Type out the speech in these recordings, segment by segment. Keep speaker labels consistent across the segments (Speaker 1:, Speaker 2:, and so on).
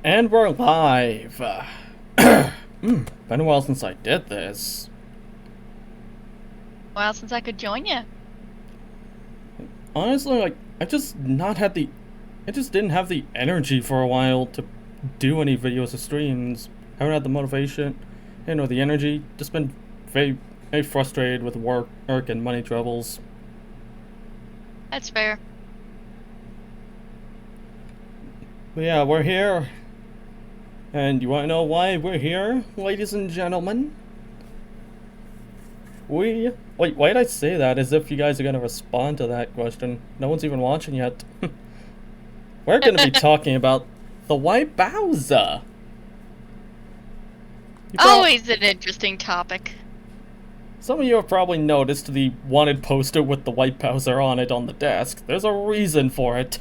Speaker 1: And we're live. Been a while since I did this.
Speaker 2: Well, since I could join you.
Speaker 1: Honestly, I just didn't have the energy for a while to do any videos or streams. Haven't had the motivation, or the energy. Just been very, very frustrated with work and money troubles.
Speaker 2: That's fair.
Speaker 1: But yeah, we're here. And you want to know why we're here, ladies and gentlemen? Wait, why did I say that as if you guys are going to respond to that question? No one's even watching yet. We're going to be talking about the White Bowsah.
Speaker 2: Always an interesting topic.
Speaker 1: Some of you have probably noticed the wanted poster with the White Bowsah on it on the desk. There's a reason for it.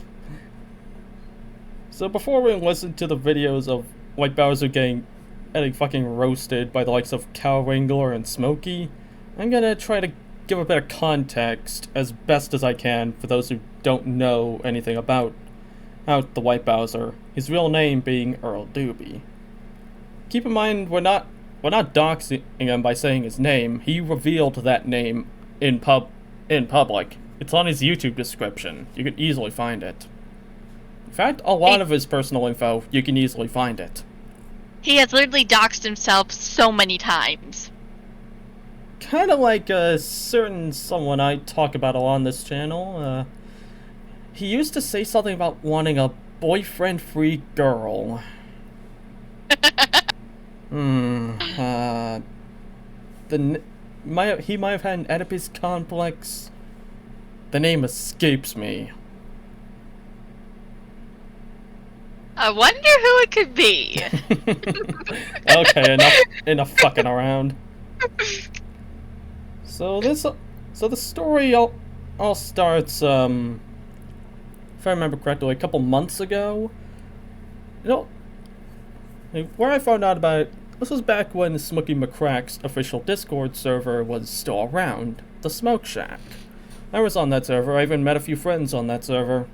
Speaker 1: So before we listen to the videos of White Bowsah getting fucking roasted by the likes of Cow Wrangler and Smokey, I'm gonna try to give a bit of context as best as I can for those who don't know anything about the White Bowsah, his real name being Earl Dube. Keep in mind, we're not doxing him by saying his name. He revealed that name in public. It's on his YouTube description. You can easily find it. In fact, a lot of his personal info, you can easily find it.
Speaker 2: He has literally doxed himself so many times.
Speaker 1: Kind of like a certain someone I talk about a lot on this channel. He used to say something about wanting a boyfriend-free girl. He might have had an Oedipus complex. The name escapes me.
Speaker 2: I wonder who it could be.
Speaker 1: Okay, enough fucking around. So the story all starts, if I remember correctly, a couple months ago. Where I found out about it, this was back when Smokey McCrack's official Discord server was still around, the Smoke Shack. I was on that server. I even met a few friends on that server.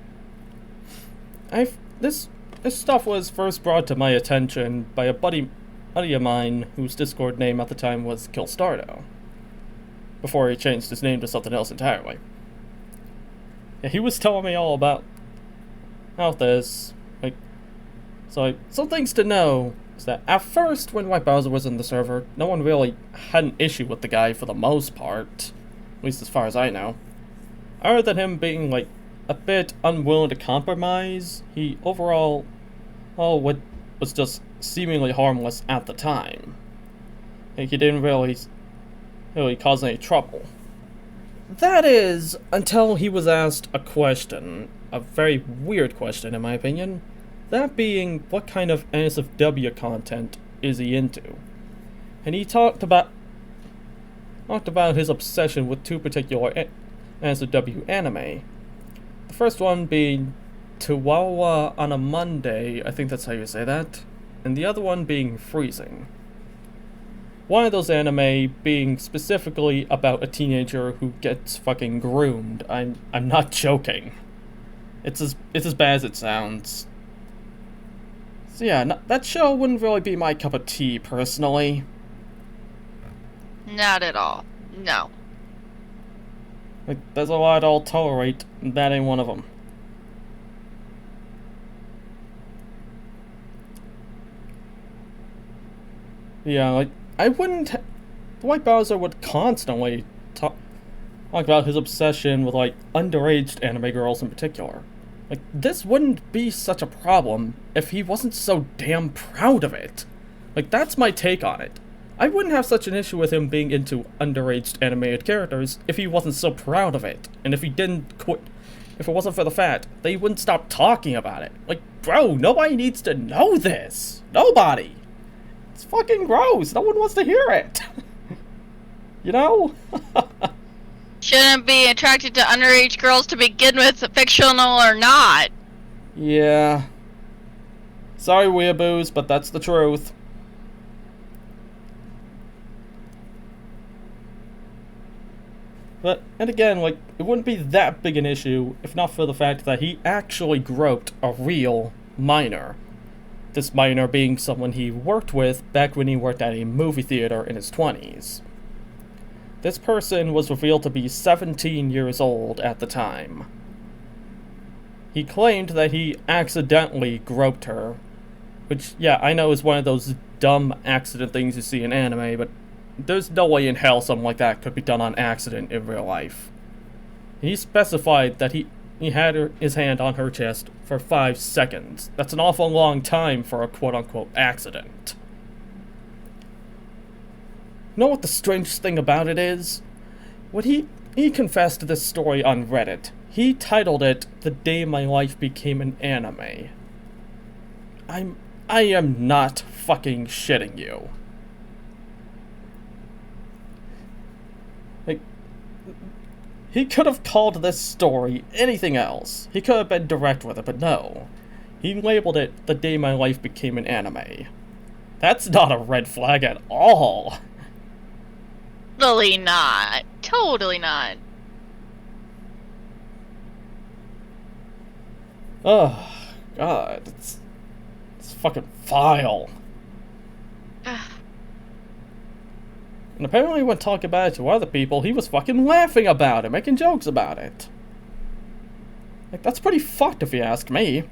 Speaker 1: This stuff was first brought to my attention by a buddy of mine whose Discord name at the time was Killstardo, before he changed his name to something else entirely. Yeah, he was telling me all about this. Some things to know is that at first, when White Bowsah was in the server, no one really had an issue with the guy for the most part, at least as far as I know. Other than him being a bit unwilling to compromise, he overall was just seemingly harmless at the time. He didn't really cause any trouble. That is, until he was asked a question, a very weird question in my opinion, that being, what kind of NSFW content is he into? And he talked about his obsession with two particular NSFW anime. The first one being Chihuahua on a Monday, I think that's how you say that, and the other one being Freezing. One of those anime being specifically about a teenager who gets fucking groomed. I'm not joking. It's as bad as it sounds. So yeah, that show wouldn't really be my cup of tea personally.
Speaker 2: Not at all. No.
Speaker 1: There's a lot I'll tolerate, and that ain't one of them. Yeah, I wouldn't... The White Bowsah would constantly talk about his obsession with, underage anime girls in particular. This wouldn't be such a problem if he wasn't so damn proud of it. That's my take on it. I wouldn't have such an issue with him being into underage animated characters if he wasn't so proud of it, and if he didn't quit... If it wasn't for the fact that he wouldn't stop talking about it. Bro, nobody needs to know this. Nobody. It's fucking gross. No one wants to hear it. You know?
Speaker 2: Shouldn't be attracted to underage girls to begin with, fictional or not.
Speaker 1: Yeah. Sorry, weeaboos, but that's the truth. And again, it wouldn't be that big an issue if not for the fact that he actually groped a real minor. This minor being someone he worked with back when he worked at a movie theater in his 20s. This person was revealed to be 17 years old at the time. He claimed that he accidentally groped her, which, yeah, I know is one of those dumb accident things you see in anime, but there's no way in hell something like that could be done on accident in real life. He specified that he had his hand on her chest for 5 seconds. That's an awful long time for a quote-unquote accident. You know what the strange thing about it is? When he confessed this story on Reddit, he titled it "The Day My Life Became an Anime." I am not fucking shitting you. Like, he could have called this story anything else. He could have been direct with it, but no. He labeled it "The Day My Life Became an Anime." That's not a red flag at all.
Speaker 2: Totally not. Totally not.
Speaker 1: Oh, God. It's fucking vile. And apparently when talking about it to other people, he was fucking laughing about it, making jokes about it. Like, that's pretty fucked if you ask me.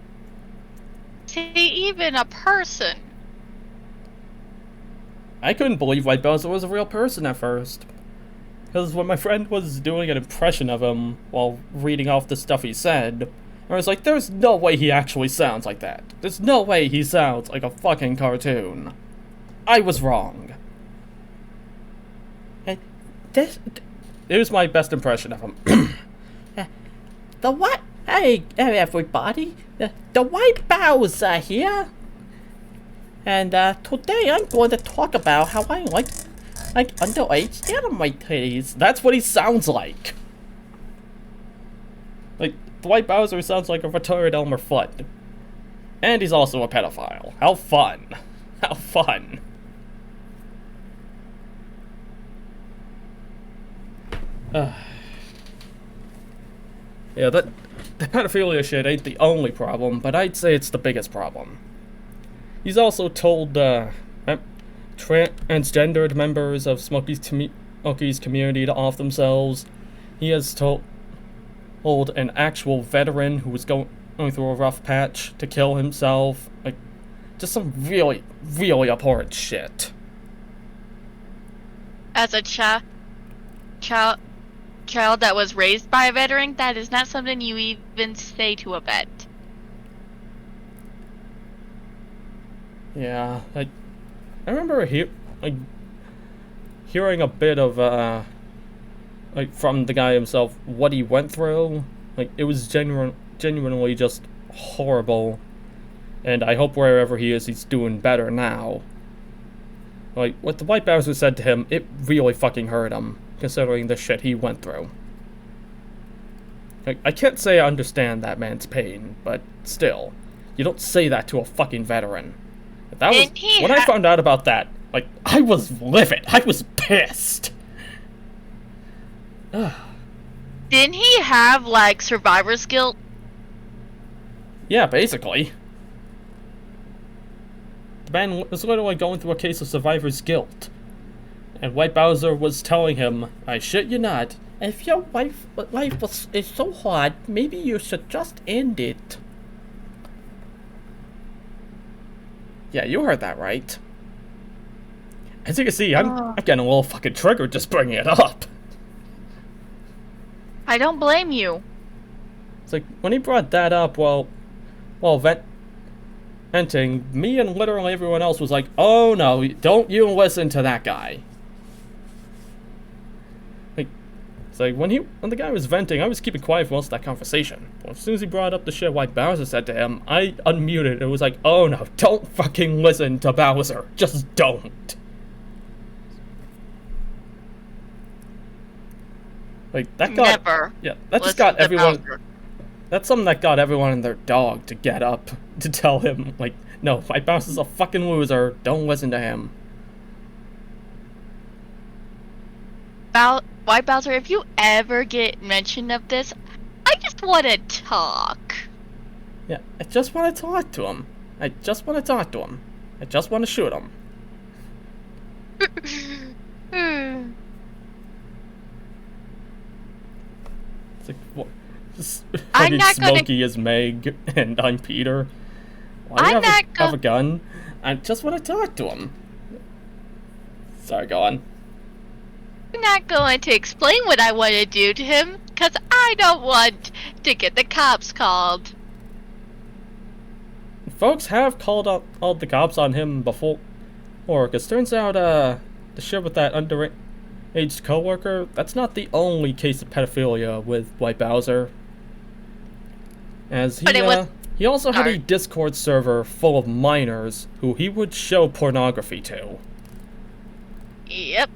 Speaker 2: See, even a person.
Speaker 1: I couldn't believe White Bowsah was a real person at first. Because when my friend was doing an impression of him while reading off the stuff he said, I was like, there's no way he actually sounds like that. There's no way he sounds like a fucking cartoon. I was wrong. Here's my best impression of him. The what? Hey everybody. The White Bowsah here. And today I'm going to talk about how I like underage anime titties. That's what he sounds like. Like, the White Bowser sounds like a retired Elmer Fudd. And he's also a pedophile. How fun. How fun. Yeah, the pedophilia shit ain't the only problem, but I'd say it's the biggest problem. He's also told transgendered members of Smokey's community to off themselves. He has told an actual veteran who was going through a rough patch to kill himself. Like, just some really, really abhorrent shit.
Speaker 2: As a child that was raised by a veteran, that is not something you even say to a vet.
Speaker 1: Yeah, I remember hearing a bit of from the guy himself what he went through. Like, it was genuinely just horrible, and I hope wherever he is, he's doing better now. Like, what the White Bowser said to him, it really fucking hurt him, considering the shit he went through. Like, I can't say I understand that man's pain, but still, you don't say that to a fucking veteran. That was when I found out about that. Like, I was livid. I was pissed.
Speaker 2: Didn't he have, like, survivor's guilt?
Speaker 1: Yeah, basically. The man was literally going through a case of survivor's guilt. And White Bowser was telling him, I shit you not, if your life is so hard, maybe you should just end it. Yeah, you heard that right. As you can see, I'm getting a little fucking triggered just bringing it up.
Speaker 2: I don't blame you.
Speaker 1: It's like, when he brought that up, well, venting, me and literally everyone else was like, oh no, don't you listen to that guy. Like, it's like, when the guy was venting, I was keeping quiet for most of that conversation. Well, as soon as he brought up the shit White Bowser said to him, I unmuted. It was like, oh no, don't fucking listen to Bowser. Just don't. Like, that got...
Speaker 2: Never.
Speaker 1: Yeah, that just got everyone... That's something that got everyone and their dog to get up to tell him, like, no, White Bowser's a fucking loser. Don't listen to him.
Speaker 2: White Bowser, if you ever get mention of this, I just want to talk.
Speaker 1: Yeah, I just want to talk to him. I just want to talk to him. I just want to shoot him. It's like, what? Just fucking Smokey is Meg, and I'm Peter. Why do you have a gun? I just want to talk to him. Sorry, go on.
Speaker 2: I'm not going to explain what I want to do to him, because I don't want to get the cops called.
Speaker 1: Folks have called up all the cops on him before, because turns out, the shit with that underage coworker, that's not the only case of pedophilia with White Bowsah. As he also had a Discord server full of minors who he would show pornography to.
Speaker 2: Yep.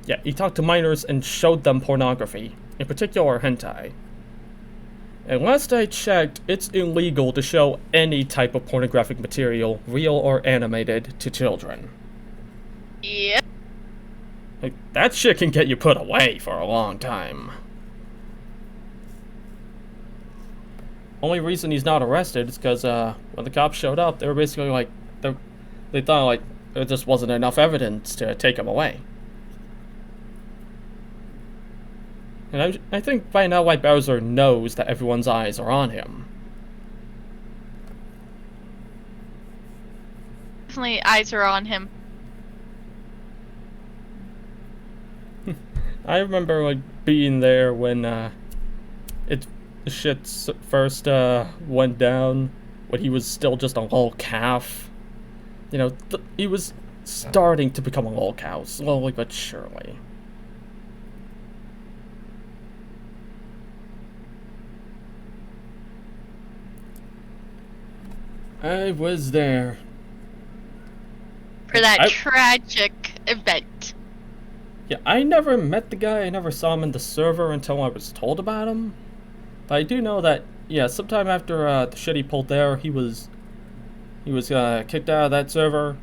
Speaker 1: Yeah, he talked to minors and showed them pornography, in particular hentai. And last I checked, it's illegal to show any type of pornographic material, real or animated, to children.
Speaker 2: Yep.
Speaker 1: Like, that shit can get you put away for a long time. Only reason he's not arrested is because, when the cops showed up, they were basically like, they thought, like, there just wasn't enough evidence to take him away. And I think by now White Bowsah knows that everyone's eyes are on him.
Speaker 2: Definitely eyes are on him.
Speaker 1: I remember, like, being there when, the shit first, went down, when he was still just a little calf. You know, he was starting to become a lolcow, slowly but surely. I was there.
Speaker 2: For that tragic event.
Speaker 1: Yeah, I never met the guy, I never saw him in the server until I was told about him. But I do know that, yeah, sometime after the shit he pulled there, he was kicked out of that server,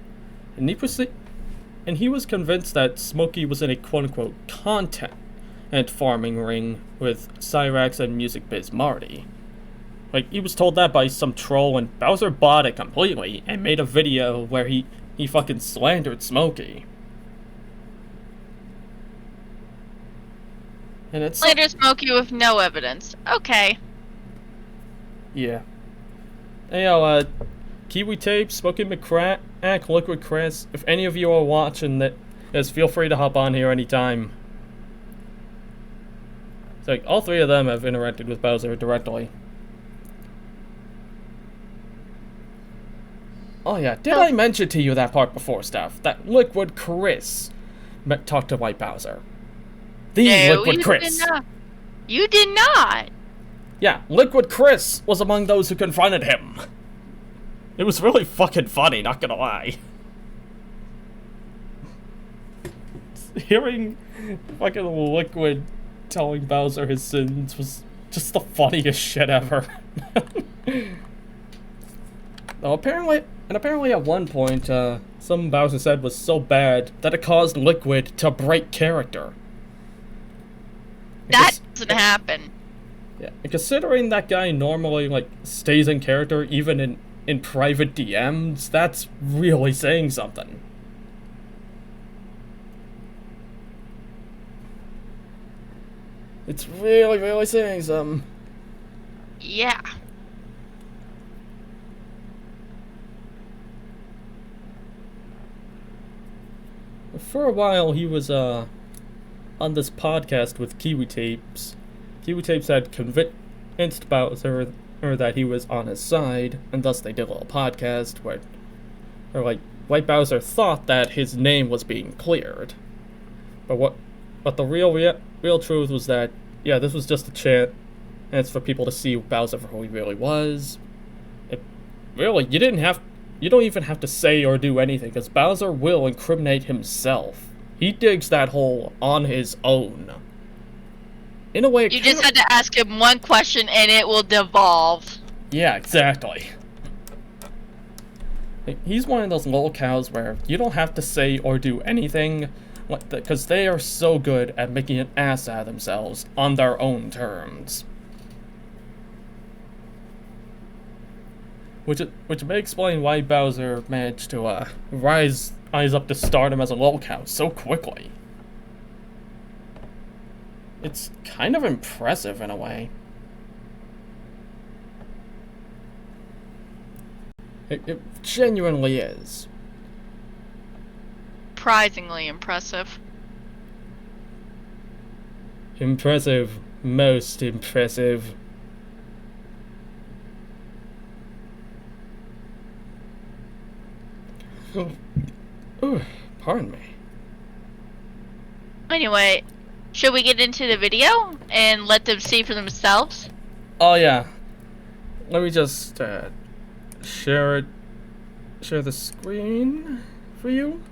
Speaker 1: and he was convinced that Smokey was in a quote-unquote content farming ring with Cyrax and Music Biz Marty. Like, he was told that by some troll, and Bowser bought it completely and made a video where he fucking slandered Smokey. And it's
Speaker 2: slander Smokey with no evidence. Okay.
Speaker 1: Yeah. Hey, yo, Kiwi Tape, Smokey McCrack, Liquid Chris, if any of you are watching this, feel free to hop on here anytime. It's like, all three of them have interacted with Bowser directly. Oh yeah, did I mention to you that part before, Steph? That Liquid Chris talked to White Bowsah. Liquid Chris.
Speaker 2: You did not.
Speaker 1: Yeah, Liquid Chris was among those who confronted him. It was really fucking funny, not gonna lie. Hearing fucking Liquid telling Bowser his sins was just the funniest shit ever. Though apparently at one point, something Bowser said was so bad that it caused Liquid to break character.
Speaker 2: That doesn't happen.
Speaker 1: Yeah, and considering that guy normally, like, stays in character even in private DMs, that's really saying something. It's really, really saying something.
Speaker 2: Yeah.
Speaker 1: For a while, he was, on this podcast with Kiwi Tapes. Kiwi Tapes had convinced Bowser that he was on his side, and thus they did a little podcast where White Bowsah thought that his name was being cleared. But the real truth was that, yeah, this was just a chance for people to see Bowser for who he really was. You don't even have to say or do anything, because Bowser will incriminate himself. He digs that hole on his own. In a way,
Speaker 2: you just had to ask him one question and it will devolve.
Speaker 1: Yeah, exactly. He's one of those lolcows where you don't have to say or do anything, because they are so good at making an ass out of themselves on their own terms. which may explain why Bowser managed to rise up to stardom as a lolcow so quickly. It's kind of impressive in a way. It genuinely is.
Speaker 2: Surprisingly impressive.
Speaker 1: Impressive. Most impressive. Oh, pardon me.
Speaker 2: Anyway, should we get into the video and let them see for themselves?
Speaker 1: Oh yeah. Let me just share the screen for you.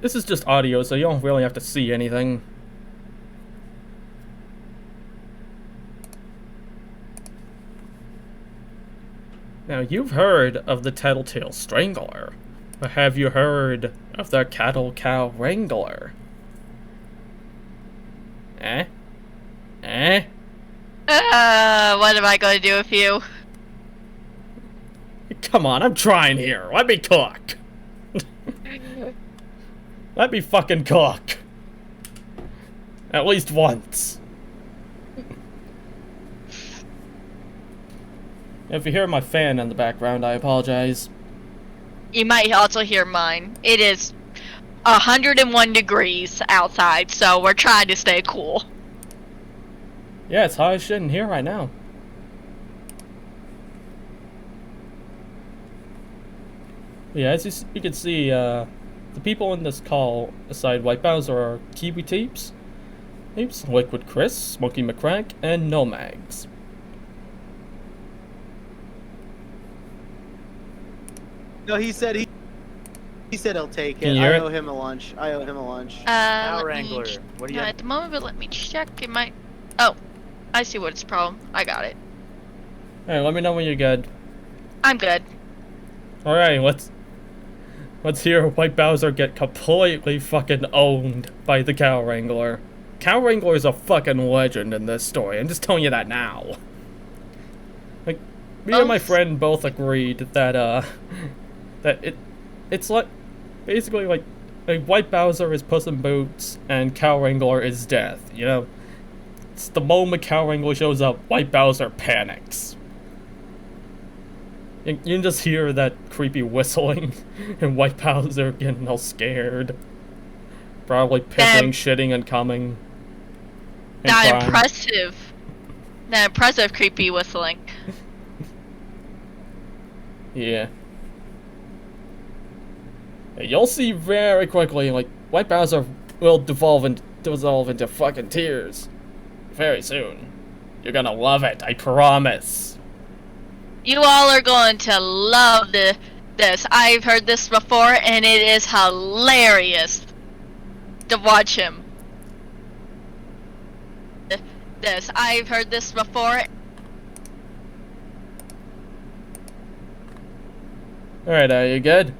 Speaker 1: This is just audio, so you don't really have to see anything. Now, you've heard of the Tattletale Strangler, but have you heard of the Cattle Cow Wrangler? Eh? Eh?
Speaker 2: What am I going to do with you?
Speaker 1: Come on, I'm trying here. Let me cook. Let me fucking cook. At least once. If you hear my fan in the background, I apologize.
Speaker 2: You might also hear mine. It is 101 degrees outside, so we're trying to stay cool.
Speaker 1: Yeah, it's hot as shit in here right now. Yeah, as you can see, the people in this call, aside White Bowsah, are Kiwi Teeps, Liquid Chris, Smokey McCrack, and Nomags.
Speaker 3: No, he said he'll take
Speaker 1: Can
Speaker 3: it.
Speaker 1: you hear
Speaker 3: I
Speaker 1: it?
Speaker 3: owe him a lunch.
Speaker 2: Let me
Speaker 4: Wrangler, what do you have?
Speaker 2: at the moment, but let me check. It might. Oh, I see what's the problem. I got it.
Speaker 1: Hey, let me know when you're good.
Speaker 2: I'm good.
Speaker 1: Alright, let's hear White Bowsah get completely fucking owned by the Cow Wrangler. Cow Wrangler is a fucking legend in this story. I'm just telling you that now. Like, me and my friend both agreed that it's like basically like White Bowsah is Puss in Boots and Cow Wrangler is death. You know, it's the moment Cow Wrangler shows up, White Bowsah panics. You can just hear that creepy whistling and White Bowsah getting all scared. Probably pissing, shitting, and coming. And
Speaker 2: Not
Speaker 1: crying.
Speaker 2: impressive. Not impressive, creepy whistling.
Speaker 1: Yeah. You'll see very quickly, like, White Bowsah will dissolve into fucking tears. Very soon. You're gonna love it, I promise.
Speaker 2: You all are going to love this. I've heard this before, and it is hilarious to watch him. I've heard this before.
Speaker 1: Alright, are you good?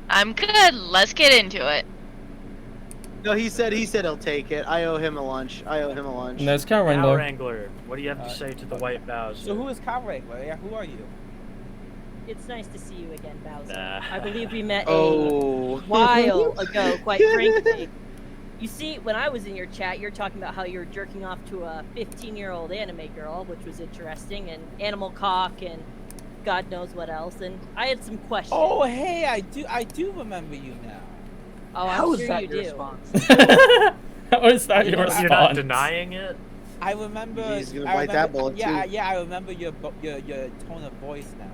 Speaker 2: I'm good. Let's get into it.
Speaker 3: No, he said he'll take it. I owe him a lunch.
Speaker 1: And there's Cow
Speaker 4: Cow
Speaker 1: Wrangler.
Speaker 4: Wrangler, what do you have to say to the White Bowser?
Speaker 5: So who is Cow Wrangler? Yeah, who are you?
Speaker 6: It's nice to see you again, Bowser.
Speaker 4: Nah.
Speaker 6: I believe we met
Speaker 3: Oh.
Speaker 6: a while ago, quite frankly. You see, when I was in your chat, you're talking about how you're jerking off to a 15-year-old anime girl, which was interesting, and animal cock, and God knows what else, and I had some questions.
Speaker 5: Oh, hey, I do remember you now.
Speaker 6: Oh,
Speaker 5: How
Speaker 6: I'm
Speaker 5: is
Speaker 6: sure
Speaker 5: that
Speaker 6: you
Speaker 5: your
Speaker 6: do.
Speaker 5: response?
Speaker 1: How is that your
Speaker 4: You're
Speaker 1: response?
Speaker 4: not denying it?
Speaker 5: I remember.
Speaker 3: He's gonna
Speaker 5: I
Speaker 3: bite that
Speaker 5: remember-
Speaker 3: bullet,
Speaker 5: yeah,
Speaker 3: too.
Speaker 5: yeah, I remember your tone of voice now.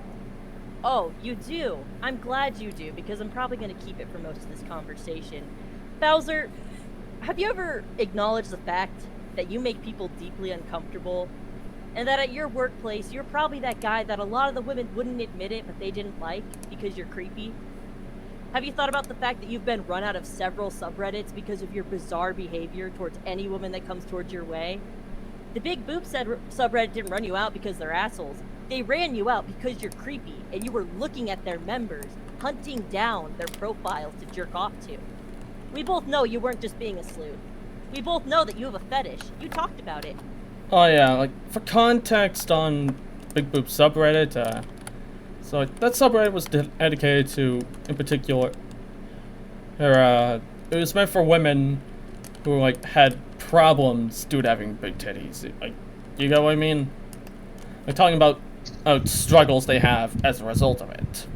Speaker 6: Oh, you do? I'm glad you do, because I'm probably going to keep it for most of this conversation. Bowser, have you ever acknowledged the fact that you make people deeply uncomfortable? And that at your workplace, you're probably that guy that a lot of the women wouldn't admit it, but they didn't like because you're creepy? Have you thought about the fact that you've been run out of several subreddits because of your bizarre behavior towards any woman that comes towards your way? The Big Boop subreddit didn't run you out because they're assholes. They ran you out because you're creepy, and you were looking at their members, hunting down their profiles to jerk off to. We both know you weren't just being a sleuth. We both know that you have a fetish. You talked about it.
Speaker 1: Oh yeah, like, for context on Big Boop subreddit, So that subreddit was dedicated to, in particular, it was meant for women who like had problems due to having big titties. Like, you get what I mean? Like talking about struggles they have as a result of it.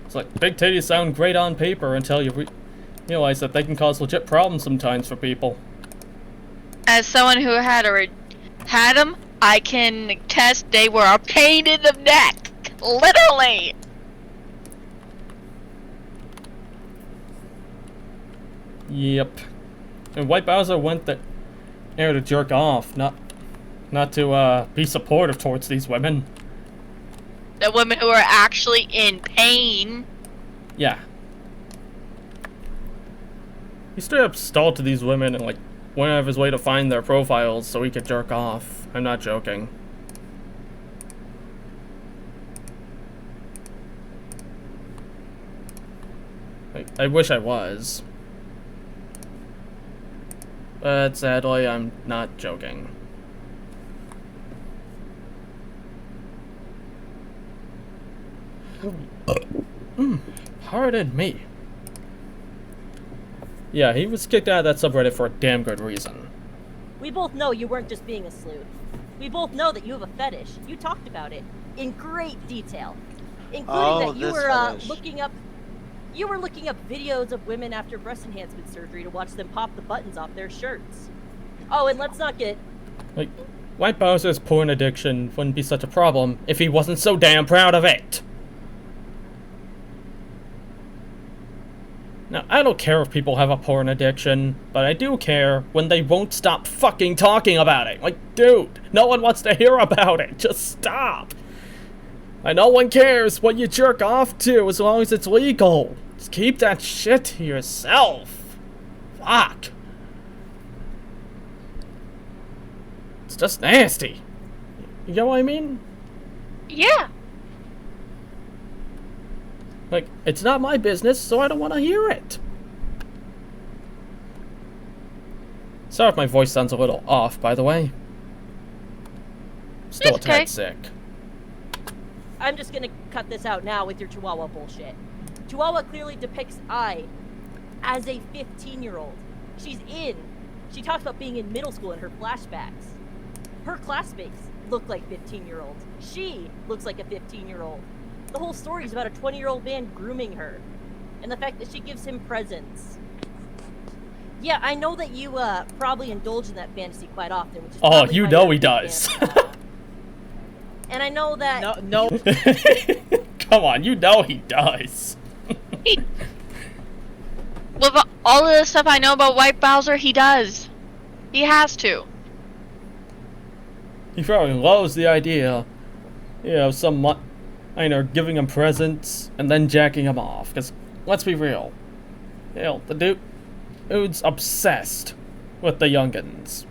Speaker 1: It's like big titties sound great on paper until you realize that they can cause legit problems sometimes for people.
Speaker 2: As someone who had them, I can attest they were a pain in the neck. Literally.
Speaker 1: Yep. And White Bowsah went there to jerk off, not to be supportive towards these women.
Speaker 2: The women who are actually in pain.
Speaker 1: Yeah. He straight up stalled to these women and like went out of his way to find their profiles so he could jerk off. I'm not joking. I wish I was. But sadly, I'm not joking. Pardon me. Yeah, he was kicked out of that subreddit for a damn good reason.
Speaker 6: We both know you weren't just being a sleuth. We both know that you have a fetish. You talked about it in great detail, including that you were looking up videos of women after breast enhancement surgery to watch them pop the buttons off their shirts. Oh, and let's not get...
Speaker 1: Like, White Bowser's porn addiction wouldn't be such a problem if he wasn't so damn proud of it. Now, I don't care if people have a porn addiction, but I do care when they won't stop fucking talking about it. Like, dude, no one wants to hear about it. Just stop. And no one cares what you jerk off to as long as it's legal. Just keep that shit to yourself. Fuck. It's just nasty. You know what I mean?
Speaker 2: Yeah.
Speaker 1: Like, it's not my business, so I don't want to hear it. Sorry if my voice sounds a little off, by the way. Still a tad sick.
Speaker 6: I'm just gonna cut this out now with your Chihuahua bullshit. Chihuahua clearly depicts I as a 15-year-old. She talks about being in middle school in her flashbacks. Her classmates look like 15-year-olds. She looks like a 15-year-old. The whole story is about a 20-year-old man grooming her. And the fact that she gives him presents. Yeah, I know that you probably indulge in that fantasy quite often, which is
Speaker 1: oh, you know he does.
Speaker 6: And I know that...
Speaker 5: No.
Speaker 1: Come on, you know he does.
Speaker 2: With all of the stuff I know about White Bowser, he does. He has to.
Speaker 1: He probably loves the idea, you know, giving him presents and then jacking him off. Because, let's be real, you know, the dude's obsessed with the youngins.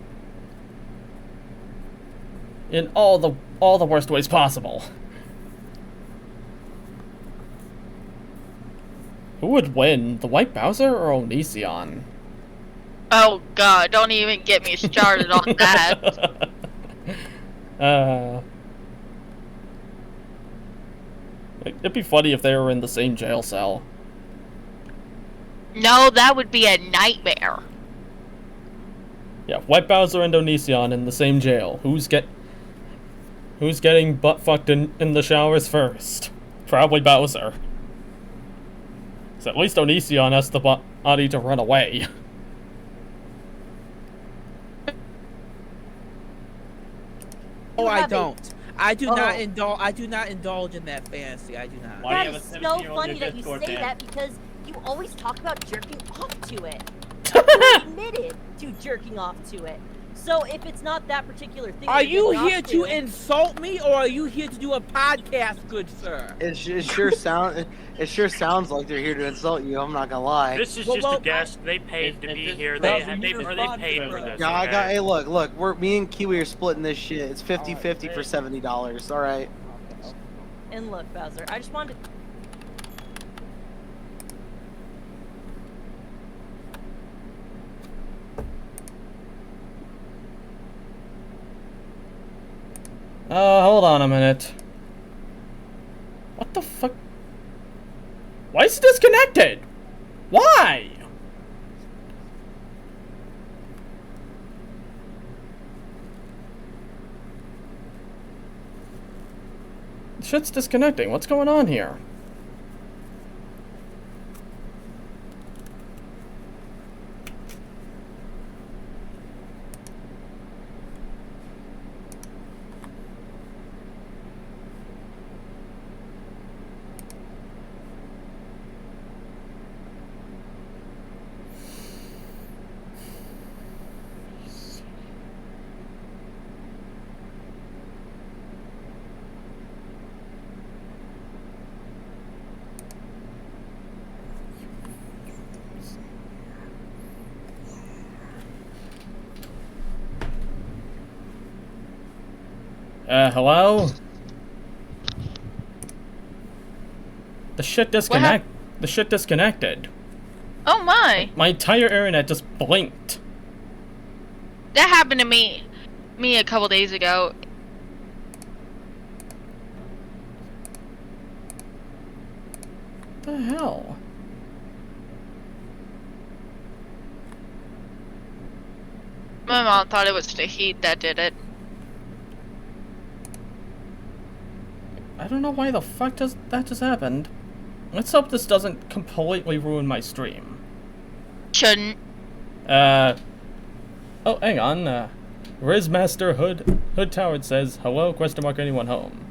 Speaker 1: In all the worst ways possible. Who would win, the White Bowser or Onision?
Speaker 2: Oh god, don't even get me started on that.
Speaker 1: It'd be funny if they were in the same jail cell.
Speaker 2: No, that would be a nightmare.
Speaker 1: Yeah, White Bowser and Onision in the same jail. Who's getting butt fucked in the showers first? Probably Bowser. So at least Onision has the body to run away.
Speaker 5: Oh, I don't. I do not indulge in that fantasy. I do not.
Speaker 6: That is so funny that you say that because you always talk about jerking off to it. You admitted to jerking off to it. So if it's not that particular thing,
Speaker 5: are you here to insult me, or are you here to do a podcast, good sir?
Speaker 3: It sure sounds like they're here to insult you. I'm not gonna lie.
Speaker 4: This is just a guest. They paid to be here. They paid for this.
Speaker 3: Yeah,
Speaker 4: Okay?
Speaker 3: hey, look. Me and Kiwi are splitting this shit. It's 50-50 for $70. All right.
Speaker 6: And look, Bowser, I just wanted to...
Speaker 1: Hold on a minute. the fuck? Why is it disconnected? Why? Shit's disconnecting. What's going on here? Hello? The shit disconnected.
Speaker 2: Oh my!
Speaker 1: My entire internet just blinked.
Speaker 2: That happened to me a couple days ago.
Speaker 1: What the hell?
Speaker 2: My mom thought it was the heat that did it.
Speaker 1: I don't know why the fuck that just happened. Let's hope this doesn't completely ruin my stream.
Speaker 2: Shouldn't.
Speaker 1: Oh, hang on. Rizmaster Hood Tower says, hello, question mark, anyone home?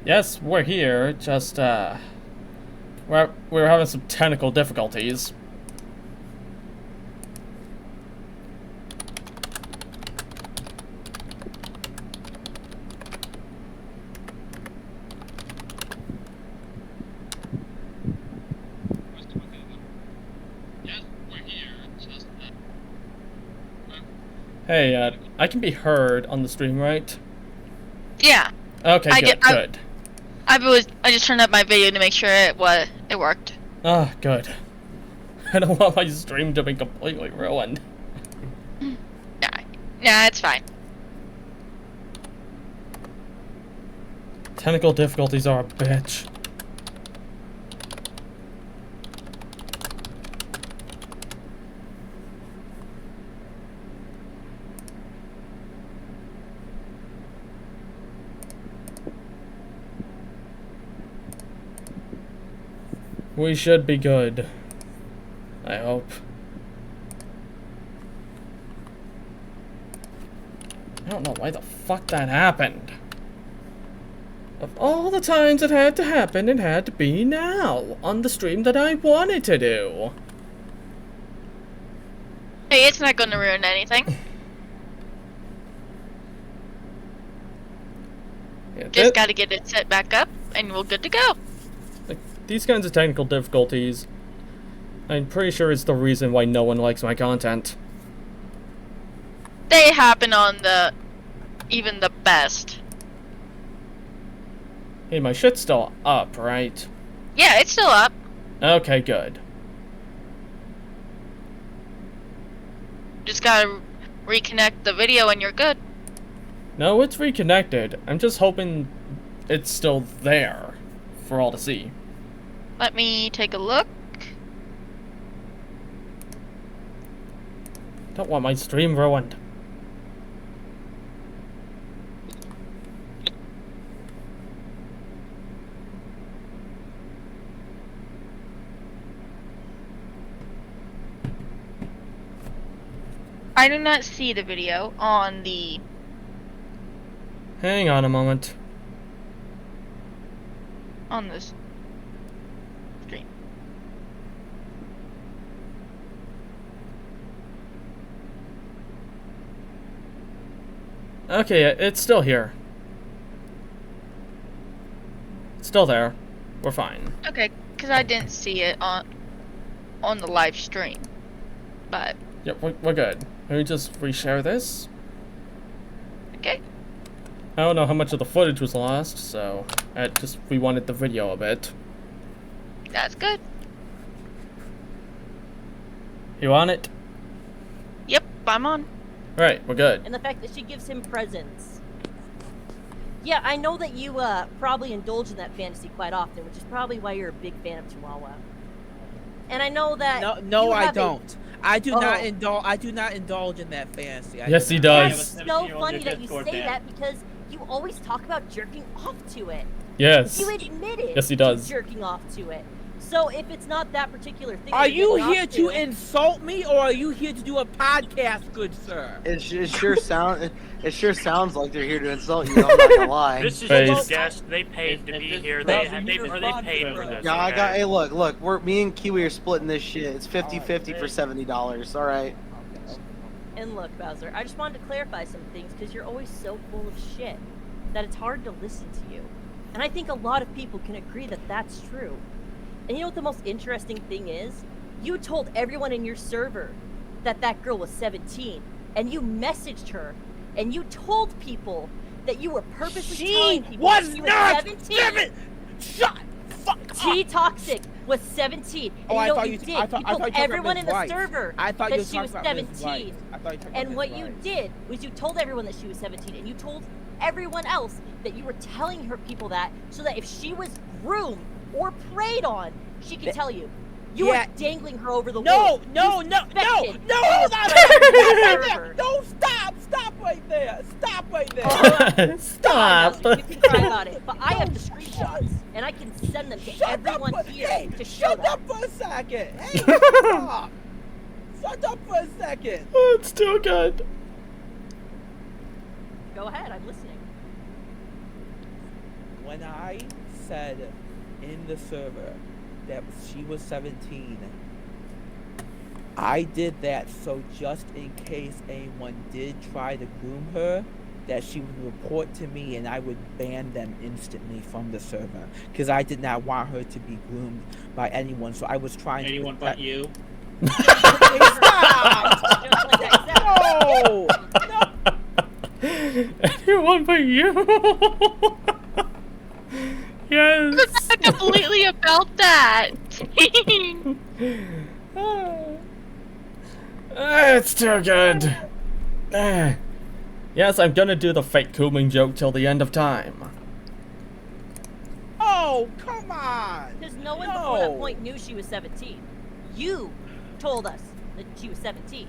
Speaker 1: Yes, we're here, just, we're having some technical difficulties. Hey, I can be heard on the stream, right?
Speaker 2: Yeah.
Speaker 1: Okay, good.
Speaker 2: I just turned up my video to make sure it worked.
Speaker 1: Ah, good. I don't want my stream to be completely ruined.
Speaker 2: Nah, it's fine.
Speaker 1: Technical difficulties are a bitch. We should be good. I hope. I don't know why the fuck that happened. Of all the times it had to happen, it had to be now, on the stream that I wanted to do.
Speaker 2: Hey, it's not gonna ruin anything.
Speaker 1: Yeah,
Speaker 2: Just gotta get it set back up, and we're good to go.
Speaker 1: Like, these kinds of technical difficulties, I'm pretty sure is the reason why no one likes my content.
Speaker 2: They happen on even the best.
Speaker 1: Hey, my shit's still up, right?
Speaker 2: Yeah, it's still up.
Speaker 1: Okay, good.
Speaker 2: Just gotta reconnect the video and you're good.
Speaker 1: No, it's reconnected. I'm just hoping it's still there for all to see.
Speaker 2: Let me take a look.
Speaker 1: Don't want my stream ruined.
Speaker 2: I do not see the video on the...
Speaker 1: Hang on a moment.
Speaker 2: on this stream.
Speaker 1: Okay, it's still here. It's still there. We're fine.
Speaker 2: Okay, because I didn't see it on the live stream. But...
Speaker 1: Yep, we're good. Let me just reshare this.
Speaker 2: okay.
Speaker 1: I don't know how much of the footage was lost, so I just rewanted the video a bit.
Speaker 2: That's good.
Speaker 1: You on it?
Speaker 2: Yep, I'm on.
Speaker 1: Right, we're good.
Speaker 6: And the fact that she gives him presents. Yeah, I know that you probably indulge in that fantasy quite often, which is probably why you're a big fan of Chihuahua. And I know that.
Speaker 5: No, I don't. I do not
Speaker 6: Oh.
Speaker 5: indulge. I do not indulge in that fantasy.
Speaker 1: Yes, he
Speaker 6: That's
Speaker 1: does.
Speaker 6: so funny that you say that because you always talk about jerking off to it.
Speaker 1: Yes.
Speaker 6: You admitted
Speaker 1: Yes, he does.
Speaker 6: to jerking off to it. So if it's not that particular thing,
Speaker 5: Are
Speaker 6: that you're
Speaker 5: you
Speaker 6: jerking
Speaker 5: here
Speaker 6: off
Speaker 5: to
Speaker 6: it,
Speaker 5: insult me, or are you here to do a podcast, good sir?
Speaker 3: It sure sounds like they're here to insult you. I'm not gonna lie.
Speaker 4: This is
Speaker 1: Face.
Speaker 4: just a guest. They paid to be here. They paid for this.
Speaker 3: Yeah, I
Speaker 4: okay?
Speaker 3: got. Hey, look. Me and Kiwi are splitting this shit. It's 50-50 for $70. All right.
Speaker 6: And look, Bowser, I just wanted to clarify some things because you're always so full of shit that it's hard to listen to you. And I think a lot of people can agree that that's true. And you know what the most interesting thing is? You told everyone in your server that that girl was 17, and you messaged her, and you told people that you were purposely telling people that she was 17.
Speaker 5: Shut fuck up.
Speaker 6: T-Toxic was 17. And
Speaker 5: Oh,
Speaker 6: you
Speaker 5: I
Speaker 6: know
Speaker 5: thought
Speaker 6: what
Speaker 5: you-
Speaker 6: you did?
Speaker 5: I thought-
Speaker 6: You
Speaker 5: I
Speaker 6: told
Speaker 5: thought you talked
Speaker 6: everyone
Speaker 5: about
Speaker 6: in the
Speaker 5: his wife.
Speaker 6: server
Speaker 5: I thought you
Speaker 6: that she was
Speaker 5: talked about his
Speaker 6: 17.
Speaker 5: wife. I thought you talked
Speaker 6: And
Speaker 5: about
Speaker 6: what
Speaker 5: his
Speaker 6: you
Speaker 5: wife.
Speaker 6: did was you told everyone that she was 17, and you told everyone else that you were telling her people that so that if she was groomed or preyed on, she could tell you. You
Speaker 5: Yeah.
Speaker 6: were dangling her over the
Speaker 5: No,
Speaker 6: wall.
Speaker 5: no,
Speaker 6: You
Speaker 5: no,
Speaker 6: suspected
Speaker 5: no,
Speaker 6: her
Speaker 5: hold
Speaker 6: of
Speaker 5: on.
Speaker 6: predator.
Speaker 5: No, stop right there. Stop right there.
Speaker 1: Stop.
Speaker 6: You can cry about it, but I have the screenshots, and I can send them to
Speaker 5: Shut
Speaker 6: everyone
Speaker 5: up,
Speaker 6: here
Speaker 5: hey,
Speaker 6: to show
Speaker 5: shut
Speaker 6: that.
Speaker 5: up for a second. Hey, stop. Shut up for a second.
Speaker 1: It's too good.
Speaker 6: Go ahead, I'm listening.
Speaker 5: When I said in the server that she was 17, I did that so just in case anyone did try to groom her, that she would report to me and I would ban them instantly from the server. Because I did not want her to be groomed by anyone, so I was trying
Speaker 7: Anyone
Speaker 5: to
Speaker 7: but you?
Speaker 5: Hey, stop!
Speaker 6: Just like I said.
Speaker 5: No! No!
Speaker 1: Anyone but you. Yes.
Speaker 2: Not completely about that.
Speaker 1: It's too good. Yes, I'm gonna do the fake cooming joke till the end of time.
Speaker 5: Oh, come on!
Speaker 6: Because no one before that
Speaker 5: No.
Speaker 6: point knew she was 17. You told us that she was 17.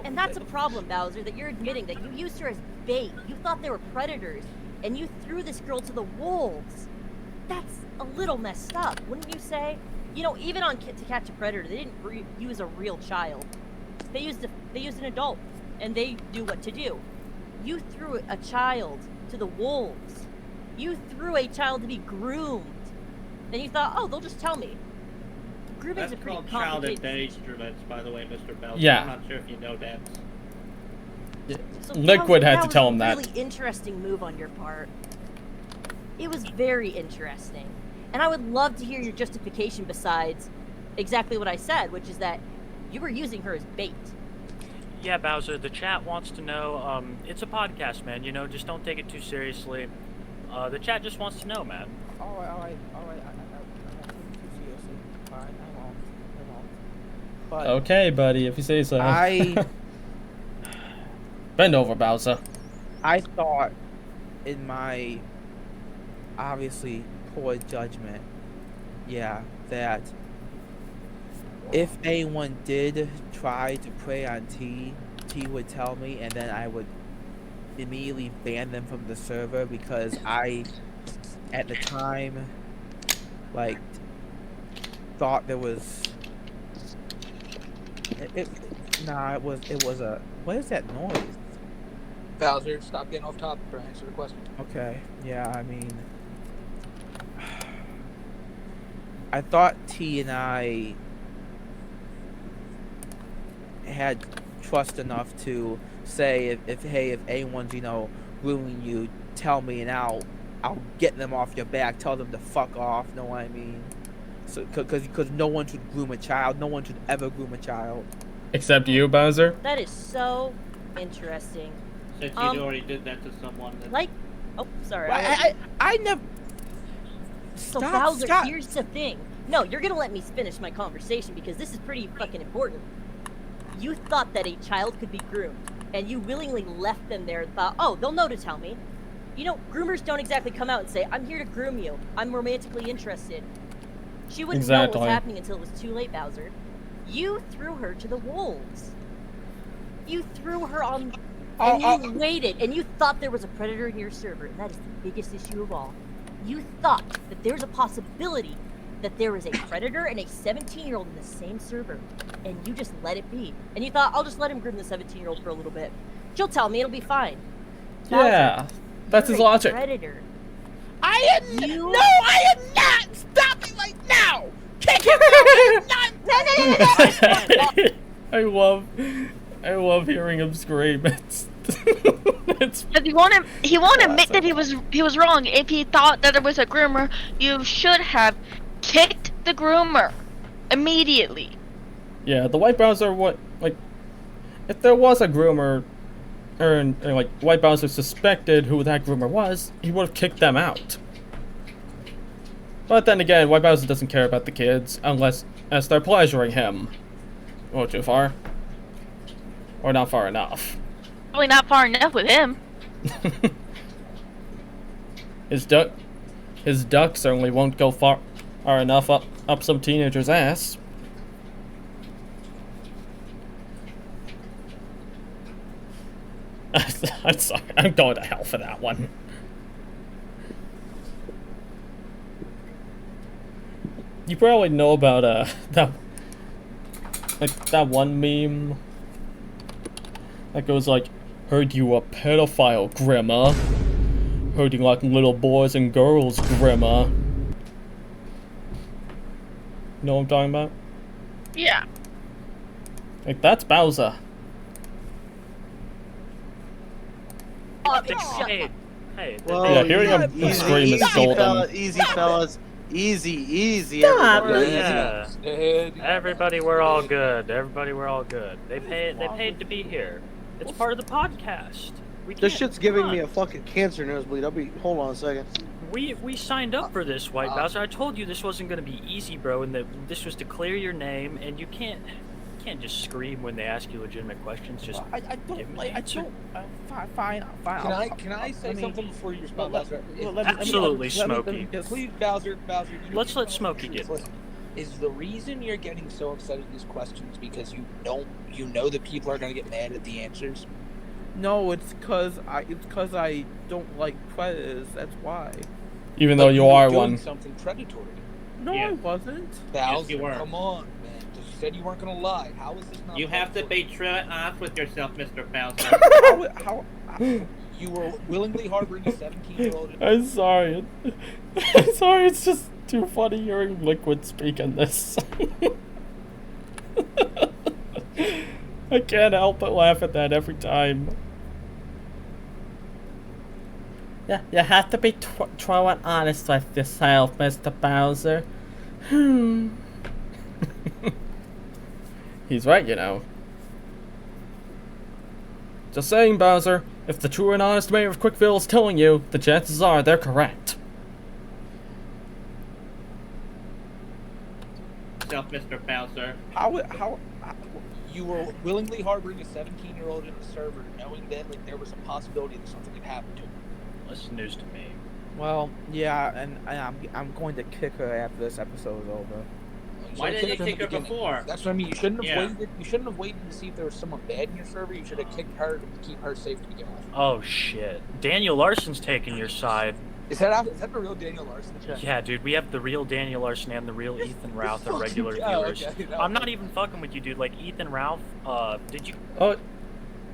Speaker 6: And that's a problem, Bowser, that you're admitting that you used her as bait. You thought they were predators, and you threw this girl to the wolves. That's a little messed up, wouldn't you say? You know, even on To Catch a Predator, they didn't use a real child. They used an adult, and they knew what to do. You threw a child to the wolves. You threw a child to be groomed. Then you thought, oh, they'll just tell me. Grooming's
Speaker 7: That's
Speaker 6: a pretty
Speaker 7: called child
Speaker 6: complicated.
Speaker 7: endangerments, by the way, Mr. Bowser.
Speaker 1: Yeah.
Speaker 7: I'm not sure if you know that.
Speaker 6: So
Speaker 1: Liquid
Speaker 6: Bowser,
Speaker 1: had to tell him
Speaker 6: that
Speaker 1: that.
Speaker 6: was a really interesting move on your part. It was very interesting. And I would love to hear your justification besides exactly what I said, which is that you were using her as bait.
Speaker 4: Yeah, Bowser, the chat wants to know, it's a podcast, man, you know, just don't take it too seriously. The chat just wants to know, man.
Speaker 5: Alright, I won't take it too seriously. Fine, I won't. But
Speaker 1: Okay, buddy, if you say so. Bend over, Bowser.
Speaker 5: I thought in my obviously poor judgment, yeah, that if anyone did try to prey on T would tell me, and then I would immediately ban them from the server because I, at the time, like, thought there was. It was a. What is that noise?
Speaker 8: Bowser, stop getting off topic or answer the question.
Speaker 5: Okay, yeah, I mean, I thought T and I had trust enough to say if anyone's, you know, grooming you, tell me and I'll get them off your back, tell them to fuck off, know what I mean? So, because no one should groom a child, no one should ever groom a child.
Speaker 1: Except you, Bowser.
Speaker 6: That is so interesting.
Speaker 7: Since you already did that to someone. Then...
Speaker 6: Like, oh, sorry.
Speaker 5: I never.
Speaker 6: So
Speaker 5: Stop,
Speaker 6: Bowser,
Speaker 5: stop.
Speaker 6: here's the thing. No, you're gonna let me finish my conversation because this is pretty fucking important. You thought that a child could be groomed, and you willingly left them there and thought, oh, they'll know to tell me. You know, groomers don't exactly come out and say, I'm here to groom you. I'm romantically interested. She wouldn't know what was happening until it was too late, Bowser. You threw her to the wolves. You threw her on... And you waited, and you thought there was a predator in your server, and that is the biggest issue of all. You thought that there's a possibility that there is a predator and a 17-year-old in the same server, and you just let it be. And you thought, I'll just let him groom the 17-year-old for a little bit. She'll tell me, it'll be fine.
Speaker 1: Yeah, that's his logic.
Speaker 6: Predator.
Speaker 5: I am no, I am not. Stop me right now. Kick him out.
Speaker 1: I love hearing him scream. It's
Speaker 2: He won't admit that he was wrong. If he thought that it was a groomer, you should have kicked the groomer immediately.
Speaker 1: Yeah, the White Bowser, if there was a groomer, or White Bowser suspected who that groomer was, he would have kicked them out. But then again, White Bowser doesn't care about the kids unless they're pleasuring him. Or too far. Or not far enough.
Speaker 2: Probably not far enough with him.
Speaker 1: His duck certainly won't go far enough up some teenager's ass. I'm sorry, I'm going to hell for that one. You probably know about that one meme that goes like, heard you a pedophile, Grimmer. Heard you like little boys and girls, Grimmer. You know what I'm talking about?
Speaker 2: Yeah.
Speaker 1: Like, that's Bowser.
Speaker 4: Hey.
Speaker 3: Well,
Speaker 1: Yeah, hearing him scream is golden.
Speaker 3: Easy, fellas. Easy.
Speaker 1: Stop.
Speaker 3: Everybody.
Speaker 4: Yeah. Everybody, we're all good. Everybody, we're all good. They paid to be here. It's part of the podcast.
Speaker 3: This shit's giving me a fucking cancer nosebleed. Hold on a second.
Speaker 4: We signed up for this, White Bowser. I told you this wasn't gonna be easy, bro, and that this was to clear your name, and you can't just scream when they ask you legitimate questions. Just
Speaker 5: Fine.
Speaker 8: Can I say something before you respond, Bowser?
Speaker 4: Absolutely, Smokey.
Speaker 8: Please, Bowser.
Speaker 4: Let's let Smokey get it.
Speaker 8: Listen, is the reason you're getting so excited at these questions because you know that people are gonna get mad at the answers?
Speaker 5: No, it's cause I don't like predators. That's why.
Speaker 1: Even though you are
Speaker 8: doing
Speaker 1: one.
Speaker 8: Something predatory.
Speaker 5: No, I wasn't.
Speaker 8: Bowser,
Speaker 7: Yes, you were.
Speaker 8: come on, man. You said you weren't gonna lie. How is this not?
Speaker 7: You have to be honest with yourself, Mr. Bowser.
Speaker 5: How
Speaker 8: You were willingly harboring a 17-year-old.
Speaker 1: I'm sorry. I'm sorry, it's just too funny hearing Liquid speak in this. I can't help but laugh at that every time. Yeah, you have to be true and honest with yourself, Mr. Bowser. He's right, you know. Just saying, Bowser. If the true and honest mayor of Quickville is telling you, the chances are they're correct.
Speaker 7: Mr. Bowser.
Speaker 8: How you were willingly harboring a 17-year-old in the server, knowing that there was a possibility that something could happen to him.
Speaker 4: That's news to me.
Speaker 5: Well, yeah, and I'm going to kick her after this episode is over.
Speaker 7: Why didn't you kick her before?
Speaker 8: That's what I mean. You shouldn't have waited. You shouldn't have waited to see if there was someone bad in your server. You should have kicked her to keep her safe to begin with.
Speaker 4: Oh shit! Daniel Larson's taking your side.
Speaker 8: Is that the real Daniel Larson?
Speaker 4: Yeah, dude, we have the real Daniel Larson and the real Ethan Ralph, our regular viewers.
Speaker 8: Okay, no.
Speaker 4: I'm not even fucking with you, dude. Like, Ethan Ralph, did you...
Speaker 1: Oh,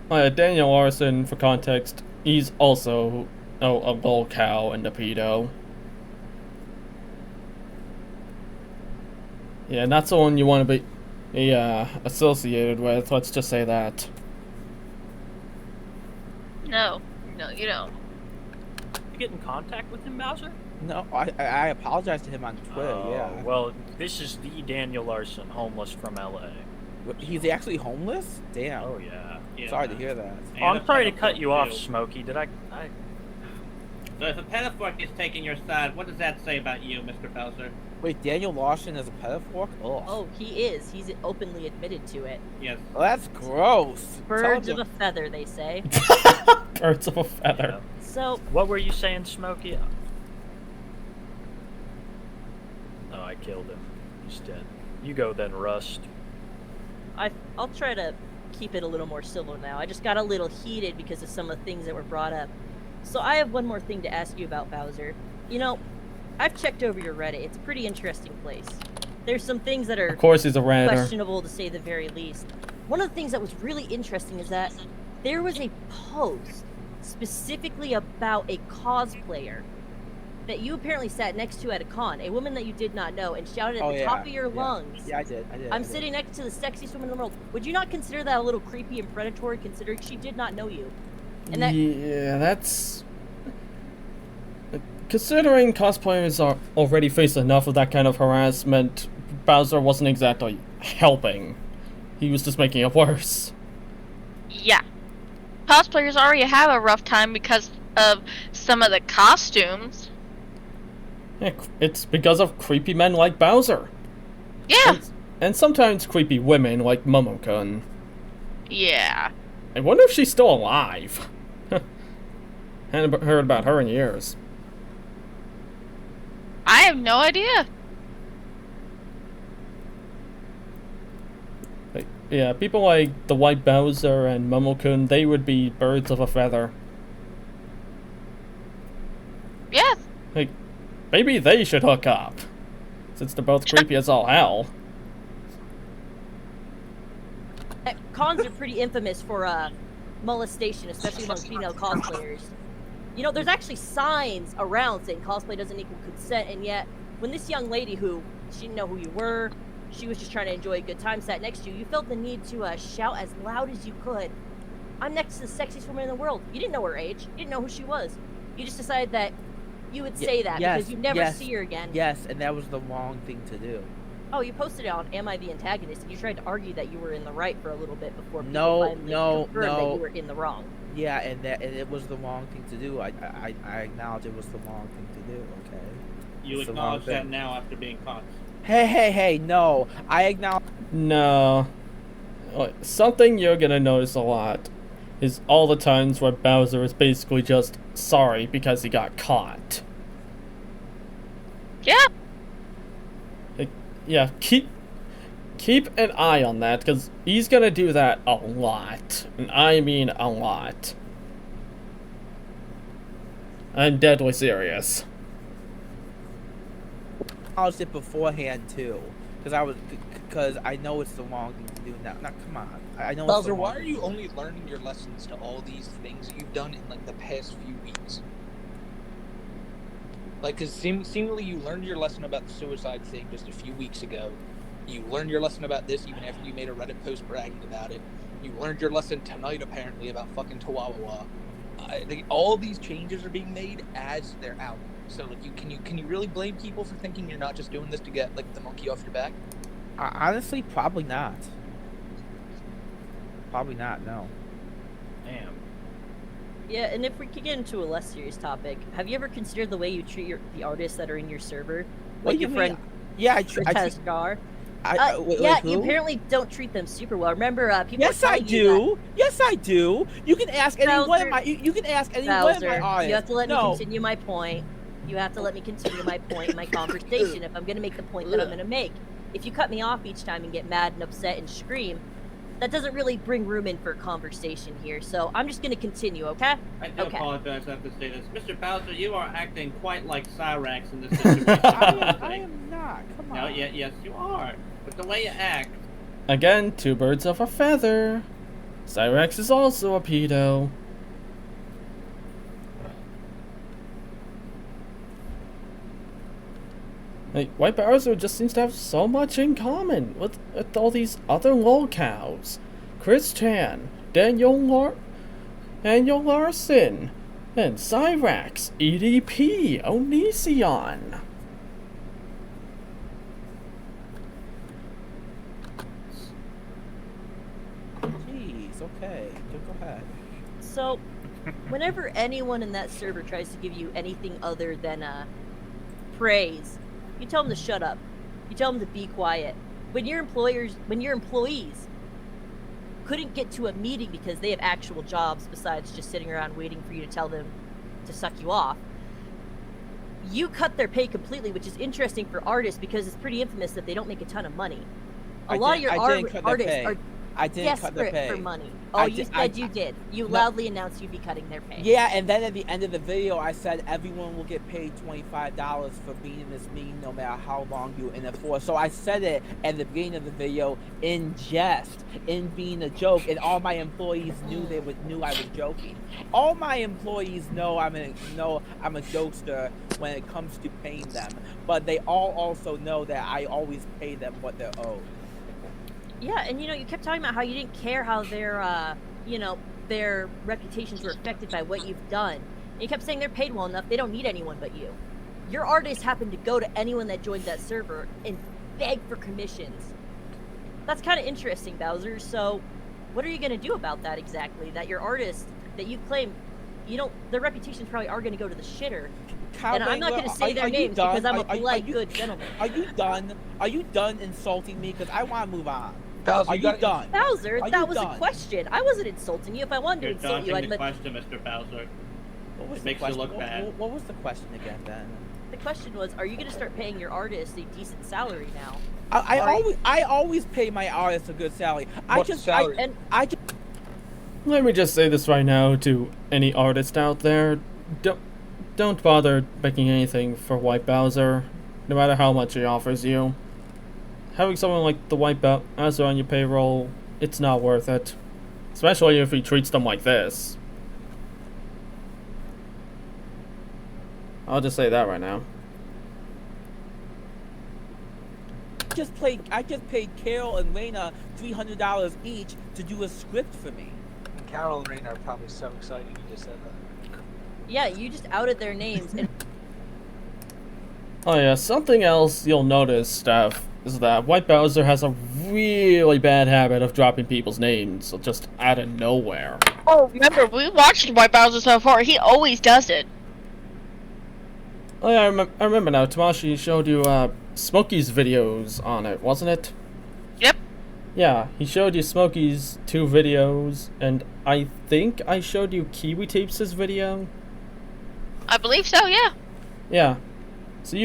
Speaker 1: yeah, Daniel Larson, for context, he's also a lolcow and a pedo. Yeah, not someone you want to be associated with, let's just say that.
Speaker 2: No, you don't.
Speaker 4: You get in contact with him, Bowser?
Speaker 5: No, I apologized to him on Twitter. Yeah.
Speaker 4: Well, this is the Daniel Larson, homeless from LA.
Speaker 5: He's actually homeless? Damn.
Speaker 4: Oh yeah.
Speaker 5: Sorry to hear that.
Speaker 4: Oh, I'm sorry to cut you off, Smokey. Did I?
Speaker 7: So if a pedophile is taking your side, what does that say about you, Mr. Bowser?
Speaker 5: Wait, Daniel Larson is a pedophile?
Speaker 6: Oh, he is. He's openly admitted to it.
Speaker 7: Yes.
Speaker 5: Well, that's gross.
Speaker 6: Birds of a feather, they say.
Speaker 1: Birds of a feather.
Speaker 6: So,
Speaker 4: What were you saying, Smokey? Oh, I killed him. He's dead. You go then, Rust.
Speaker 6: I'll try to keep it a little more civil now. I just got a little heated because of some of the things that were brought up. So I have one more thing to ask you about, Bowser. You know, I've checked over your Reddit. It's a pretty interesting place. There's some things that are
Speaker 1: Of course he's a Redditor.
Speaker 6: questionable to say the very least. One of the things that was really interesting is that there was a post specifically about a cosplayer that you apparently sat next to at a con, a woman that you did not know, and shouted at the top of your lungs.
Speaker 5: Yeah, I did.
Speaker 6: I'm sitting next to the sexiest woman in the world. Would you not consider that a little creepy and predatory, considering she did not know you? And that,
Speaker 1: yeah, that's... Considering cosplayers are already face enough of that kind of harassment, Bowser wasn't exactly helping. He was just making it worse.
Speaker 2: Yeah. Cosplayers already have a rough time because of some of the costumes.
Speaker 1: Yeah, it's because of creepy men like Bowser.
Speaker 2: Yeah.
Speaker 1: And sometimes creepy women like Momo-kun.
Speaker 2: Yeah.
Speaker 1: I wonder if she's still alive. Hadn't heard about her in years.
Speaker 2: I have no idea.
Speaker 1: Like, yeah, people like the White Bowser and Momo-kun, they would be birds of a feather.
Speaker 2: Yeah.
Speaker 1: Like, maybe they should hook up. Since they're both creepy as all hell.
Speaker 6: cons are pretty infamous for molestation, especially among female cosplayers. You know, there's actually signs around saying cosplay doesn't equal consent, and yet, when this young lady who, she didn't know who you were, she was just trying to enjoy a good time, sat next to you, you felt the need to shout as loud as you could, "I'm next to the sexiest woman in the world." You didn't know her age, you didn't know who she was. You just decided that you would say that because you'd never see her again.
Speaker 5: Yes, and that was the wrong thing to do.
Speaker 6: Oh, you posted it on Am I the Antagonist, and you tried to argue that you were in the right for a little bit before people finally confirmed that you were in the wrong.
Speaker 5: Yeah, and it was the wrong thing to do. I acknowledge it was the wrong thing to do, okay?
Speaker 7: You
Speaker 5: It's the
Speaker 7: acknowledge
Speaker 5: wrong
Speaker 7: that
Speaker 5: thing.
Speaker 7: now after being caught.
Speaker 5: Hey, no. I acknowledge...
Speaker 1: No. Something you're gonna notice a lot is all the times where Bowser is basically just sorry because he got caught.
Speaker 2: Yeah.
Speaker 1: Yeah, keep an eye on that, because he's gonna do that a lot. And I mean a lot. I'm deadly serious.
Speaker 5: acknowledged it beforehand, too. Because I know it's the wrong thing to do now. Now, come on. I know it's
Speaker 8: Bowser,
Speaker 5: the wrong
Speaker 8: why are
Speaker 5: thing
Speaker 8: you
Speaker 5: to do.
Speaker 8: only learning your lessons to all these things that you've done in, like, the past few weeks? Like, because seemingly you learned your lesson about the suicide thing just a few weeks ago. You learned your lesson about this even after you made a Reddit post bragging about it. You learned your lesson tonight, apparently, about fucking Chihuahua. All these changes are being made as they're out. So, like, can you really blame people for thinking you're not just doing this to get, like, the monkey off your back?
Speaker 5: Honestly, probably not. Probably not, no.
Speaker 4: Damn.
Speaker 6: Yeah, and if we could get into a less serious topic, have you ever considered the way you treat the artists that are in your server?
Speaker 5: What
Speaker 6: Like
Speaker 5: do
Speaker 6: your
Speaker 5: you
Speaker 6: friend
Speaker 5: mean? Yeah, I treat...
Speaker 6: Tazgar?
Speaker 5: wait,
Speaker 6: Yeah,
Speaker 5: who?
Speaker 6: you apparently don't treat them super well. Remember, people
Speaker 5: Yes,
Speaker 6: are
Speaker 5: I
Speaker 6: telling you that-
Speaker 5: do. Yes, I do. You can ask any one
Speaker 6: Bowser,
Speaker 5: of my... You can ask any one of my
Speaker 6: Bowser,
Speaker 5: artists.
Speaker 6: you have to let me
Speaker 5: No.
Speaker 6: continue my point. You have to let me continue my point in my conversation if I'm going to make the point that I'm going to make. If you cut me off each time and get mad and upset and scream, that doesn't really bring room in for a conversation here. So I'm just going to continue, okay?
Speaker 7: I do
Speaker 6: Okay.
Speaker 7: apologize, I have to say this. Mr. Bowser, you are acting quite like Cyrax in this situation.
Speaker 5: I am not. Come on.
Speaker 7: No, yes, you are. But the way you act,
Speaker 1: Again, two birds of a feather. Cyrax is also a pedo. Like, White Bowser just seems to have so much in common with all these other lolcows. Chris Chan, Daniel Larson, and Cyrax, EDP, Onision.
Speaker 5: Jeez, okay. Go ahead.
Speaker 6: So, whenever anyone in that server tries to give you anything other than praise, you tell them to shut up. You tell them to be quiet. When your employees couldn't get to a meeting because they have actual jobs besides just sitting around waiting for you to tell them to suck you off. You cut their pay completely, which is interesting for artists because it's pretty infamous that they don't make a ton of money. A lot of your artists are desperate for money. Oh, you said you did. You loudly announced you'd be cutting their pay.
Speaker 5: Yeah, and then at the end of the video, I said everyone will get paid $25 for being in this meeting, no matter how long you're in it for. So I said it at the beginning of the video in jest, in being a joke, and all my employees knew I was joking. All my employees know I'm a jokester when it comes to paying them, but they all also know that I always pay them what they're owed.
Speaker 6: Yeah, and you kept talking about how you didn't care how their reputations were affected by what you've done. And you kept saying they're paid well enough, they don't need anyone but you. Your artists happen to go to anyone that joins that server and beg for commissions. That's kind of interesting, Bowser. So, what are you going to do about that exactly? That your artists that you claim, their reputations probably are going to go to the shitter. And I'm not going to say their names because I'm a polite, good gentleman.
Speaker 5: Are you done? Are you done insulting me? Because I want to move on.
Speaker 8: Bowser,
Speaker 5: are you done?
Speaker 6: Bowser, that was a question. I wasn't insulting you. If I wanted to insult you, I'd
Speaker 7: the question, Mr. Bowser.
Speaker 5: What was
Speaker 7: makes you look bad.
Speaker 5: What was the question again, then?
Speaker 6: The question was, are you going to start paying your artists a decent salary now?
Speaker 5: I always pay my artists a good salary.
Speaker 8: What salary?
Speaker 1: Let me just say this right now to any artist out there. Don't bother making anything for White Bowser, no matter how much he offers you. Having someone like the White Bowser on your payroll, it's not worth it. Especially if he treats them like this. I'll just say that right now.
Speaker 5: I just paid Carol and Raina $300 each to do a script for me.
Speaker 8: Carol and Raina are probably so excited you just said that.
Speaker 6: Yeah, you just outed their names. And
Speaker 1: oh yeah, something else you'll notice, Steph, is that White Bowser has a really bad habit of dropping people's names just out of nowhere.
Speaker 2: Oh, remember, we watched White Bowser so far. He always does it.
Speaker 1: Oh yeah, I remember now. Tamashi showed you Smokey's videos on it, wasn't it?
Speaker 2: Yep.
Speaker 1: Yeah, he showed you Smokey's 2 videos, and I think I showed you Kiwi Tapes' video.
Speaker 2: I believe so, yeah.
Speaker 1: Yeah. So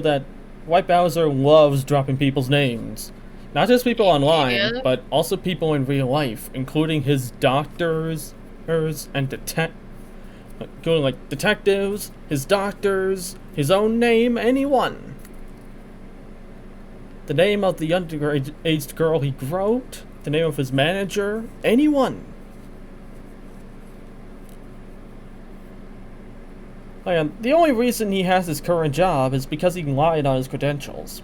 Speaker 1: that White Bowser loves dropping people's names. Not just people online, but also people in real life, including his doctors and detectives, his doctors, his own name, anyone. The name of the underage girl he groped, the name of his manager, anyone. And the only reason he has his current job is because he lied on his credentials.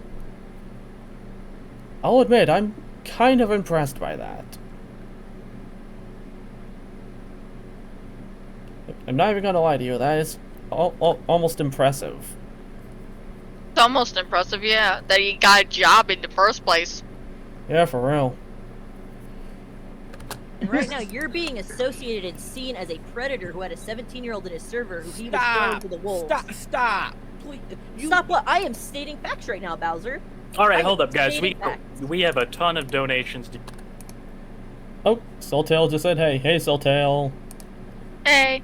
Speaker 1: I'll admit, I'm kind of impressed by that. I'm not even gonna lie to you, that is almost impressive.
Speaker 2: It's almost impressive, yeah, that he got a job in the first place.
Speaker 1: Yeah, for real.
Speaker 6: And right now, you're being associated and seen as a predator who had a 17-year-old in his server who he was throwing to the wolves.
Speaker 5: Stop! Please,
Speaker 6: stop what? I am stating facts right now, Bowser.
Speaker 4: All right, hold up, guys. We have a ton of donations.
Speaker 1: Oh, Soultail just said hey. Hey, Soultail.
Speaker 2: Hey.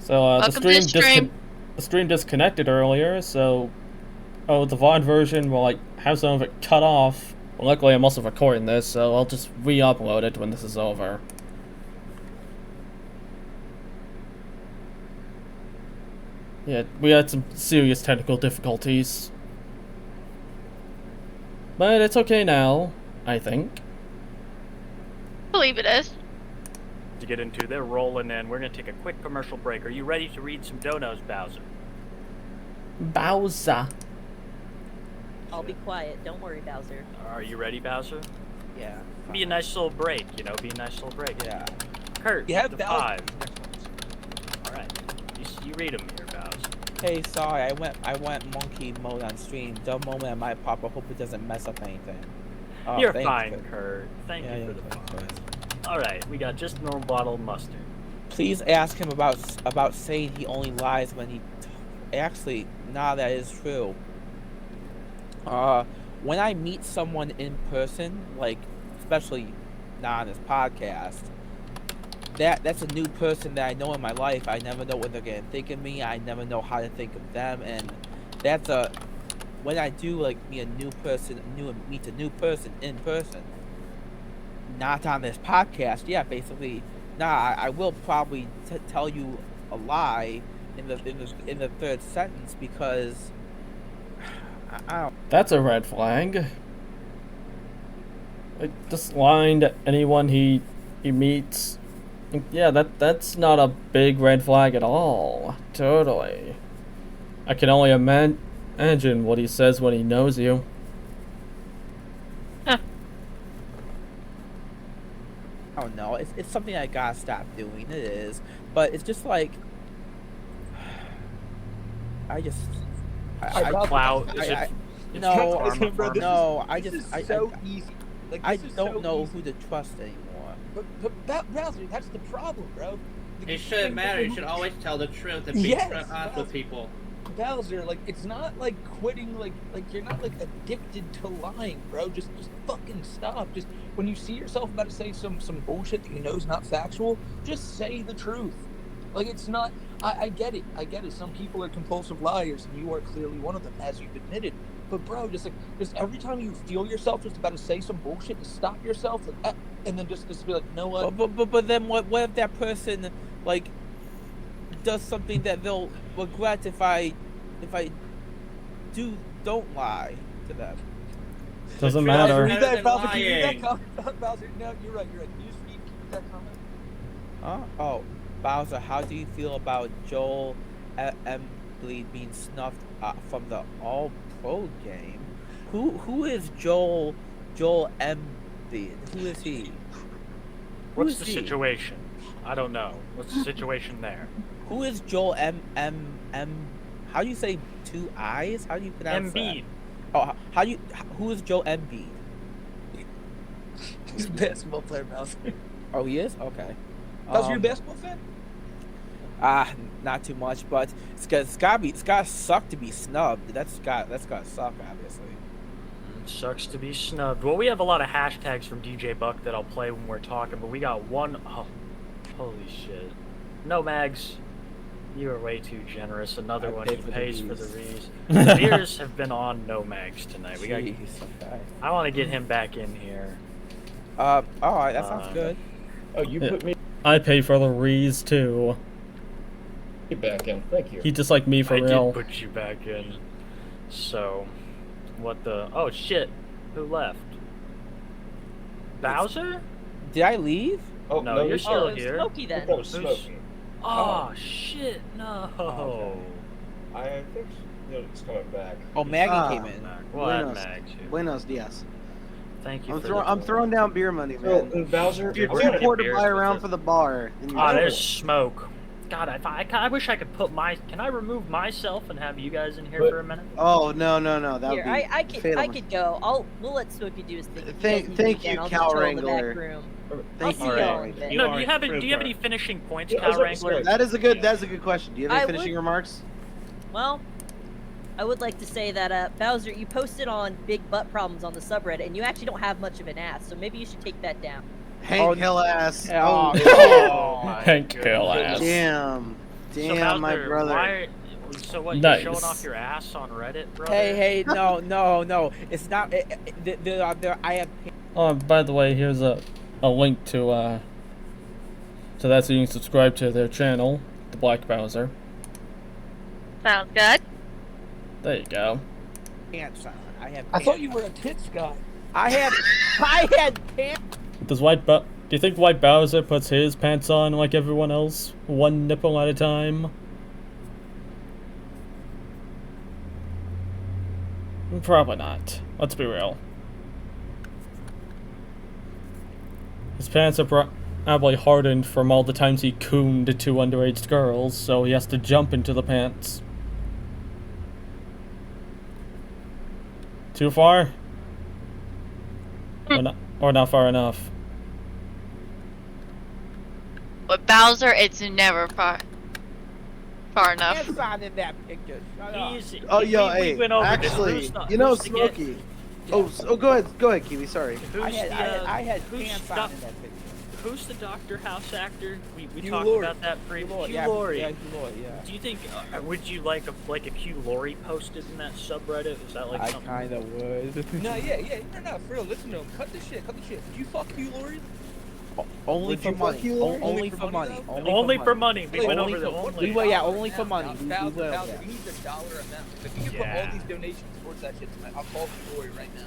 Speaker 1: So the stream disconnected earlier. So, the VOD version will have some of it cut off. Well, luckily I'm also recording this, so I'll just re-upload it when this is over. Yeah, we had some serious technical difficulties. But it's okay now, I think.
Speaker 2: I believe it is.
Speaker 4: To get into, they're rolling in. We're going to take a quick commercial break. Are you ready to read some donos, Bowser?
Speaker 1: Bowser.
Speaker 6: I'll be quiet. Don't worry, Bowser.
Speaker 4: Are you ready, Bowser?
Speaker 5: Yeah.
Speaker 4: Be a nice little break, Be a nice little break.
Speaker 5: Yeah.
Speaker 4: Kurt,
Speaker 8: You have
Speaker 4: the
Speaker 8: Bowser.
Speaker 4: 5. All right. You read them here, Bowser.
Speaker 5: Hey, sorry, I went monkey mode on stream. The moment I might pop, I hope it doesn't mess up anything. Oh,
Speaker 4: You're fine, Kurt. Thank you for the
Speaker 5: thanks.
Speaker 4: All right, we got just normal bottled mustard.
Speaker 5: Please ask him about saying he only lies when he. Actually, that is true. When I meet someone in person, especially not on this podcast, that's a new person that I know in my life. I never know what they're gonna think of me. I never know how to think of them, and that's when I do like meet a new person in person, not on this podcast. Yeah, basically, I will probably tell you a lie in the third sentence because I don't.
Speaker 1: That's a red flag. Like, just lying to anyone he meets. Yeah, that's not a big red flag at all. Totally. I can only imagine what he says when he knows you.
Speaker 2: Huh.
Speaker 5: I don't know. It's something I gotta stop doing. It is, but it's just like I just.
Speaker 4: Clout.
Speaker 8: So easy. Like,
Speaker 5: I
Speaker 8: this is
Speaker 5: don't
Speaker 8: so
Speaker 5: know
Speaker 8: easy.
Speaker 5: who to trust anymore.
Speaker 8: But Bowser, that's the problem, bro.
Speaker 7: It shouldn't matter. You should always tell the truth and be
Speaker 8: Yes,
Speaker 7: honest with people.
Speaker 8: Bowser, like, it's not like quitting, like you're not like addicted to lying, bro. Just fucking stop. Just when you see yourself about to say some bullshit that you know is not factual, just say the truth. Like, it's not. I get it. Some people are compulsive liars, and you are clearly one of them, as you've admitted. But bro, just every time you feel yourself just about to say some bullshit, just stop yourself, and then just be like, you know what?
Speaker 5: But then what if that person like does something that they'll regret if I don't lie to them?
Speaker 1: Doesn't matter.
Speaker 8: Read that, Bowser.
Speaker 7: Lying.
Speaker 8: Can you read that comment? Bowser, no, you're right. Can you just read that comment?
Speaker 5: Huh? Oh, Bowser, how do you feel about Joel Embiid being snuffed from the All Pro game? Who is Joel Embiid? Who is he?
Speaker 4: What's the situation? I don't know. What's the situation there?
Speaker 5: Who is Joel How do you say 2 I's? How do you pronounce
Speaker 4: Embiid.
Speaker 5: that? Oh, who is Joel Embiid?
Speaker 8: He's a basketball player, Bowser.
Speaker 5: Oh, he is? Okay.
Speaker 8: Bowser, you a basketball fan?
Speaker 5: Not too much, but it's gotta suck to be snubbed. That's gotta suck, obviously.
Speaker 4: Sucks to be snubbed. Well, we have a lot of hashtags from DJ Buck that I'll play when we're talking, but we got one. Oh, holy shit. No, Mags. You are way too generous. Another one. He pays for the rees. The beers have been on No Mags tonight. We got.
Speaker 5: Okay.
Speaker 4: I want to get him back in here.
Speaker 5: All right, that sounds good.
Speaker 9: Oh, you put me
Speaker 1: I pay for the rees too.
Speaker 9: back in. Thank you.
Speaker 1: He just like me for
Speaker 4: I
Speaker 1: real.
Speaker 4: did put you back in. So, what the? Oh shit! Who left? Bowser?
Speaker 5: Did I leave?
Speaker 9: Oh,
Speaker 4: No, you're still
Speaker 6: Oh, it was
Speaker 4: here.
Speaker 6: Smokey
Speaker 9: I
Speaker 6: then.
Speaker 9: thought it was Smokey.
Speaker 4: Oh shit! No.
Speaker 9: Okay. I think it's coming back.
Speaker 5: Oh, Maggie
Speaker 3: Ah.
Speaker 5: came in.
Speaker 4: Well, that
Speaker 3: Buenos.
Speaker 4: Mags here.
Speaker 3: Buenos dias.
Speaker 4: Thank you.
Speaker 3: I'm throwing down beer money,
Speaker 9: So,
Speaker 3: man.
Speaker 9: Bowser,
Speaker 3: You're
Speaker 4: we're
Speaker 3: too
Speaker 4: gonna
Speaker 3: poor
Speaker 4: get
Speaker 3: to
Speaker 4: beers
Speaker 3: buy
Speaker 4: with
Speaker 3: around
Speaker 4: it.
Speaker 3: for the bar. And you
Speaker 4: Ah, there's smoke. God, I wish I could put my. Can I remove myself and have you guys in here
Speaker 9: But-
Speaker 4: for a minute?
Speaker 3: Oh no. That would
Speaker 6: Here,
Speaker 3: be
Speaker 6: I could
Speaker 3: fatal.
Speaker 6: I could go. We'll let Smokey do his thing. If you
Speaker 3: Thank-
Speaker 6: guys need
Speaker 3: thank
Speaker 6: me again,
Speaker 3: you,
Speaker 6: I'll
Speaker 3: Cow
Speaker 6: just chill in the
Speaker 3: Wrangler.
Speaker 6: back room.
Speaker 3: Thank
Speaker 6: I'll
Speaker 3: you.
Speaker 6: see y'all
Speaker 3: Alright.
Speaker 6: in a bit.
Speaker 7: You
Speaker 4: No,
Speaker 7: are
Speaker 4: do you
Speaker 7: a
Speaker 4: have any
Speaker 7: trooper.
Speaker 4: finishing points,
Speaker 9: Yeah, I
Speaker 4: Kyle
Speaker 9: was about to
Speaker 4: Wrangler?
Speaker 9: say.
Speaker 3: That is a good question. Do you have any
Speaker 6: I
Speaker 3: finishing
Speaker 6: would-
Speaker 3: remarks?
Speaker 6: Well, I would like to say that Bowser, you posted on big butt problems on the subreddit, and you actually don't have much of an ass, so maybe you should take that down.
Speaker 3: Hank Hill ass.
Speaker 5: Oh,
Speaker 4: Oh, my
Speaker 1: Hank
Speaker 4: goodness.
Speaker 1: Hill ass.
Speaker 3: Damn.
Speaker 4: So,
Speaker 3: Damn, my
Speaker 4: Bowser,
Speaker 3: brother.
Speaker 4: So what?
Speaker 1: Nice.
Speaker 4: You're showing off your ass on Reddit, brother?
Speaker 5: Hey, no. It's not. There. I have.
Speaker 1: Oh, by the way, here's a link to that so you can subscribe to their channel, the Black Bowser.
Speaker 2: Sounds good.
Speaker 1: There you go.
Speaker 5: Pants on.
Speaker 8: I thought you were a tits guy.
Speaker 5: I had pants.
Speaker 1: Do you think White Bowser puts his pants on like everyone else, one nipple at a time? Probably not. Let's be real. His pants are probably hardened from all the times he cooned 2 underage girls, so he has to jump into the pants. Too far? Or not far enough?
Speaker 2: With Bowser, it's never far enough.
Speaker 5: Pants on in that picture. Shut up.
Speaker 4: Easy.
Speaker 3: Oh,
Speaker 4: We
Speaker 3: hey,
Speaker 4: went over this.
Speaker 3: actually,
Speaker 4: Who's not-
Speaker 3: you know
Speaker 4: who's to get-
Speaker 3: Smokey. Oh, go ahead, Kiwi. Sorry.
Speaker 4: Who's
Speaker 5: I had
Speaker 4: who's
Speaker 5: pants on
Speaker 4: stuff-
Speaker 5: in that picture.
Speaker 4: who's the Dr. House actor? We
Speaker 5: Hugh
Speaker 4: talked
Speaker 5: Laurie.
Speaker 4: about that previously.
Speaker 5: Yeah,
Speaker 4: Hugh Laurie.
Speaker 5: Yeah, Hugh Laurie, yeah.
Speaker 4: Do you think would you like a Hugh Laurie posted in that subreddit? Is that like
Speaker 5: I
Speaker 4: something?
Speaker 5: kind of would.
Speaker 8: No, yeah, no, for real. Listen to him. Cut the shit. Did you fuck Hugh Laurie?
Speaker 5: Only
Speaker 3: Would
Speaker 5: for
Speaker 3: you fuck
Speaker 5: money.
Speaker 3: Hugh Laurie?
Speaker 5: Only for money.
Speaker 4: Only for money. We went
Speaker 5: Only
Speaker 4: over the
Speaker 5: for-
Speaker 4: only.
Speaker 5: only for money. We will,
Speaker 8: Bowser,
Speaker 5: yeah.
Speaker 8: we need the dollar amount. If you can put all these donations towards that shit tonight, I'll call Hugh Laurie right now.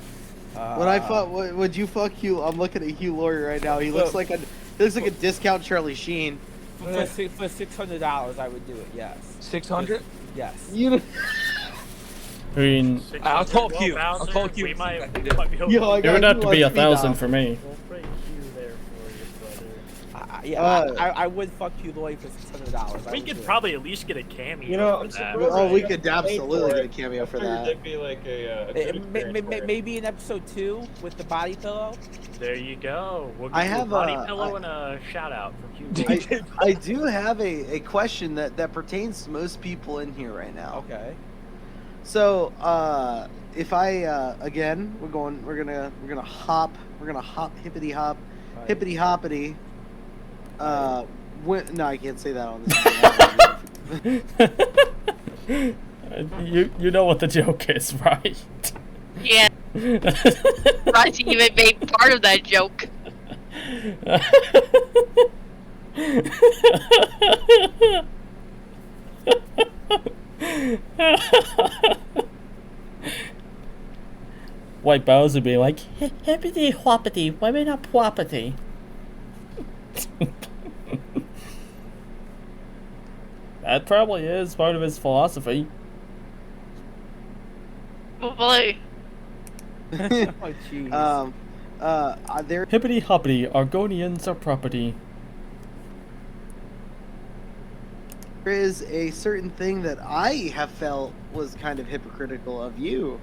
Speaker 3: When I fuck, would you fuck Hugh? I'm looking at Hugh Laurie right now. He looks like a discount Charlie Sheen.
Speaker 5: For $600, I would do it. Yes.
Speaker 8: 600?
Speaker 5: Yes.
Speaker 3: You.
Speaker 1: I mean,
Speaker 8: I'll call
Speaker 4: Well,
Speaker 8: Hugh.
Speaker 4: Bowser,
Speaker 8: I'll call Hugh.
Speaker 4: We might
Speaker 8: I can
Speaker 4: be
Speaker 8: do it.
Speaker 4: able
Speaker 3: Yo, I
Speaker 4: to
Speaker 1: it would have to be
Speaker 3: wants me
Speaker 1: 1,000
Speaker 3: now.
Speaker 1: for me.
Speaker 4: We'll bring Hugh there for you, brother.
Speaker 5: Yeah, I would fuck Hugh Laurie for $600.
Speaker 4: We could probably at least get a cameo
Speaker 9: You know,
Speaker 4: for
Speaker 9: I'm
Speaker 4: that.
Speaker 9: surprised.
Speaker 3: Oh, we could absolutely get a cameo for
Speaker 9: I figured
Speaker 3: that.
Speaker 9: that'd be like a good experience for you.
Speaker 5: Maybe in episode 2 with the body pillow.
Speaker 4: There you go. We'll give
Speaker 3: I
Speaker 4: you
Speaker 3: have
Speaker 4: a body
Speaker 3: a-
Speaker 4: pillow and a shout out from Hugh Laurie.
Speaker 3: I do have a question that pertains to most people in here right now.
Speaker 5: Okay.
Speaker 3: So, if I again, we're gonna hop hippity hop,
Speaker 5: Right.
Speaker 3: hippity hoppity. No, I can't say that on this.
Speaker 1: You know what the joke is, right?
Speaker 2: Yeah, Roxy even made part of that joke.
Speaker 1: White Bowsah being like, hippity hoppity, women up whoppity. That probably is part of his philosophy.
Speaker 2: Oh boy.
Speaker 5: Oh, jeez.
Speaker 3: There
Speaker 1: Hippity hoppity, Argonians are property.
Speaker 3: is a certain thing that I have felt was kind of hypocritical of you,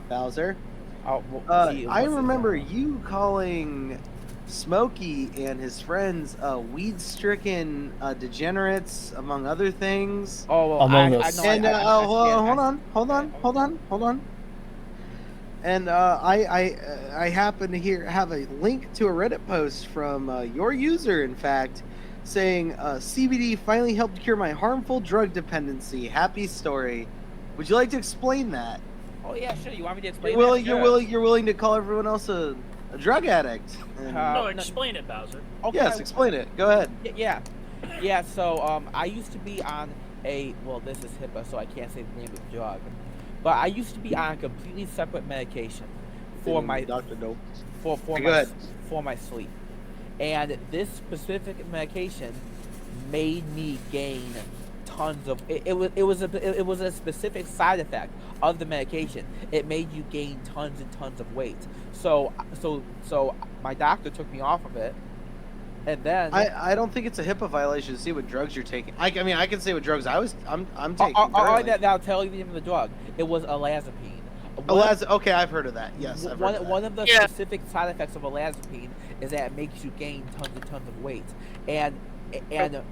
Speaker 3: Bowser.
Speaker 5: Oh, well, gee,
Speaker 3: I
Speaker 5: what's it
Speaker 3: remember
Speaker 5: called?
Speaker 3: you calling Smokey and his friends weed-stricken degenerates, among other things.
Speaker 5: Oh, well,
Speaker 1: Among
Speaker 5: I
Speaker 1: Us.
Speaker 5: know.
Speaker 3: And hold on. And I happen to have a link to a Reddit post from your user, in fact, saying CBD finally helped cure my harmful drug dependency. Happy story. Would you like to explain that?
Speaker 5: Oh yeah, sure. You want me to explain?
Speaker 3: You're willing to call everyone else a drug addict? And-
Speaker 4: No, explain it, Bowser.
Speaker 5: Okay,
Speaker 3: yes, explain it. Go ahead.
Speaker 5: Yeah. So I used to be on this is HIPAA, so I can't say the name of the drug, but I used to be on a completely separate medication for my
Speaker 3: Doctor Dope.
Speaker 5: for
Speaker 3: Go
Speaker 5: my
Speaker 3: ahead.
Speaker 5: for my sleep, and this specific medication made me gain tons of it was a specific side effect of the medication. It made you gain tons and tons of weight. So my doctor took me off of it, and then
Speaker 3: I don't think it's a HIPAA violation to see what drugs you're taking. I mean, I can say what drugs I'm taking.
Speaker 5: I'll tell you the name of the drug. It was olanzapine.
Speaker 3: Okay, I've heard of that. Yes, I've heard of that.
Speaker 5: One of the
Speaker 2: Yeah.
Speaker 5: specific side effects of olanzapine is that it makes you gain tons and tons of weight. And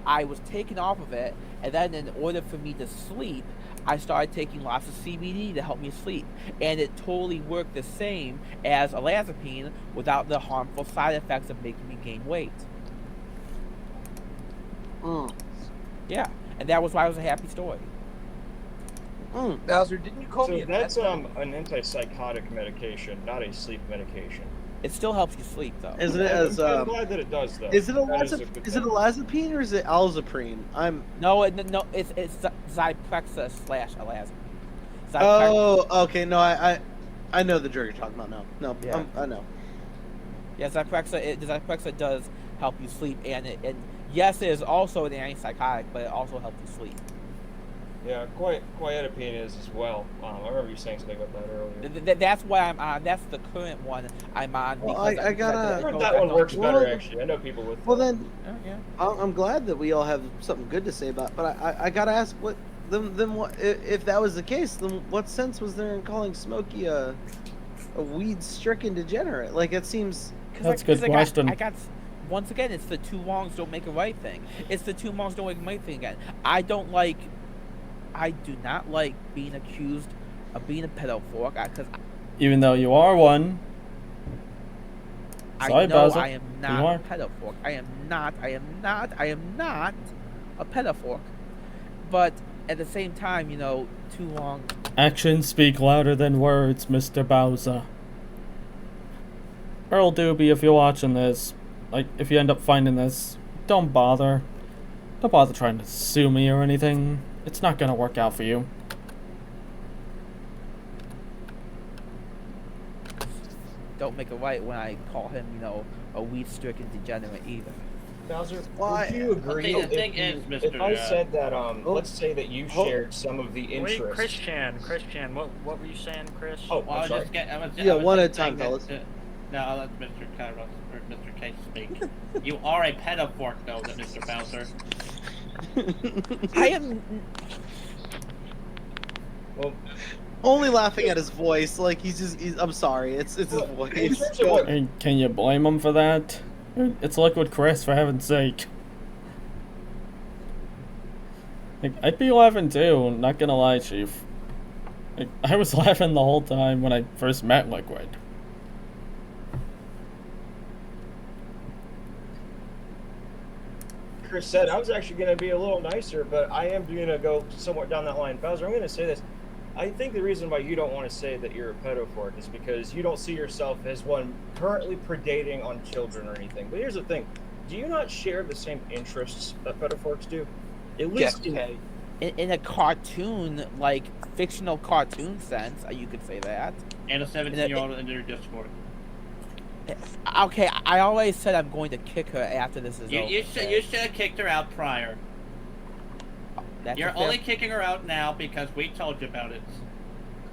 Speaker 5: I was taken off of it, and then in order for me to sleep, I started taking lots of CBD to help me sleep. And it totally worked the same as olanzapine without the harmful side effects of making me gain weight. Yeah, and that was why it was a happy story.
Speaker 8: Bowser, didn't you call me
Speaker 9: So
Speaker 8: a
Speaker 9: that's
Speaker 8: meth
Speaker 9: an antipsychotic medication, not a sleep medication.
Speaker 5: It still helps you sleep, though.
Speaker 3: Isn't it as
Speaker 9: I'm glad that it does, though.
Speaker 3: is it
Speaker 9: That is a good thing.
Speaker 3: olazapine or is it alzaprine?
Speaker 5: No, it's Zyprexa / olanzapine.
Speaker 3: Oh, okay. No, I know the drug you're talking about. No,
Speaker 5: Yeah.
Speaker 3: I know.
Speaker 5: Yeah, Zyprexa does help you sleep, and yes, it is also an antipsychotic, but it also helps you sleep.
Speaker 9: Yeah, quetiapine is as well. I remember you saying something about that earlier.
Speaker 5: That's what I'm on. That's the current one I'm on.
Speaker 3: Well,
Speaker 5: because
Speaker 3: I gotta-
Speaker 9: I heard that one works
Speaker 3: Well,
Speaker 9: better, actually. I know people with
Speaker 3: Well then,
Speaker 5: Yeah.
Speaker 3: I'm glad that we all have something good to say about it, but I gotta ask, what if that was the case, then what sense was there in calling Smokey a weed-stricken degenerate? Like, it seems.
Speaker 1: That's a good question.
Speaker 5: I got once again, it's the two wrongs don't make a right thing. It's the two wrongs don't make a right thing again. I do not like being accused of being a pedophile, because
Speaker 1: Even though you are one. Sorry,
Speaker 5: I know
Speaker 1: Bowser.
Speaker 5: I am
Speaker 1: You
Speaker 5: not
Speaker 1: are?
Speaker 5: a pedophile. I am not a pedophile. But at the same time, you know, too long.
Speaker 1: Actions speak louder than words, Mr. Bowser. Earl Dube, if you're watching this, like, if you end up finding this, don't bother. Don't bother trying to sue me or anything. It's not gonna work out for you.
Speaker 5: Don't make it right when I call him, you know, a weed-stricken degenerate either.
Speaker 9: Bowser,
Speaker 3: Why-
Speaker 9: would you agree
Speaker 7: The thing is,
Speaker 9: if I
Speaker 7: Mr.
Speaker 9: said that, let's say that you
Speaker 3: Hold-
Speaker 9: shared some of the
Speaker 4: Wait,
Speaker 9: interests.
Speaker 4: Christian, what were you saying, Chris?
Speaker 9: Oh,
Speaker 7: Well,
Speaker 9: I'm sorry.
Speaker 3: Yeah, one at a
Speaker 7: saying
Speaker 3: time,
Speaker 7: that,
Speaker 3: fellas.
Speaker 7: No, I'll let Mr. Kairos or Mr. K speak. You are a pedophile, though, Mr. Bowser.
Speaker 5: I am.
Speaker 9: Well,
Speaker 3: Only laughing at his voice, like I'm sorry, it's his
Speaker 9: in
Speaker 3: voice.
Speaker 9: terms of what-
Speaker 1: And can you blame him for that? It's Liquid Chris, for heaven's sake. Like, I'd be laughing too, not gonna lie, Chief. Like, I was laughing the whole time when I first met Liquid.
Speaker 9: Chris said, I was actually going to be a little nicer, but I am going to go somewhat down that line. Bowser, I'm going to say this. I think the reason why you don't want to say that you're a pedophile is because you don't see yourself as one currently predating on children or anything. But here's the thing. Do you not share the same interests that pedophiles do? At least
Speaker 8: okay.
Speaker 5: In a cartoon, like fictional cartoon sense, you could say that.
Speaker 7: And a 17-year-old in your Discord.
Speaker 5: Okay, I always said I'm going to kick her after this is over.
Speaker 7: You should have kicked her out prior.
Speaker 5: That's
Speaker 7: You're
Speaker 5: a fair-
Speaker 7: only kicking her out now because we told you about it.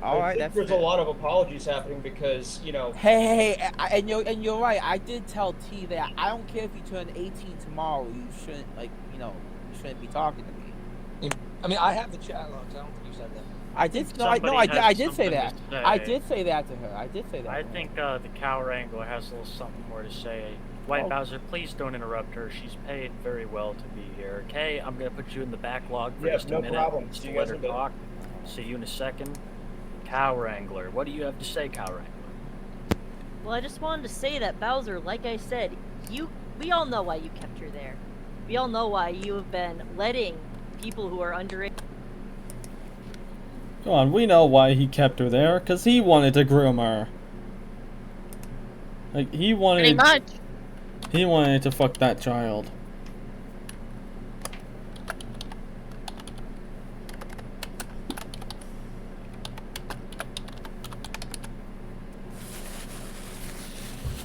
Speaker 5: all
Speaker 9: I
Speaker 5: right.
Speaker 9: think
Speaker 5: That's
Speaker 9: there's
Speaker 5: fair.
Speaker 9: a lot of apologies happening because, you know,
Speaker 5: Hey, and you're right. I did tell T that I don't care if you turn 18 tomorrow. You shouldn't you shouldn't be talking to me.
Speaker 8: I mean, I have the chat logs. I don't think you said that.
Speaker 5: I did. No,
Speaker 4: Somebody
Speaker 5: I
Speaker 4: has
Speaker 5: did say
Speaker 4: something
Speaker 5: that.
Speaker 4: to say.
Speaker 5: I did say that to her. I did say that.
Speaker 4: I
Speaker 5: to her.
Speaker 4: think the cow wrangler has a little something more to say. White
Speaker 5: Oh.
Speaker 4: Bowser, please don't interrupt her. She's paid very well to be here. Okay, I'm gonna put you in the backlog for
Speaker 9: Yeah,
Speaker 4: just a
Speaker 9: no
Speaker 4: minute.
Speaker 9: problem.
Speaker 4: Just
Speaker 9: See
Speaker 4: to
Speaker 9: you
Speaker 4: let
Speaker 9: guys
Speaker 4: her
Speaker 9: in a bit.
Speaker 4: talk. See you in a second. Cow wrangler, what do you have to say, cow wrangler?
Speaker 6: Well, I just wanted to say that Bowser, like I said, we all know why you kept her there. We all know why you have been letting people who are underage.
Speaker 1: Come on, we know why he kept her there, because he wanted to groom her. Like,
Speaker 2: Pretty much.
Speaker 1: he wanted to fuck that child.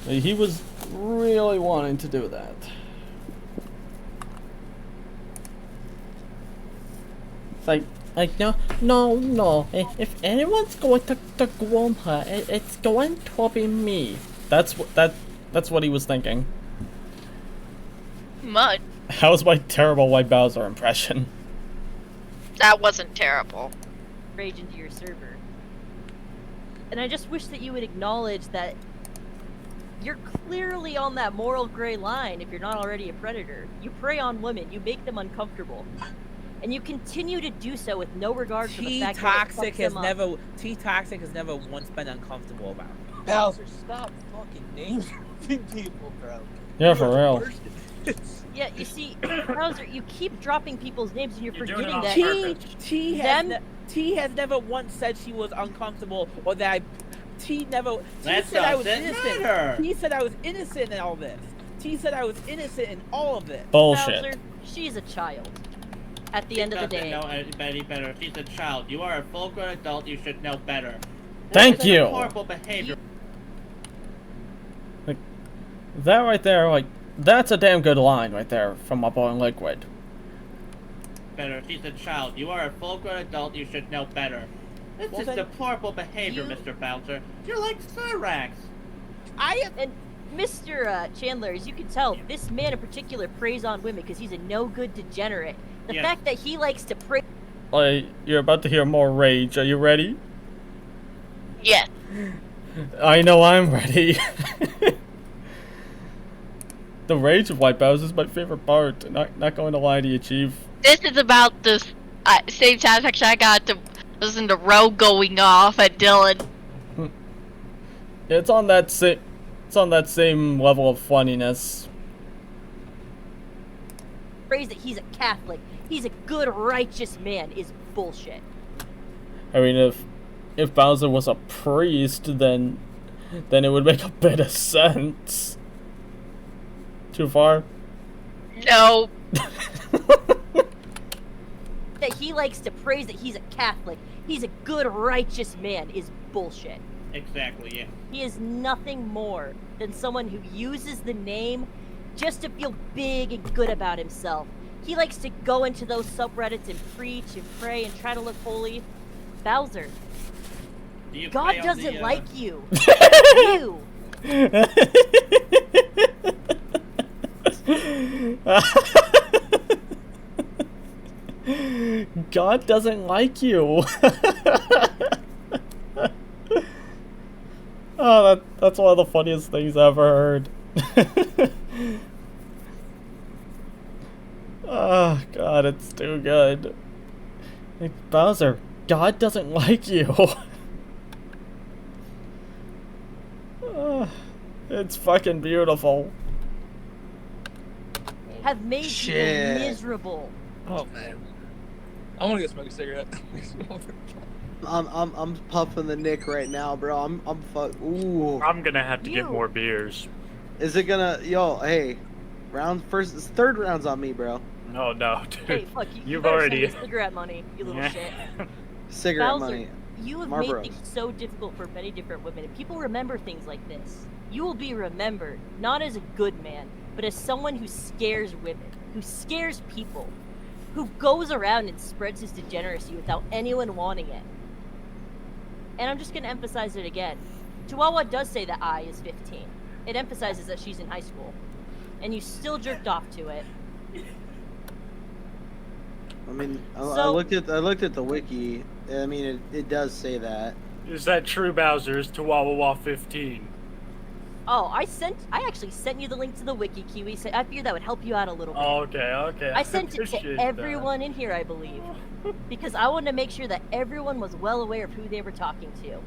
Speaker 1: Like, he was really wanting to do that. It's like no. If anyone's going to groom her, it's going to be me. That's what he was thinking.
Speaker 2: Much.
Speaker 1: How's my terrible White Bowser impression?
Speaker 2: That wasn't terrible.
Speaker 6: Rage into your server. And I just wish that you would acknowledge that you're clearly on that moral gray line if you're not already a predator. You prey on women, you make them uncomfortable. And you continue to do so with no regard for the fact that it fucks them up.
Speaker 5: T-Toxic has never once been uncomfortable about it.
Speaker 8: Bowser, stop fucking name dropping people, bro.
Speaker 1: Yeah, for real.
Speaker 6: Yeah, you see, Bowser, you keep dropping people's names and you're
Speaker 4: You're doing it
Speaker 6: forgetting
Speaker 4: on
Speaker 6: that
Speaker 4: purpose.
Speaker 5: T has never once said she was uncomfortable or that T
Speaker 7: That
Speaker 5: said I was
Speaker 7: doesn't
Speaker 5: innocent.
Speaker 7: matter.
Speaker 5: T said I was innocent in all this. T said I was innocent in all of this.
Speaker 1: Bullshit.
Speaker 6: Bowser, she's a child. At the end of the day.
Speaker 7: Know any better. She's a child. You are a full-grown adult. You should know better.
Speaker 1: Thank
Speaker 7: That is
Speaker 1: you.
Speaker 7: Horrible behavior.
Speaker 1: That right there, like, that's a damn good line right there from my boy Liquid.
Speaker 7: Better. She's a child. You are a full-grown adult. You should know better. This
Speaker 5: Well,
Speaker 7: is
Speaker 5: then
Speaker 7: deplorable behavior,
Speaker 6: you-
Speaker 7: Mr. Bowser. You're like Cyrax.
Speaker 6: And Mr. Chandler, as you can tell, this man in particular preys on women because he's a no-good degenerate. The
Speaker 7: Yes.
Speaker 6: fact that he likes to prey.
Speaker 1: Like, you're about to hear more rage. Are you ready?
Speaker 2: Yes.
Speaker 1: I know I'm ready. The rage of White Bowser is my favorite part. Not going to lie to you, Chief.
Speaker 2: This is about the same satisfaction I got to listen to Roe going off at Dylan.
Speaker 1: It's on that it's on that same level of funniness.
Speaker 6: Phrase that he's a Catholic, he's a good, righteous man is bullshit.
Speaker 1: I mean, if Bowser was a priest, then it would make a bit of sense. Too far?
Speaker 2: No.
Speaker 6: That he likes to praise that he's a Catholic, he's a good, righteous man is bullshit.
Speaker 7: Exactly, yeah.
Speaker 6: He is nothing more than someone who uses the name just to feel big and good about himself. He likes to go into those subreddits and preach and pray and try to look holy. Bowser,
Speaker 7: Do you
Speaker 6: God
Speaker 7: play on
Speaker 6: doesn't
Speaker 7: the,
Speaker 6: like you. You.
Speaker 1: God doesn't like you. Oh, that's one of the funniest things I've ever heard. Oh, God, it's too good. Like, Bowser, God doesn't like you. It's fucking beautiful.
Speaker 6: Have made
Speaker 3: Shit.
Speaker 6: you miserable.
Speaker 8: Oh man, I want to go smoke a cigarette.
Speaker 3: I'm puffing the Nick right now, bro. I'm Ooh.
Speaker 4: I'm gonna have to get
Speaker 6: You.
Speaker 4: more beers.
Speaker 3: Is it gonna? Yo, hey, third round's on me, bro.
Speaker 4: No, dude.
Speaker 6: Hey, fuck, you
Speaker 4: You've
Speaker 6: better
Speaker 4: already.
Speaker 6: send me cigarette money, you little
Speaker 4: Yeah.
Speaker 6: shit.
Speaker 3: Cigarette
Speaker 6: Bowser,
Speaker 3: money.
Speaker 6: you have
Speaker 3: Marlboros.
Speaker 6: made things so difficult for many different women, and people remember things like this. You will be remembered, not as a good man, but as someone who scares women, who scares people, who goes around and spreads his degeneracy without anyone wanting it. And I'm just going to emphasize it again. Chihuahua does say that I is 15. It emphasizes that she's in high school. And you still jerked off to it.
Speaker 3: I mean, I
Speaker 6: So-
Speaker 3: looked at the wiki. I mean, it does say that.
Speaker 4: Is that true, Bowser? Is Chihuahua 15?
Speaker 6: Oh, I actually sent you the link to the wiki, Kiwi, so I figured that would help you out a little bit.
Speaker 4: Oh, okay.
Speaker 6: I sent it
Speaker 4: appreciate
Speaker 6: to
Speaker 4: that.
Speaker 6: everyone in here, I believe, because I wanted to make sure that everyone was well aware of who they were talking to.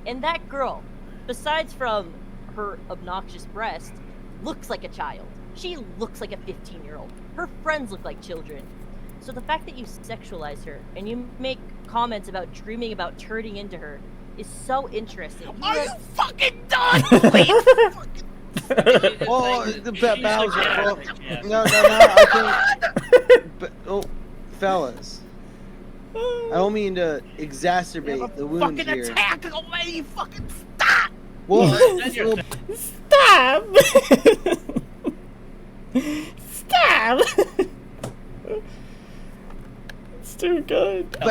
Speaker 6: And that girl, besides from her obnoxious breast, looks like a child. She looks like a 15-year-old. Her friends look like children. So the fact that you sexualize her and you make comments about dreaming about turning into her is so interesting.
Speaker 8: Are you fucking done?
Speaker 3: Oh, the Bowser.
Speaker 7: Yeah.
Speaker 3: Well,
Speaker 7: Yeah.
Speaker 3: no. I think. But, fellas, I don't mean to exacerbate the wounds
Speaker 8: fucking
Speaker 3: here.
Speaker 8: attack away! Fucking stop!
Speaker 3: Well,
Speaker 1: Stop! Stop! It's too good.
Speaker 4: No,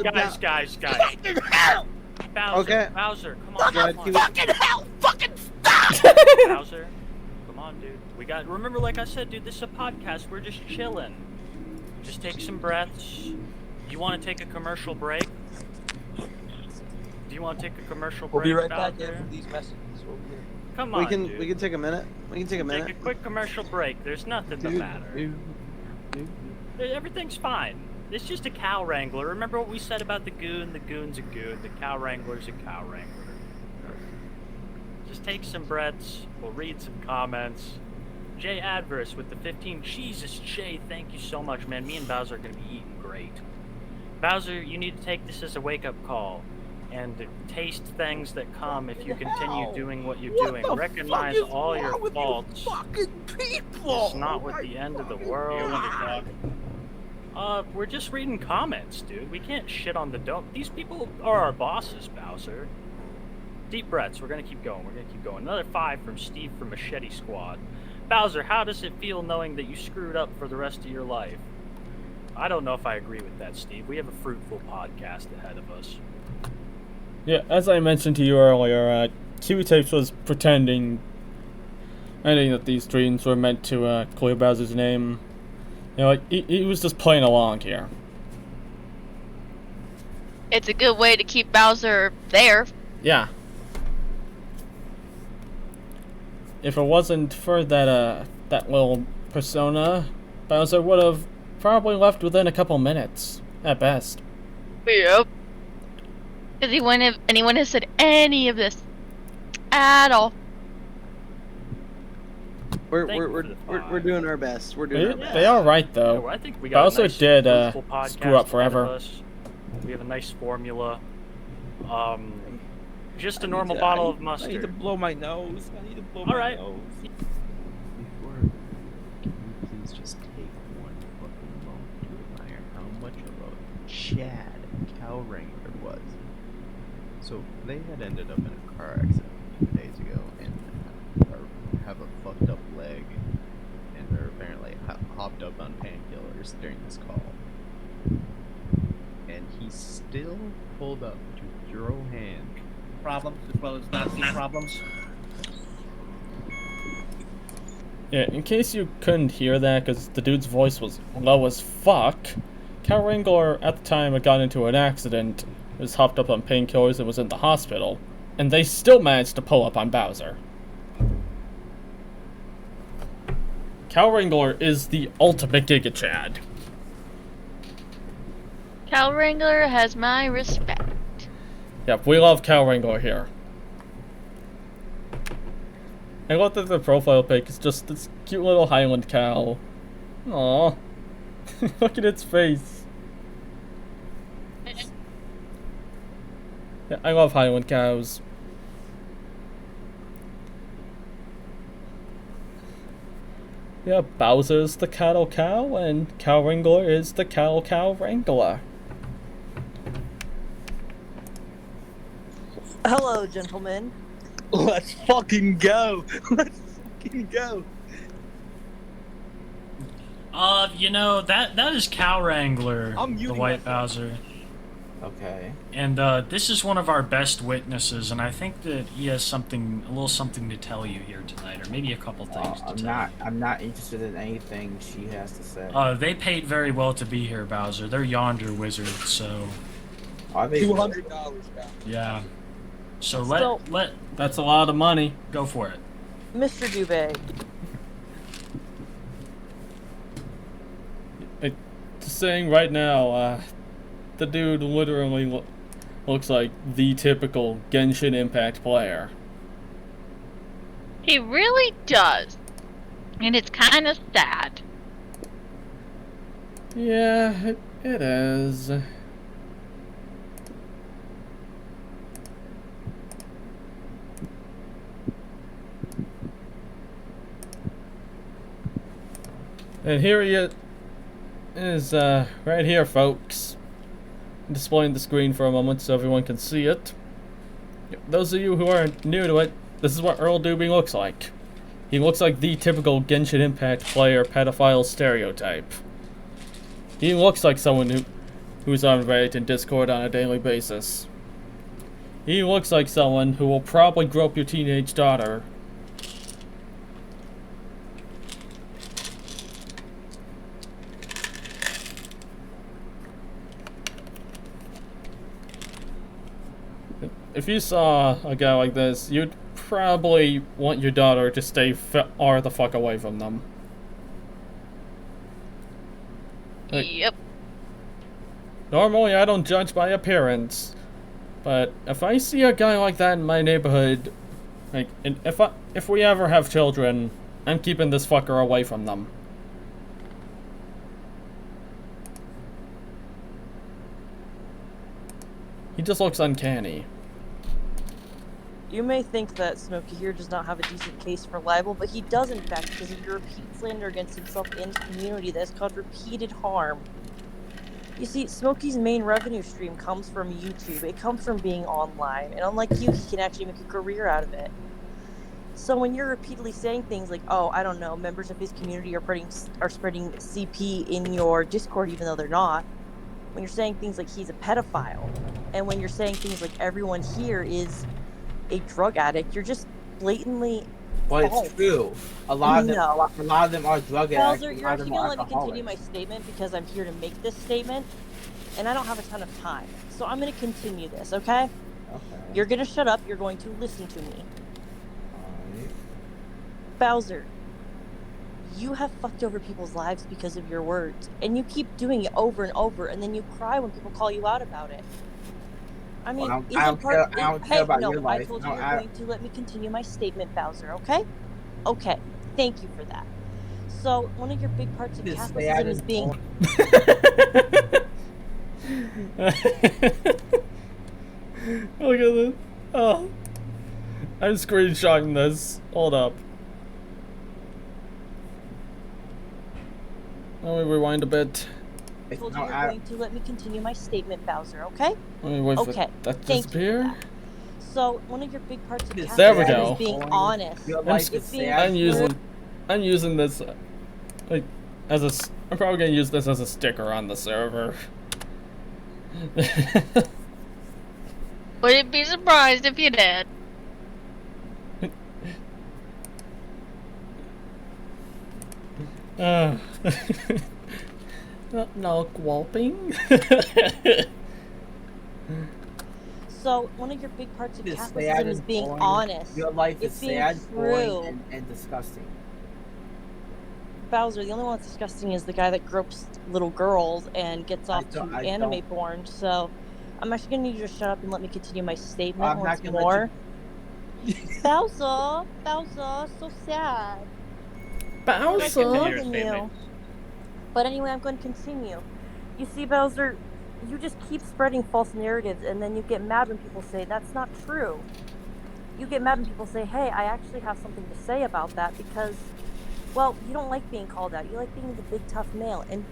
Speaker 4: guys.
Speaker 8: Fucking hell!
Speaker 4: Bowser,
Speaker 3: Okay.
Speaker 4: Bowser, come on.
Speaker 3: Go ahead,
Speaker 4: come on.
Speaker 3: Kiwi.
Speaker 8: Fucking hell! Fucking stop!
Speaker 4: Bowser, come on, dude. Remember, like I said, dude, this is a podcast. We're just chilling. Just take some breaths. You want to take a commercial break? Do you want to take a commercial
Speaker 8: We'll
Speaker 4: break,
Speaker 8: be right back
Speaker 4: Bowser?
Speaker 8: after these messages. We'll be here.
Speaker 4: Come on,
Speaker 3: we can
Speaker 4: dude.
Speaker 3: take a minute. We can take a
Speaker 4: Take
Speaker 3: minute.
Speaker 4: a quick commercial break. There's nothing the matter. Everything's fine. It's just a cow wrangler. Remember what we said about the goon? The goon's a goon. The cow wrangler's a cow wrangler. Just take some breaths. We'll read some comments. Jay Adverse with the 15. Jesus, Jay, thank you so much, man. Me and Bowser are going to be eating great. Bowser, you need to take this as a wake-up call. And taste things that come if you continue doing what you're doing. Recognize all your faults.
Speaker 8: Fucking people!
Speaker 4: It's not with the end of the world. We're just reading comments, dude. We can't shit on the dope. These people are our bosses, Bowser. Deep breaths. We're gonna keep going. Another 5 from Steve from Machete Squad. Bowser, how does it feel knowing that you screwed up for the rest of your life? I don't know if I agree with that, Steve. We have a fruitful podcast ahead of us.
Speaker 1: Yeah, as I mentioned to you earlier, Kiwi Tapes was pretending that these streams were meant to clear Bowser's name. You know, like, he was just playing along here.
Speaker 2: It's a good way to keep Bowser there.
Speaker 1: Yeah. If it wasn't for that little persona, Bowser would have probably left within a couple minutes, at best.
Speaker 2: Yep. Because anyone has said any of this at all.
Speaker 3: We're
Speaker 4: Thank you
Speaker 3: we're
Speaker 4: for the
Speaker 3: we're doing our best. We're doing our best.
Speaker 1: They are right
Speaker 4: Yeah,
Speaker 1: though.
Speaker 4: well, I think we got
Speaker 1: Bowser
Speaker 4: a nice,
Speaker 1: did
Speaker 4: fruitful
Speaker 1: screw up
Speaker 4: podcast ahead of
Speaker 1: forever.
Speaker 4: us. We have a nice formula. Just a
Speaker 5: I
Speaker 4: normal
Speaker 5: need to-
Speaker 4: bottle
Speaker 5: I
Speaker 4: of
Speaker 5: need-
Speaker 4: mustard.
Speaker 5: I need to blow my nose. I need to blow
Speaker 4: All
Speaker 5: my
Speaker 4: right.
Speaker 5: nose.
Speaker 10: Before, can you please just take one fucking moment to admire how much of a Chad cow wrangler was? So they had ended up in a car accident a few days ago and have a fucked up leg, and they're apparently hopped up on painkillers during this call. And he still pulled up to throw hand.
Speaker 7: Problems as well as Nazi problems.
Speaker 1: Yeah, in case you couldn't hear that, because the dude's voice was low as fuck, Cow Wrangler at the time had gotten into an accident, was hopped up on painkillers and was in the hospital, and they still managed to pull up on Bowser. Cow Wrangler is the ultimate Giga Chad.
Speaker 2: Cow Wrangler has my respect.
Speaker 1: Yep, we love Cow Wrangler here. I love that the profile pic is just this cute little Highland cow. Aww. Look at its face. Yeah, I love Highland cows. Yeah, Bowser's the cattle cow, and Cow Wrangler is the cattle cow wrangler.
Speaker 6: Hello, gentlemen.
Speaker 3: Let's fucking go. Let's fucking go.
Speaker 4: You know, that is Cow Wrangler,
Speaker 8: I'm
Speaker 4: the
Speaker 8: muting
Speaker 4: White
Speaker 8: myself.
Speaker 4: Bowser.
Speaker 5: Okay.
Speaker 4: And this is one of our best witnesses, and I think that he has a little something to tell you here tonight, or maybe a couple things to tell you.
Speaker 5: I'm not interested in anything she has to say.
Speaker 4: They paid very well to be here, Bowser. They're yonder wizards, so
Speaker 5: Are they?
Speaker 8: $200, guys.
Speaker 4: yeah. So
Speaker 6: So-
Speaker 4: let
Speaker 1: That's a lot of money.
Speaker 4: go for it.
Speaker 6: Mr. Dube,
Speaker 1: Just saying right now, the dude literally looks like the typical Genshin Impact player.
Speaker 2: He really does. And it's kind of sad.
Speaker 1: Yeah, it is. And here he is, right here, folks. I'm displaying the screen for a moment so everyone can see it. Those of you who are new to it, this is what Earl Dube looks like. He looks like the typical Genshin Impact player pedophile stereotype. He looks like someone who's on Reddit and Discord on a daily basis. He looks like someone who will probably grope your teenage daughter. If you saw a guy like this, you'd probably want your daughter to stay far the fuck away from them. Like,
Speaker 2: Yep.
Speaker 1: normally I don't judge by appearance, but if I see a guy like that in my neighborhood, like, and if we ever have children, I'm keeping this fucker away from them. He just looks uncanny.
Speaker 6: you may think that Smokey here does not have a decent case for libel, but he does in fact because of your repeat slander against himself and his community that has caused repeated harm. You see, Smokey's main revenue stream comes from YouTube. It comes from being online, and unlike you, he can actually make a career out of it. So when you're repeatedly saying things like, "Oh, I don't know, members of his community are spreading CP in your Discord even though they're not," when you're saying things like he's a pedophile, and when you're saying things like everyone here is a drug addict, you're just blatantly
Speaker 5: But
Speaker 6: false.
Speaker 5: it's true. A lot of them.
Speaker 6: No.
Speaker 5: A lot of them are drug addicts.
Speaker 6: Bowser,
Speaker 5: a
Speaker 6: you're
Speaker 5: lot of
Speaker 6: actually
Speaker 5: them
Speaker 6: gonna
Speaker 5: are
Speaker 6: let me continue my
Speaker 5: alcoholics.
Speaker 6: statement because I'm here to make this statement, and I don't have a ton of time. So I'm gonna continue this, okay?
Speaker 5: Okay.
Speaker 6: You're gonna shut up. You're going to listen to me.
Speaker 5: Alright.
Speaker 6: Bowser, you have fucked over people's lives because of your words, and you keep doing it over and over, and then you cry when people call you out about it. I mean,
Speaker 5: Well,
Speaker 6: is
Speaker 5: I
Speaker 6: it
Speaker 5: don't
Speaker 6: part?
Speaker 5: care- I don't
Speaker 6: Hey,
Speaker 5: care about
Speaker 6: no,
Speaker 5: your
Speaker 6: I
Speaker 5: life.
Speaker 6: told
Speaker 5: No,
Speaker 6: you you're
Speaker 5: I-
Speaker 6: going to let me continue my statement, Bowser. Okay? Okay. Thank you for that. So, one of your big parts of Catholicism is being...
Speaker 1: Look at this. Oh. I'm screenshotting this. Hold up. Let me rewind a bit.
Speaker 6: I told you you're going to let me continue my statement, Bowser, okay?
Speaker 1: Let me wait for
Speaker 6: Okay.
Speaker 1: that to
Speaker 6: Thank
Speaker 1: disappear.
Speaker 6: you for that. So, one of your big parts of
Speaker 1: There we
Speaker 6: Catholicism
Speaker 1: go.
Speaker 6: is being honest. It's being
Speaker 1: I'm using this like as a. I'm probably gonna use this as a sticker on the server.
Speaker 2: Wouldn't be surprised if you did.
Speaker 1: No gulping.
Speaker 6: So, one of your big parts of Catholicism is being honest.
Speaker 5: Your life is sad,
Speaker 6: true.
Speaker 5: boring, and disgusting.
Speaker 6: Bowser, the only one that's disgusting is the guy that gropes little girls and gets off to anime porn. So, I'm actually gonna need you to shut up and let me continue my statement once more. Bowser, so sad.
Speaker 1: Bowser.
Speaker 6: But anyway, I'm going to continue. You see, Bowser, you just keep spreading false narratives, and then you get mad when people say that's not true. You get mad when people say, hey, I actually have something to say about that because, well, you don't like being called out. You like being the big tough male. And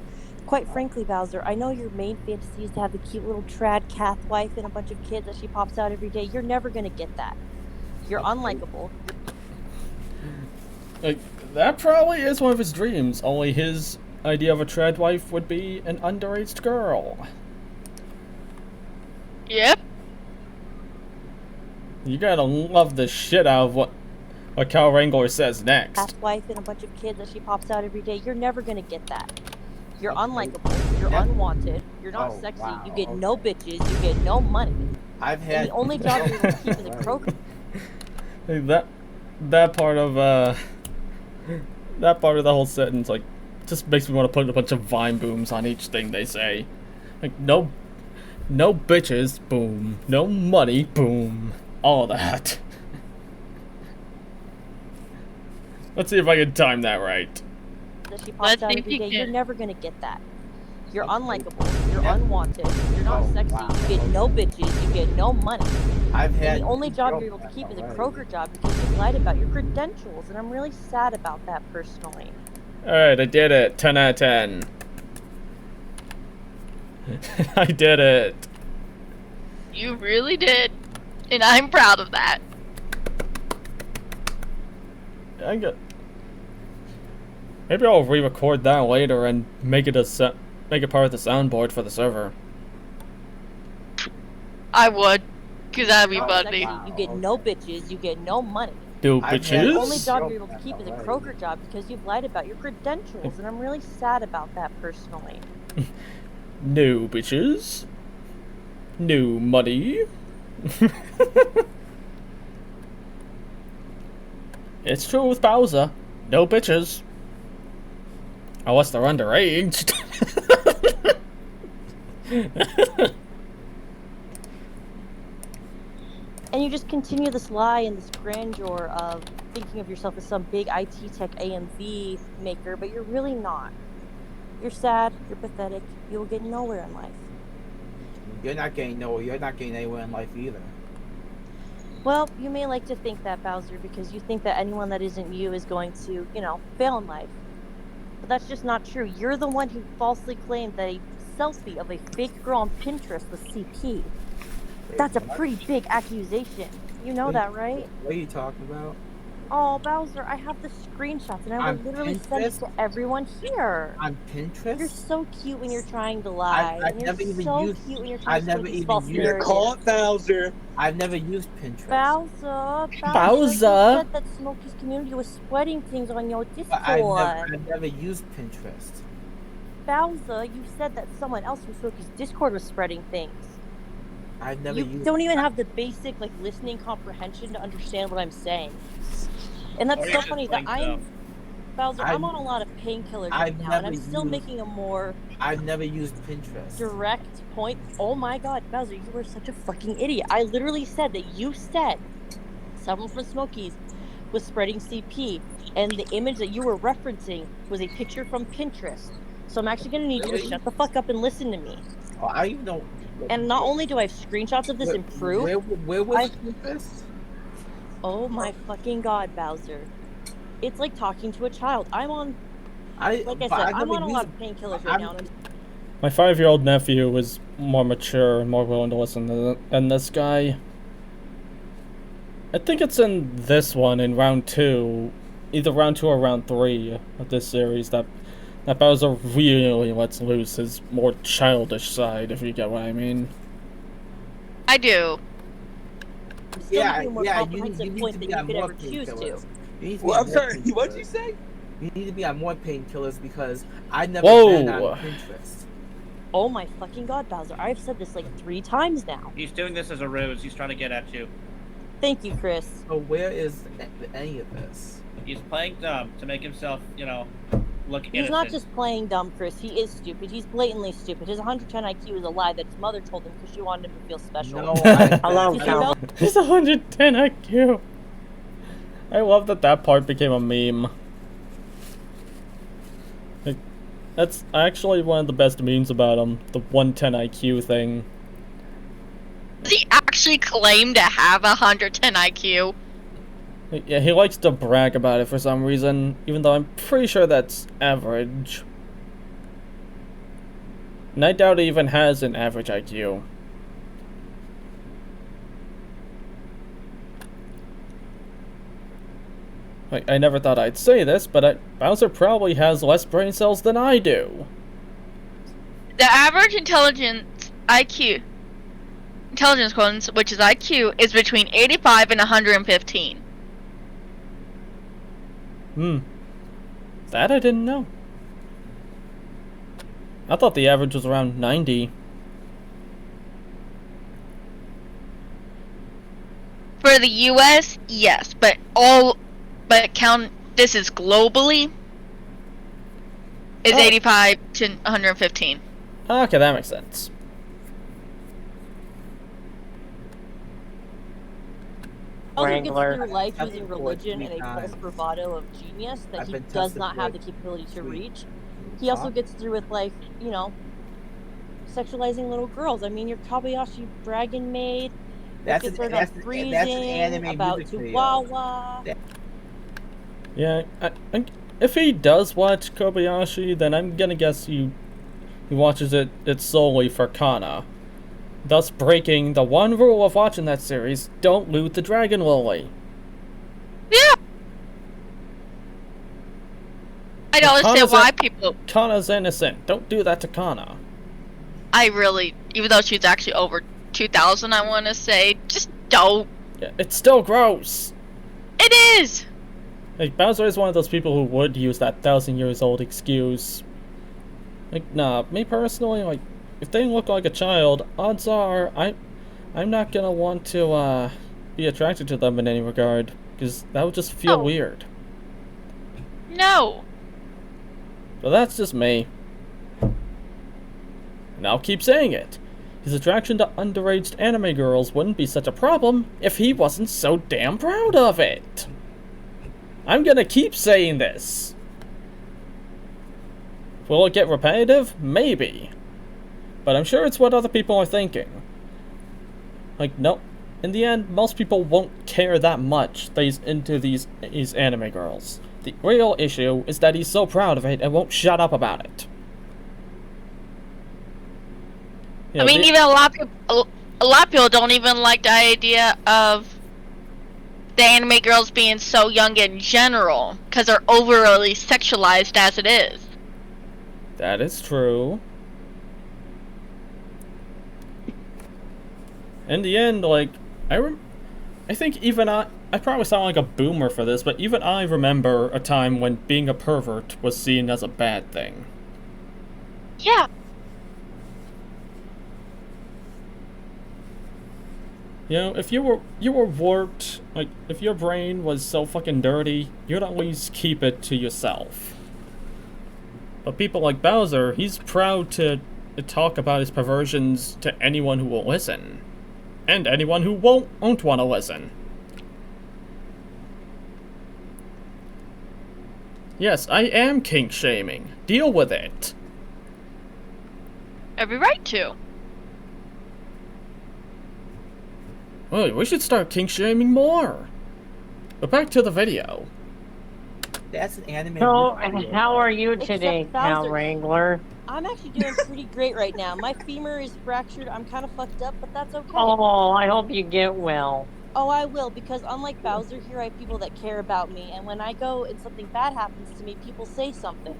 Speaker 6: quite frankly, Bowser, I know your main fantasy is to have the cute little trad Cath wife and a bunch of kids that she pops out every day. You're never going to get that. You're unlikable.
Speaker 1: Like, that probably is one of his dreams, only his idea of a trad wife would be an underage girl.
Speaker 2: Yep.
Speaker 1: You gotta love the shit out of what Cal Wrangler says next.
Speaker 6: Cath wife and a bunch of kids that she pops out every day. You're never going to get that. You're unlikable. You're unwanted. You're not sexy.
Speaker 5: Wow,
Speaker 6: you get no bitches. You get no money.
Speaker 5: I've had.
Speaker 6: And the only job you're going to keep is a croaker.
Speaker 1: Hey, that part of the whole sentence like just makes me want to put a bunch of vine booms on each thing they say. Like no bitches, boom. No money, boom. All that. Let's see if I can time that right.
Speaker 6: That she pops out every day. You're never going to get that. You're unlikable. You're unwanted. You're not sexy. You get no bitches. You get no money.
Speaker 5: I've had.
Speaker 6: And the only job you're able to keep is a croaker job because you lied about your credentials, and I'm really sad about that personally.
Speaker 1: Alright, I did it. 10 out of 10. I did it.
Speaker 2: You really did. And I'm proud of that.
Speaker 1: Maybe I'll re-record that later and make it part of the soundboard for the server.
Speaker 2: I would, cause that'd be funny.
Speaker 6: You get no bitches. You get no money.
Speaker 1: No
Speaker 6: The
Speaker 1: bitches?
Speaker 6: only job you're able to keep is a croaker job because you've lied about your credentials, and I'm really sad about that personally.
Speaker 1: No bitches. No money. It's true with Bowser. No bitches. Unless they're underage.
Speaker 6: And you just continue this lie and this grandeur of thinking of yourself as some big IT tech AMV maker, but you're really not. You're sad, you're pathetic, you will get nowhere in life.
Speaker 5: You're not getting nowhere. You're not getting anywhere in life either.
Speaker 6: Well, you may like to think that, Bowser, because you think that anyone that isn't you is going to, fail in life. But that's just not true. You're the one who falsely claimed that a selfie of a fake girl on Pinterest was CP. That's a pretty big accusation. You know that, right?
Speaker 5: What are you talking about?
Speaker 6: Oh, Bowser, I have the screenshots, and I will literally send it to everyone here.
Speaker 5: On Pinterest?
Speaker 6: You're so cute when you're trying to lie.
Speaker 5: I've never even used.
Speaker 6: Cute when you're trying
Speaker 5: I've
Speaker 6: to
Speaker 5: never
Speaker 6: these
Speaker 5: even
Speaker 6: false
Speaker 5: used.
Speaker 6: narratives.
Speaker 8: Call it Bowser.
Speaker 5: I've never used Pinterest.
Speaker 6: Bowser.
Speaker 1: Bowser.
Speaker 6: You said that Smokey's community was spreading things on your Discord.
Speaker 5: I've never used Pinterest.
Speaker 6: Bowser, you said that someone else from Smokey's Discord was spreading things.
Speaker 5: I've never
Speaker 6: You
Speaker 5: used.
Speaker 6: don't even have the basic listening comprehension to understand what I'm saying. And that's so funny that Bowser, I'm on a lot of painkillers right now, and I'm still making a more
Speaker 5: I've never used Pinterest.
Speaker 6: direct point. Oh my god, Bowser, you were such a fucking idiot. I literally said that you said someone from Smokey's was spreading CP, and the image that you were referencing was a picture from Pinterest. So I'm actually gonna need you to
Speaker 5: Really?
Speaker 6: shut the fuck up and listen to me.
Speaker 5: Oh, I even know.
Speaker 6: And not only do I have screenshots of this and proof,
Speaker 5: Where was this?
Speaker 6: oh my fucking god, Bowser. It's like talking to a child. I'm on, like I said, I'm on a lot of painkillers right now. And
Speaker 1: My 5-year-old nephew is more mature and more willing to listen than this guy. I think it's in this one, in round 2, either round 2 or round 3 of this series, that Bowser really lets loose his more childish side, if you get what I mean.
Speaker 2: I do.
Speaker 6: I'm still
Speaker 5: Yeah,
Speaker 6: making a more
Speaker 5: yeah, you
Speaker 6: comprehensive
Speaker 5: need
Speaker 6: point
Speaker 5: to
Speaker 6: than
Speaker 5: be
Speaker 6: you
Speaker 5: on
Speaker 6: could
Speaker 5: more
Speaker 6: ever choose to.
Speaker 5: painkillers. You need to be
Speaker 8: Well,
Speaker 5: on
Speaker 8: I'm
Speaker 5: more
Speaker 8: sorry. What'd you
Speaker 5: painkillers.
Speaker 8: say?
Speaker 5: You need to be on more painkillers because I never
Speaker 1: Whoa.
Speaker 5: been on Pinterest.
Speaker 6: Oh my fucking god, Bowser. I've said this like 3 times now.
Speaker 7: He's doing this as a ruse. He's trying to get at you.
Speaker 6: Thank you, Chris.
Speaker 5: So where is any of this?
Speaker 7: He's playing dumb to make himself, look innocent.
Speaker 6: He's not just playing dumb, Chris. He is stupid. He's blatantly stupid. His 110 IQ is a lie that his mother told him because she wanted him to feel special.
Speaker 5: No,
Speaker 3: Hello,
Speaker 6: Did you
Speaker 3: Cal.
Speaker 6: know?
Speaker 1: He's 110 IQ. I love that part became a meme. Like, that's actually one of the best memes about him, the 110 IQ thing.
Speaker 2: Does he actually claim to have 110 IQ?
Speaker 1: Yeah, he likes to brag about it for some reason, even though I'm pretty sure that's average. And I doubt he even has an average IQ. Like, I never thought I'd say this, but Bowser probably has less brain cells than I do.
Speaker 2: The average intelligence quotient, which is IQ, is between 85 and 115.
Speaker 1: That I didn't know. I thought the average was around 90.
Speaker 2: For the US, yes, but this is globally, is 85 to 115.
Speaker 1: Okay, that makes sense.
Speaker 6: Bowser gets
Speaker 3: Wrangler.
Speaker 6: through life
Speaker 5: I've
Speaker 6: using
Speaker 5: been bored
Speaker 6: religion
Speaker 5: 3
Speaker 6: and a false
Speaker 5: times.
Speaker 6: bravado of genius that
Speaker 5: I've
Speaker 6: he
Speaker 5: been
Speaker 6: does
Speaker 5: tested
Speaker 6: not
Speaker 5: for
Speaker 6: have the
Speaker 5: it
Speaker 6: capability to
Speaker 5: 3
Speaker 6: reach. He also gets through with life, sexualizing little girls. I mean, your Kabayashi Dragon Maid,
Speaker 5: That's
Speaker 6: gets
Speaker 5: an,
Speaker 6: about
Speaker 5: that's,
Speaker 6: freezing,
Speaker 5: that's an anime
Speaker 6: about
Speaker 5: music video.
Speaker 6: Chihuahua.
Speaker 1: Yeah, if he does watch Kobayashi, then I'm gonna guess he watches it solely for Kana. Thus breaking the one rule of watching that series: don't loot the Dragon Lily.
Speaker 2: Yeah! I don't understand
Speaker 1: Kana's
Speaker 2: why people...
Speaker 1: Kana's innocent. Don't do that to Kana.
Speaker 2: I really, even though she's actually over 2,000, I want to say, just don't.
Speaker 1: Yeah, it's still gross.
Speaker 2: It is!
Speaker 1: Like, Bowser is one of those people who would use that 1,000 years old excuse. Like, nah, me personally, like, if they look like a child, odds are I'm not gonna want to be attracted to them in any regard, because that would just feel
Speaker 2: No.
Speaker 1: weird.
Speaker 2: No.
Speaker 1: But that's just me. And I'll keep saying it. His attraction to underage anime girls wouldn't be such a problem if he wasn't so damn proud of it. I'm gonna keep saying this. Will it get repetitive? Maybe. But I'm sure it's what other people are thinking. Like, no. In the end, most people won't care that much that he's into these anime girls. The real issue is that he's so proud of it and won't shut up about it. You know,
Speaker 2: I mean, even a lot of people don't even like the idea of the anime girls being so young in general, because they're overly sexualized as it is.
Speaker 1: That is true. In the end, like, I think even I probably sound like a boomer for this, but even I remember a time when being a pervert was seen as a bad thing.
Speaker 2: Yeah.
Speaker 1: You know, if you were warped, like, if your brain was so fucking dirty, you'd at least keep it to yourself. But people like Bowser, he's proud to talk about his perversions to anyone who will listen. And anyone who won't want to listen. Yes, I am kink shaming. Deal with it.
Speaker 2: Every right to.
Speaker 1: Well, we should start kink shaming more. But back to the video.
Speaker 5: That's an anime.
Speaker 11: So, how are you
Speaker 6: Except
Speaker 11: today, Cow
Speaker 6: Bowser.
Speaker 11: Wrangler?
Speaker 6: I'm actually doing pretty great right now. My femur is fractured. I'm kind of fucked up, but that's okay.
Speaker 11: Oh, I hope you get well.
Speaker 6: Oh, I will, because unlike Bowser here, I have people that care about me, and when I go and something bad happens to me, people say something.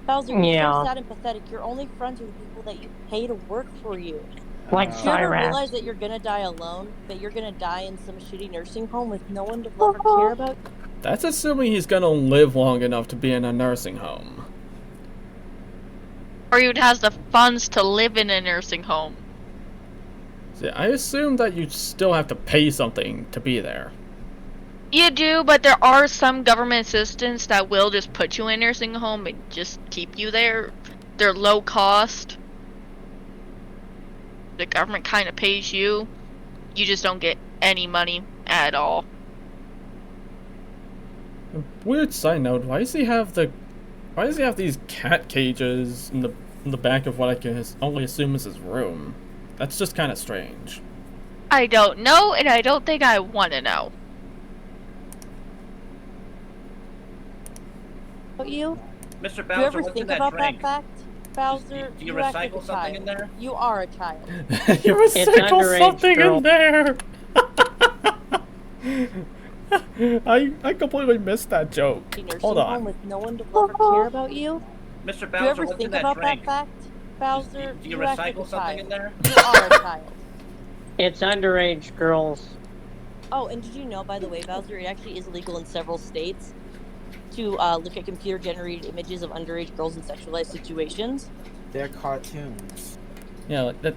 Speaker 6: Bowser, you're
Speaker 11: Yeah.
Speaker 6: so sad and pathetic. You're only friends with people that you pay to work for you.
Speaker 11: Like
Speaker 6: Do you ever
Speaker 11: Cyrax.
Speaker 6: realize that you're gonna die alone? That you're gonna die in some shitty nursing home with no one to love or care about?
Speaker 1: That's assuming he's gonna live long enough to be in a nursing home.
Speaker 2: Or you has the funds to live in a nursing home.
Speaker 1: See, I assume that you still have to pay something to be there.
Speaker 2: You do, but there are some government assistants that will just put you in a nursing home and just keep you there. They're low cost. The government kind of pays you. You just don't get any money at all.
Speaker 1: Weird side note, why does he have these cat cages in the back of what I can only assume is his room? That's just kind of strange.
Speaker 2: I don't know, and I don't think I want to know.
Speaker 6: But you?
Speaker 7: Mr.
Speaker 6: Do you
Speaker 7: Bowser,
Speaker 6: ever
Speaker 7: what's in
Speaker 6: think
Speaker 7: that
Speaker 6: about
Speaker 7: drink?
Speaker 6: that fact? Bowser,
Speaker 7: Do you
Speaker 6: act like
Speaker 7: recycle
Speaker 6: a
Speaker 7: something
Speaker 6: child.
Speaker 7: in there?
Speaker 6: You are a child.
Speaker 1: You recycle
Speaker 11: underage,
Speaker 1: something
Speaker 11: girl.
Speaker 1: in there! I completely missed that joke.
Speaker 6: A nursing
Speaker 1: Hold
Speaker 6: home
Speaker 1: on.
Speaker 6: with no one to love or care about you?
Speaker 7: Mr.
Speaker 6: Do you
Speaker 7: Bowser,
Speaker 6: ever
Speaker 7: what's in
Speaker 6: think
Speaker 7: that
Speaker 6: about
Speaker 7: drink?
Speaker 6: that fact? Bowser,
Speaker 7: Do you
Speaker 6: act like
Speaker 7: recycle
Speaker 6: a
Speaker 7: something in
Speaker 6: child.
Speaker 7: there?
Speaker 6: You are a child.
Speaker 11: It's underage girls.
Speaker 6: Oh, and did you know, by the way, Bowser, it actually is illegal in several states to look at computer-generated images of underage girls in sexualized situations?
Speaker 5: They're cartoons.
Speaker 1: Yeah, like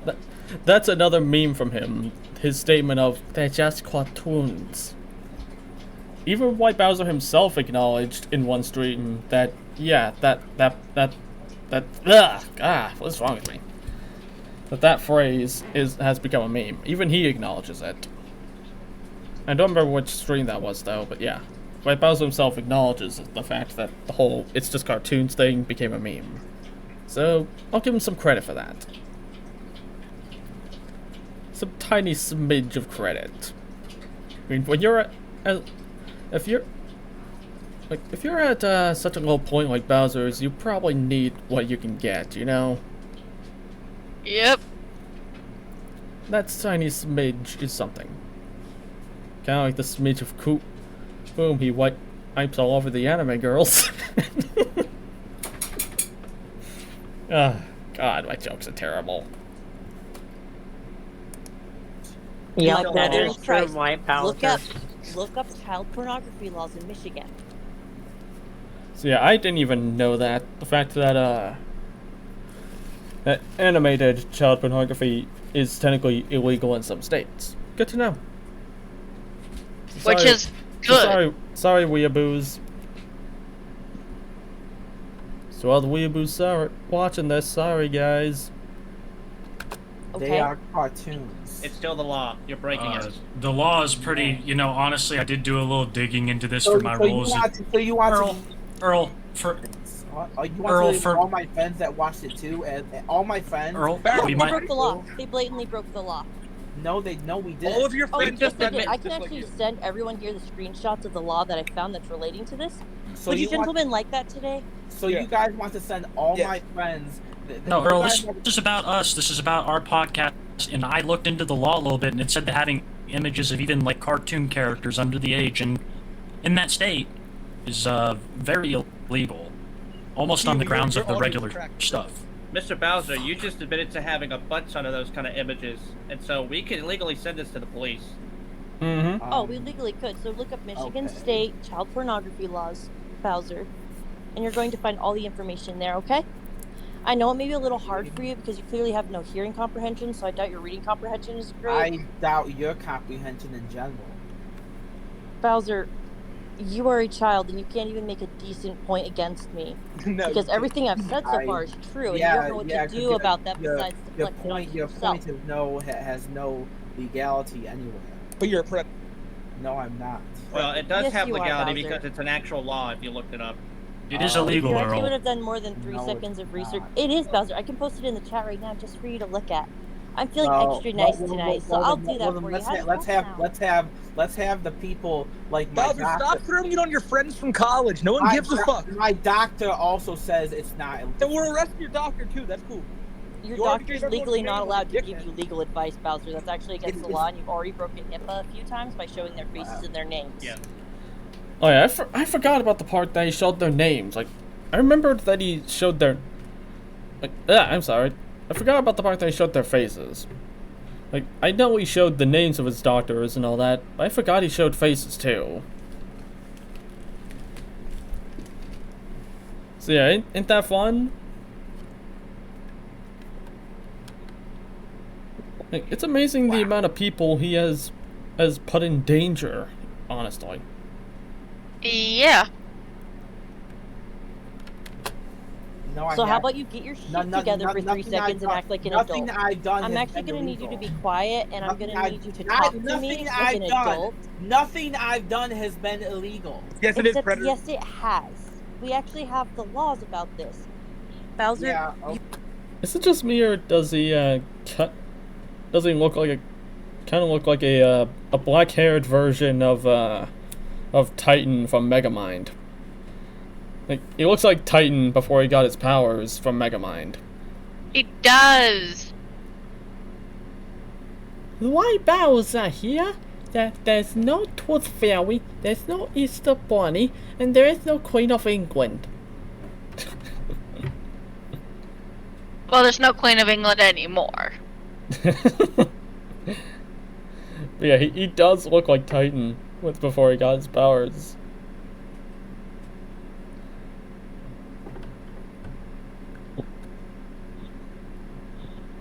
Speaker 1: that's another meme from him. His statement of, they're just cartoons. Even White Bowser himself acknowledged in one stream that, yeah, what's wrong with me? That phrase has become a meme. Even he acknowledges it. I don't remember which stream that was though, but yeah. White Bowser himself acknowledges the fact that the whole "it's just cartoons" thing became a meme. So I'll give him some credit for that. Some tiny smidge of credit. I mean, when you're if you're at such a low point like Bowser's, you probably need what you can get, you know?
Speaker 2: Yep.
Speaker 1: That tiny smidge is something. Kinda like the smidge of Coop. Boom, he wipes all over the anime girls. God, my jokes are terrible.
Speaker 11: Yep,
Speaker 6: Like
Speaker 11: that
Speaker 6: Mother
Speaker 11: is
Speaker 6: of
Speaker 11: true,
Speaker 6: Christ.
Speaker 11: White
Speaker 6: Look up child pornography laws in Michigan.
Speaker 1: So yeah, I didn't even know that. The fact that that animated child pornography is technically illegal in some states. Good to know.
Speaker 2: Which
Speaker 1: Sorry-
Speaker 2: is good.
Speaker 1: Sorry, weeaboos. So all the weeaboos watching this, sorry guys.
Speaker 6: Okay.
Speaker 5: They are cartoons.
Speaker 7: It's still the law. You're breaking it.
Speaker 12: The law is pretty, honestly, I did do a little digging into this for my rules.
Speaker 5: You want
Speaker 12: Earl, for
Speaker 5: you want
Speaker 12: Earl,
Speaker 5: to
Speaker 12: for-
Speaker 5: all my friends that watched it too, and all my friends.
Speaker 12: Earl,
Speaker 6: They
Speaker 12: we might.
Speaker 6: broke the law. They blatantly broke the law.
Speaker 5: No, we did.
Speaker 8: All of your
Speaker 6: Oh,
Speaker 8: friends
Speaker 6: yes,
Speaker 8: just
Speaker 6: they did.
Speaker 8: admit,
Speaker 6: I can
Speaker 8: just like
Speaker 6: actually
Speaker 8: you.
Speaker 6: send everyone here the screenshots of the law that I found that's relating to this.
Speaker 5: So
Speaker 6: Would you
Speaker 5: you want-
Speaker 6: gentlemen like that today?
Speaker 5: So
Speaker 8: Yeah.
Speaker 5: you guys want to send all
Speaker 8: Yes.
Speaker 5: my friends?
Speaker 12: No,
Speaker 5: you
Speaker 12: Earl,
Speaker 5: guys
Speaker 12: this is about us. This is about our podcast, and I looked into the law a little bit, and it said that having images of even like cartoon characters under the age and in that state is very illegal, almost on the grounds of the regular stuff.
Speaker 7: Mr. Bowser, you just admitted to having a butt ton of those kind of images, and so we can legally send this to the police.
Speaker 1: Mm-hmm.
Speaker 6: Oh, we legally could. So look up Michigan
Speaker 5: okay.
Speaker 6: State child pornography laws, Bowser, and you're going to find all the information there, okay? I know it may be a little hard for you because you clearly have no hearing comprehension, so I doubt your reading comprehension is great.
Speaker 5: I doubt your comprehension in general.
Speaker 6: Bowser, you are a child and you can't even make a decent point against me.
Speaker 8: No,
Speaker 6: Because
Speaker 8: you-
Speaker 6: everything I've said so far is true, and you don't know what to do about that besides deflect it onto
Speaker 5: Your
Speaker 6: yourself.
Speaker 5: point is has no legality anywhere.
Speaker 8: But you're a predator.
Speaker 5: No, I'm not.
Speaker 7: Well, it does
Speaker 6: Yes,
Speaker 7: have
Speaker 6: you are,
Speaker 7: legality
Speaker 6: Bowser.
Speaker 7: because it's an actual law if you looked it up.
Speaker 12: It is illegal,
Speaker 6: You actually would
Speaker 12: Earl.
Speaker 6: have done more than 3
Speaker 3: No,
Speaker 6: seconds
Speaker 3: it's
Speaker 6: of research.
Speaker 3: not.
Speaker 6: It is, Bowser. I can post it in the chat right now just for you to look at. I'm feeling
Speaker 13: No,
Speaker 6: extra nice
Speaker 13: well,
Speaker 6: tonight, so
Speaker 13: well,
Speaker 6: I'll
Speaker 13: then-
Speaker 6: do
Speaker 13: well,
Speaker 6: that
Speaker 13: then
Speaker 6: for you. How do you
Speaker 13: let's
Speaker 6: want now?
Speaker 13: have the people like my
Speaker 8: Bowser,
Speaker 13: doctor.
Speaker 8: stop throwing it on your friends from college. No one gives a fuck.
Speaker 13: My doctor also says it's not.
Speaker 8: And we're arresting your doctor too. That's cool.
Speaker 6: Your
Speaker 8: You already
Speaker 6: doctor's
Speaker 8: gave everyone
Speaker 6: legally
Speaker 8: the
Speaker 6: not
Speaker 8: name of
Speaker 6: allowed
Speaker 8: the
Speaker 6: to give
Speaker 8: dickhead.
Speaker 6: you legal advice, Bowser. That's actually against the law, and you've already broken HIPAA a few times by showing their faces and their names.
Speaker 7: Yeah.
Speaker 1: Oh yeah, I forgot about the part that he showed their names. Like, I remembered that he showed their... Like, I'm sorry. I forgot about the part that he showed their faces. Like, I know he showed the names of his doctors and all that, but I forgot he showed faces too. So yeah, ain't that fun? Like, it's amazing the amount of people he has put in danger, honestly.
Speaker 2: Yeah.
Speaker 13: No, I
Speaker 6: So how
Speaker 13: haven't.
Speaker 6: about you get your shit
Speaker 13: No- no-
Speaker 6: together
Speaker 13: no-
Speaker 6: for 3
Speaker 13: nothing I've
Speaker 6: seconds and
Speaker 13: done-
Speaker 6: act like an
Speaker 13: nothing
Speaker 6: adult?
Speaker 13: I've done
Speaker 6: I'm
Speaker 13: has
Speaker 6: actually
Speaker 13: been
Speaker 6: going to need you to
Speaker 13: illegal.
Speaker 6: be quiet, and I'm going to need you to talk to me
Speaker 13: Nothing
Speaker 6: like
Speaker 13: I've
Speaker 6: an
Speaker 13: done.
Speaker 6: adult.
Speaker 13: Nothing I've done has been illegal.
Speaker 8: Yes, it is,
Speaker 6: Except,
Speaker 8: Predator.
Speaker 6: yes, it has. We actually have the laws about this. Bowser,
Speaker 13: Yeah.
Speaker 1: Is it just me, or does he does he look like kind of look like a black-haired version of Titan from Megamind? Like, he looks like Titan before he got his powers from Megamind.
Speaker 2: It does.
Speaker 14: The White Bowsah here. There's no Tooth Fairy, there's no Easter Bunny, and there is no Queen of England.
Speaker 2: Well, there's no Queen of England anymore.
Speaker 1: But yeah, he does look like Titan before he got his powers.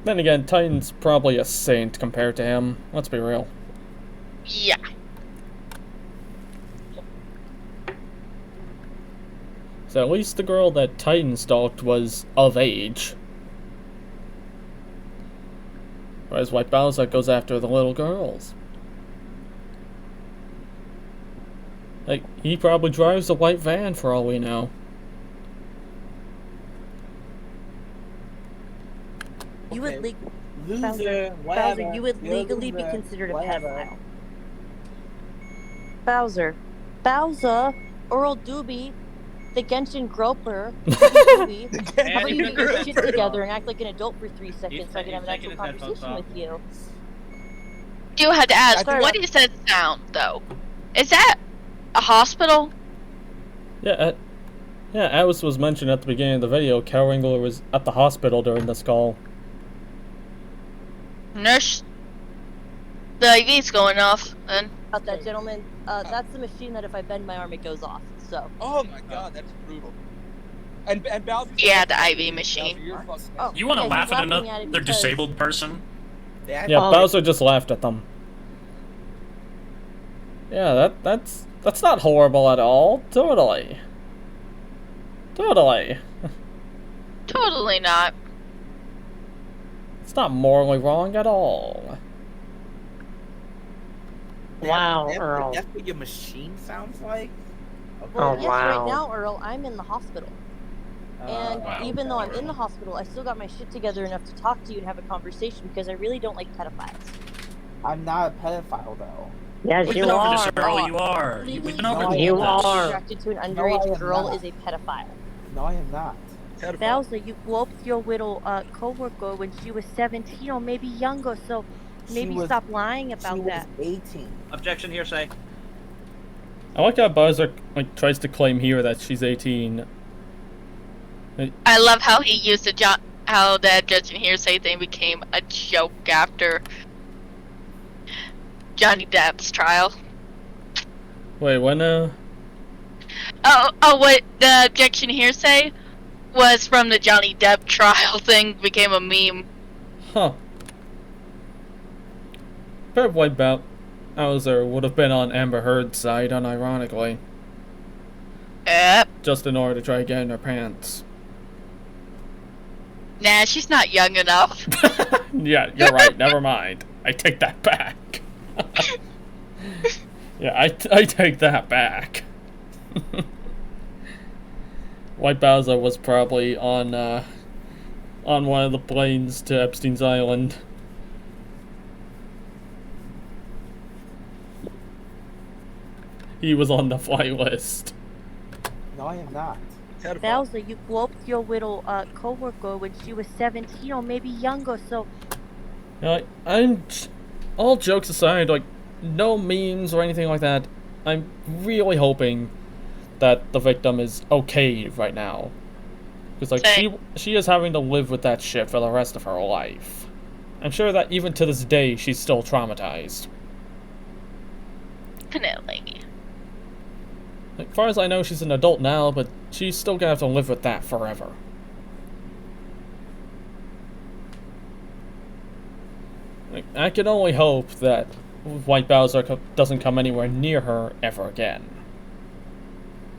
Speaker 1: Then again, Titan's probably a saint compared to him. Let's be real.
Speaker 2: Yeah.
Speaker 1: So at least the girl that Titan stalked was of age. Whereas White Bowsah goes after the little girls. Like, he probably drives a white van for all we know.
Speaker 6: you would
Speaker 13: Loser,
Speaker 6: Bowser,
Speaker 13: whatever.
Speaker 6: Bowser, you would
Speaker 13: You're a
Speaker 6: legally be
Speaker 13: loser,
Speaker 6: considered a
Speaker 13: whatever.
Speaker 6: pedophile. Bowser, Earl Dube, the Genshin Groper, Dube. How about you get your shit together and act like an adult for 3 seconds so I can have an actual conversation with you?
Speaker 2: Do have to ask,
Speaker 6: I-
Speaker 2: what is that sound, though? Is that a hospital?
Speaker 1: Yeah, Alice was mentioned at the beginning of the video. Cow Wrangler was at the hospital during this call.
Speaker 2: Nurse? The IV's going off, then.
Speaker 6: About that, gentleman. That's the machine that if I bend my arm, it goes off. So.
Speaker 8: Oh my god, that's brutal. And Bowser.
Speaker 2: Yeah, the IV machine.
Speaker 6: Oh,
Speaker 12: You want to
Speaker 6: yeah,
Speaker 12: laugh
Speaker 6: he's
Speaker 12: at
Speaker 6: laughing at it
Speaker 12: another
Speaker 6: because-
Speaker 12: disabled person?
Speaker 1: Yeah, Bowser just laughed at them. Yeah, that's not horrible at all. Totally.
Speaker 2: Totally not.
Speaker 1: It's not morally wrong at all.
Speaker 11: Wow, Earl.
Speaker 13: That's what your machine sounds like?
Speaker 6: Well,
Speaker 11: Oh,
Speaker 6: yes,
Speaker 11: wow.
Speaker 6: right now, Earl, I'm in the hospital. And
Speaker 13: Wow.
Speaker 6: even though I'm in the hospital, I still got my shit together enough to talk to you and have a conversation because I really don't like pedophiles.
Speaker 13: I'm not a pedophile, though.
Speaker 11: Yes,
Speaker 12: We've
Speaker 11: you
Speaker 12: been over
Speaker 11: are.
Speaker 12: this, Earl. You are.
Speaker 6: Legally,
Speaker 12: We've been over
Speaker 13: No,
Speaker 12: this.
Speaker 11: You are.
Speaker 6: attracted to an
Speaker 13: No, I
Speaker 6: underage
Speaker 13: am
Speaker 6: girl
Speaker 13: not.
Speaker 6: is a pedophile.
Speaker 13: No, I am not.
Speaker 6: Bowser, you groped your little coworker when she was 17 or maybe younger, so maybe
Speaker 13: was-
Speaker 6: stop lying
Speaker 13: She
Speaker 6: about
Speaker 13: was
Speaker 6: that.
Speaker 13: 18.
Speaker 7: Objection, hearsay.
Speaker 1: I like how Bowser tries to claim here that she's 18.
Speaker 2: I love how he used how that Genshin hearsay thing became a joke after Johnny Depp's trial.
Speaker 1: Wait, when
Speaker 2: What the objection hearsay was from the Johnny Depp trial thing became a meme.
Speaker 1: Huh. Bet White Bowser would have been on Amber Heard's side, unironically.
Speaker 2: Yep.
Speaker 1: Just in order to try to get in her pants.
Speaker 2: Nah, she's not young enough.
Speaker 1: Yeah, you're right. Never mind. I take that back. Yeah, I take that back. White Bowsah was probably on one of the planes to Epstein's Island. He was on the flight list.
Speaker 13: No, I am not.
Speaker 6: Bowser, you groped your little coworker when she was 17 or maybe younger, so
Speaker 1: You know, I'm all jokes aside, like no memes or anything like that. I'm really hoping that the victim is okay right now, because like she is having to live with that shit for the rest of her life. I'm sure that even to this day she's still traumatized.
Speaker 2: Definitely.
Speaker 1: Like, as far as I know, she's an adult now, but she's still gonna have to live with that forever. Like, I can only hope that White Bowsah doesn't come anywhere near her ever again.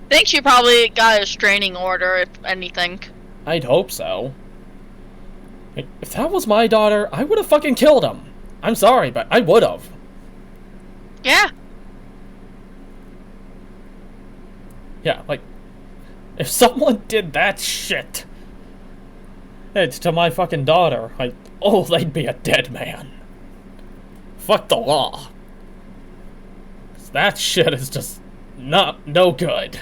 Speaker 2: I think she probably got a restraining order, if anything.
Speaker 1: I'd hope so. Like, if that was my daughter, I would have fucking killed him. I'm sorry, but I would have.
Speaker 2: Yeah.
Speaker 1: Yeah, like, if someone did that shit to my fucking daughter, like, oh, they'd be a dead man. Fuck the law. 'Cause that shit is just no good.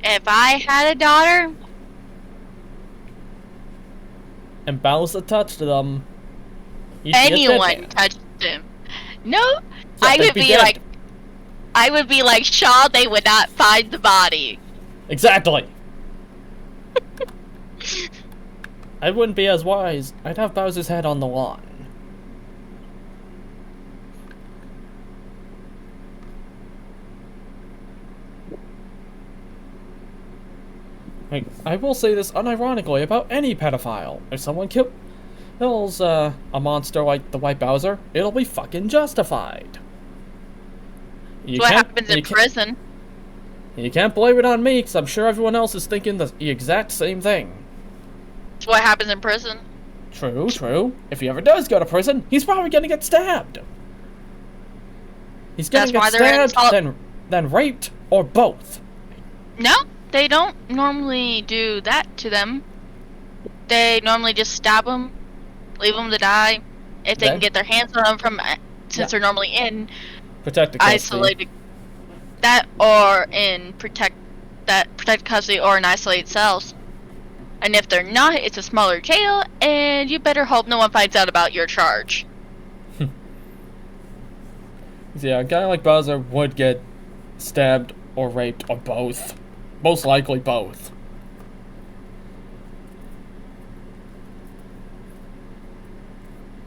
Speaker 2: If I had a daughter,
Speaker 1: And Bowsah touched them. He'd be a dead
Speaker 2: anyone
Speaker 1: man.
Speaker 2: touched him. No,
Speaker 1: Yeah,
Speaker 2: I
Speaker 1: they'd
Speaker 2: would
Speaker 1: be
Speaker 2: be
Speaker 1: dead.
Speaker 2: like, Shaw, they would not find the body.
Speaker 1: Exactly. I wouldn't be as wise. I'd have Bowser's head on the lawn. Like, I will say this unironically about any pedophile. If someone kills a monster like the White Bowser, it'll be fucking justified.
Speaker 2: That's what happens in prison.
Speaker 1: You can't blame it on me, because I'm sure everyone else is thinking the exact same thing.
Speaker 2: That's what happens in prison.
Speaker 1: True, true. If he ever does go to prison, he's probably gonna get stabbed. He's gonna
Speaker 2: That's why
Speaker 1: get
Speaker 2: they're
Speaker 1: stabbed, then raped, or both.
Speaker 2: No, they don't normally do that to them. They normally just stab them, leave them to die. If they
Speaker 1: Then-
Speaker 2: can get their hands on them since
Speaker 1: Yeah.
Speaker 2: they're normally in
Speaker 1: Protected custody.
Speaker 2: isolated, that or in protected custody or in isolated cells. And if they're not, it's a smaller jail, and you better hope no one finds out about your charge.
Speaker 1: Yeah, a guy like Bowser would get stabbed or raped or both. Most likely both.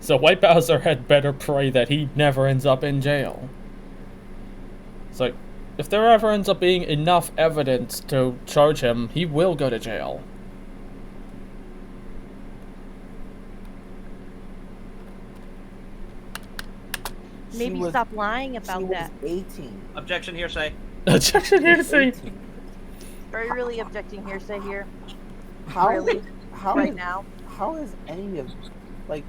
Speaker 1: So White Bowser had better pray that he never ends up in jail. It's like, if there ever ends up being enough evidence to charge him, he will go to jail.
Speaker 6: maybe
Speaker 13: was-
Speaker 6: stop lying about
Speaker 13: She
Speaker 6: that.
Speaker 13: was 18.
Speaker 7: Objection, hearsay.
Speaker 1: Objection hearsay.
Speaker 6: Are you really objecting hearsay here?
Speaker 13: How
Speaker 6: Really?
Speaker 13: How
Speaker 6: Right
Speaker 13: is-
Speaker 6: now?
Speaker 13: How is any of like?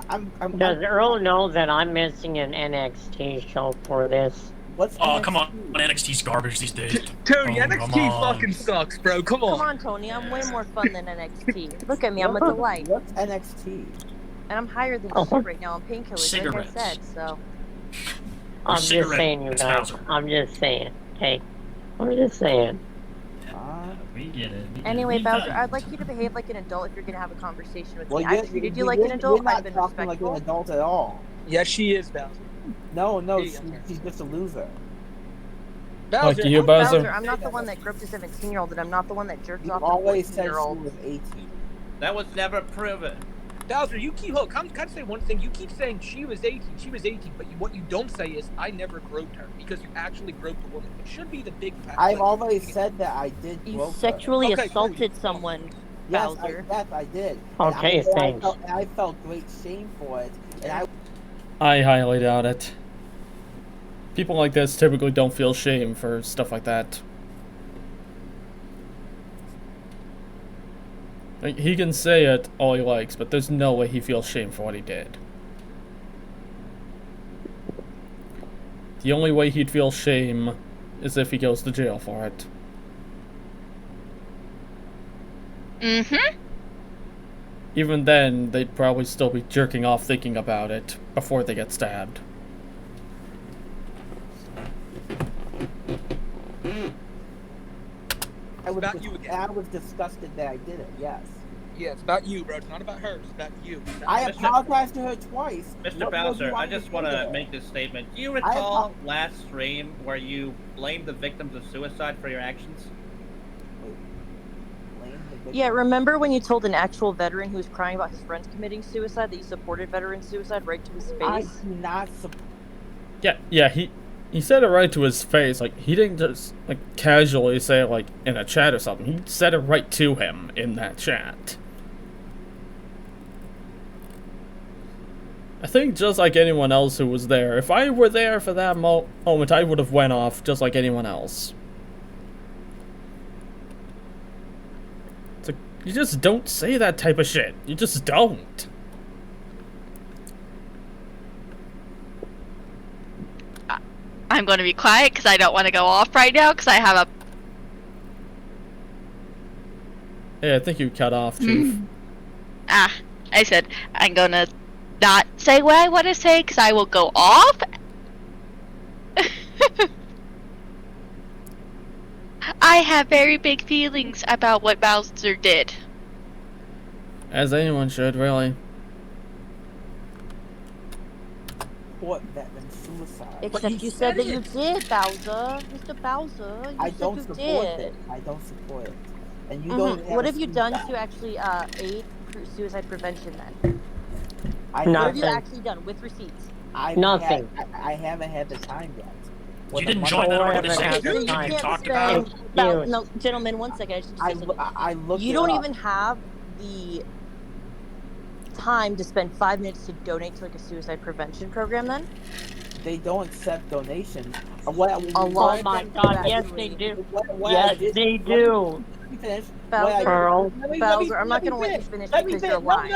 Speaker 13: I'm
Speaker 11: Does Earl know that I'm missing an NXT show for this?
Speaker 13: What's
Speaker 12: Oh, come on. NXT's garbage these days.
Speaker 8: Tony,
Speaker 12: Oh,
Speaker 8: NXT
Speaker 12: come on.
Speaker 8: fucking sucks, bro. Come on.
Speaker 6: Come on, Tony. I'm way more fun than NXT. Look at me. I'm a delight.
Speaker 13: What's NXT?
Speaker 6: And I'm higher than
Speaker 11: Oh.
Speaker 6: shit right now on painkillers, like I
Speaker 12: Cigarettes.
Speaker 6: said, so.
Speaker 11: I'm just
Speaker 12: cigarette
Speaker 11: saying, you guys.
Speaker 12: Bowser.
Speaker 11: I'm just saying. Hey, I'm just saying.
Speaker 12: We get it.
Speaker 6: Anyway,
Speaker 12: We
Speaker 6: Bowser,
Speaker 12: got
Speaker 6: I'd
Speaker 12: it.
Speaker 6: like you to behave like an adult if you're gonna have a conversation with
Speaker 13: Well,
Speaker 6: me. I treated you like an adult.
Speaker 13: You're not
Speaker 6: I've been
Speaker 13: talking like
Speaker 6: respectful.
Speaker 13: an adult at all.
Speaker 8: Yes, she is, Bowser.
Speaker 13: No,
Speaker 8: Hey,
Speaker 13: she's just a loser.
Speaker 8: Bowser,
Speaker 1: you, Bowser.
Speaker 6: Bowser, I'm not the one that groped a 17-year-old, and I'm not the one that jerked
Speaker 13: You
Speaker 6: off
Speaker 13: always
Speaker 6: a
Speaker 13: said she
Speaker 6: 14-year-old.
Speaker 13: was 18.
Speaker 7: That was never proven.
Speaker 8: Bowser, you keep look. Can I say one thing? You keep saying she was 18. She was 18, but what you don't say is I never groped her because you actually groped a woman. It should be the big fact.
Speaker 13: I've always said that I did.
Speaker 6: You
Speaker 13: grope her.
Speaker 6: sexually
Speaker 8: Okay, cool.
Speaker 6: assaulted someone,
Speaker 13: Yes,
Speaker 6: Bowser.
Speaker 13: yes, I did.
Speaker 11: Okay,
Speaker 13: and
Speaker 11: thanks.
Speaker 13: I felt great shame for it, and
Speaker 1: I highly doubt it. People like this typically don't feel shame for stuff like that. Like, he can say it all he likes, but there's no way he feels shame for what he did. The only way he'd feel shame is if he goes to jail for it.
Speaker 2: Mm-hmm.
Speaker 1: Even then, they'd probably still be jerking off thinking about it before they get stabbed.
Speaker 5: I
Speaker 8: about you again.
Speaker 13: I was disgusted that I did it, yes.
Speaker 8: Yeah, it's about you, bro. It's not about her. It's about you.
Speaker 13: I apologized to her twice.
Speaker 7: Mr. Bowser, I just want to make this statement. Do you recall last stream where you blamed the victims of suicide for your actions?
Speaker 6: Yeah, remember when you told an actual veteran who was crying about his friends committing suicide that you supported veteran suicide right to his face?
Speaker 13: I do not support.
Speaker 1: Yeah, he said it right to his face. Like, he didn't just, like, casually say it, like, in a chat or something. He said it right to him in that chat. I think just like anyone else who was there, if I were there for that moment, I would have went off just like anyone else. It's like, you just don't say that type of shit. You just don't.
Speaker 2: I'm going to be quiet because I don't want to go off right now because I have a...
Speaker 1: Yeah, I think you cut off, Chief.
Speaker 2: I said I'm going to not say what I want to say because I will go off. I have very big feelings about what Bowser did.
Speaker 1: As anyone should, really.
Speaker 13: What veteran suicide?
Speaker 6: Except you said that you did, Bowser. Mr. Bowser,
Speaker 13: I don't
Speaker 6: you
Speaker 13: support
Speaker 6: did.
Speaker 13: it. I don't support it. And you don't even
Speaker 6: What
Speaker 13: have
Speaker 6: have you
Speaker 13: speak
Speaker 6: done
Speaker 13: out.
Speaker 6: to actually aid suicide prevention then?
Speaker 13: I
Speaker 6: What have
Speaker 11: Nothing.
Speaker 6: you actually done with receipts?
Speaker 11: Nothing.
Speaker 13: I haven't had the time yet.
Speaker 12: You didn't join that organization. You
Speaker 6: can't
Speaker 12: talked
Speaker 6: spend
Speaker 12: about it.
Speaker 6: no, gentlemen, 1 second. I should just say something.
Speaker 13: I looked
Speaker 6: You
Speaker 13: it
Speaker 6: don't
Speaker 13: up.
Speaker 6: even have the time to spend 5 minutes to donate to like a suicide prevention program then?
Speaker 13: They don't accept donations.
Speaker 11: Oh my god, yes they do. Yes they do. Earl.
Speaker 6: Bowser, I'm not going to let you finish because you're lying.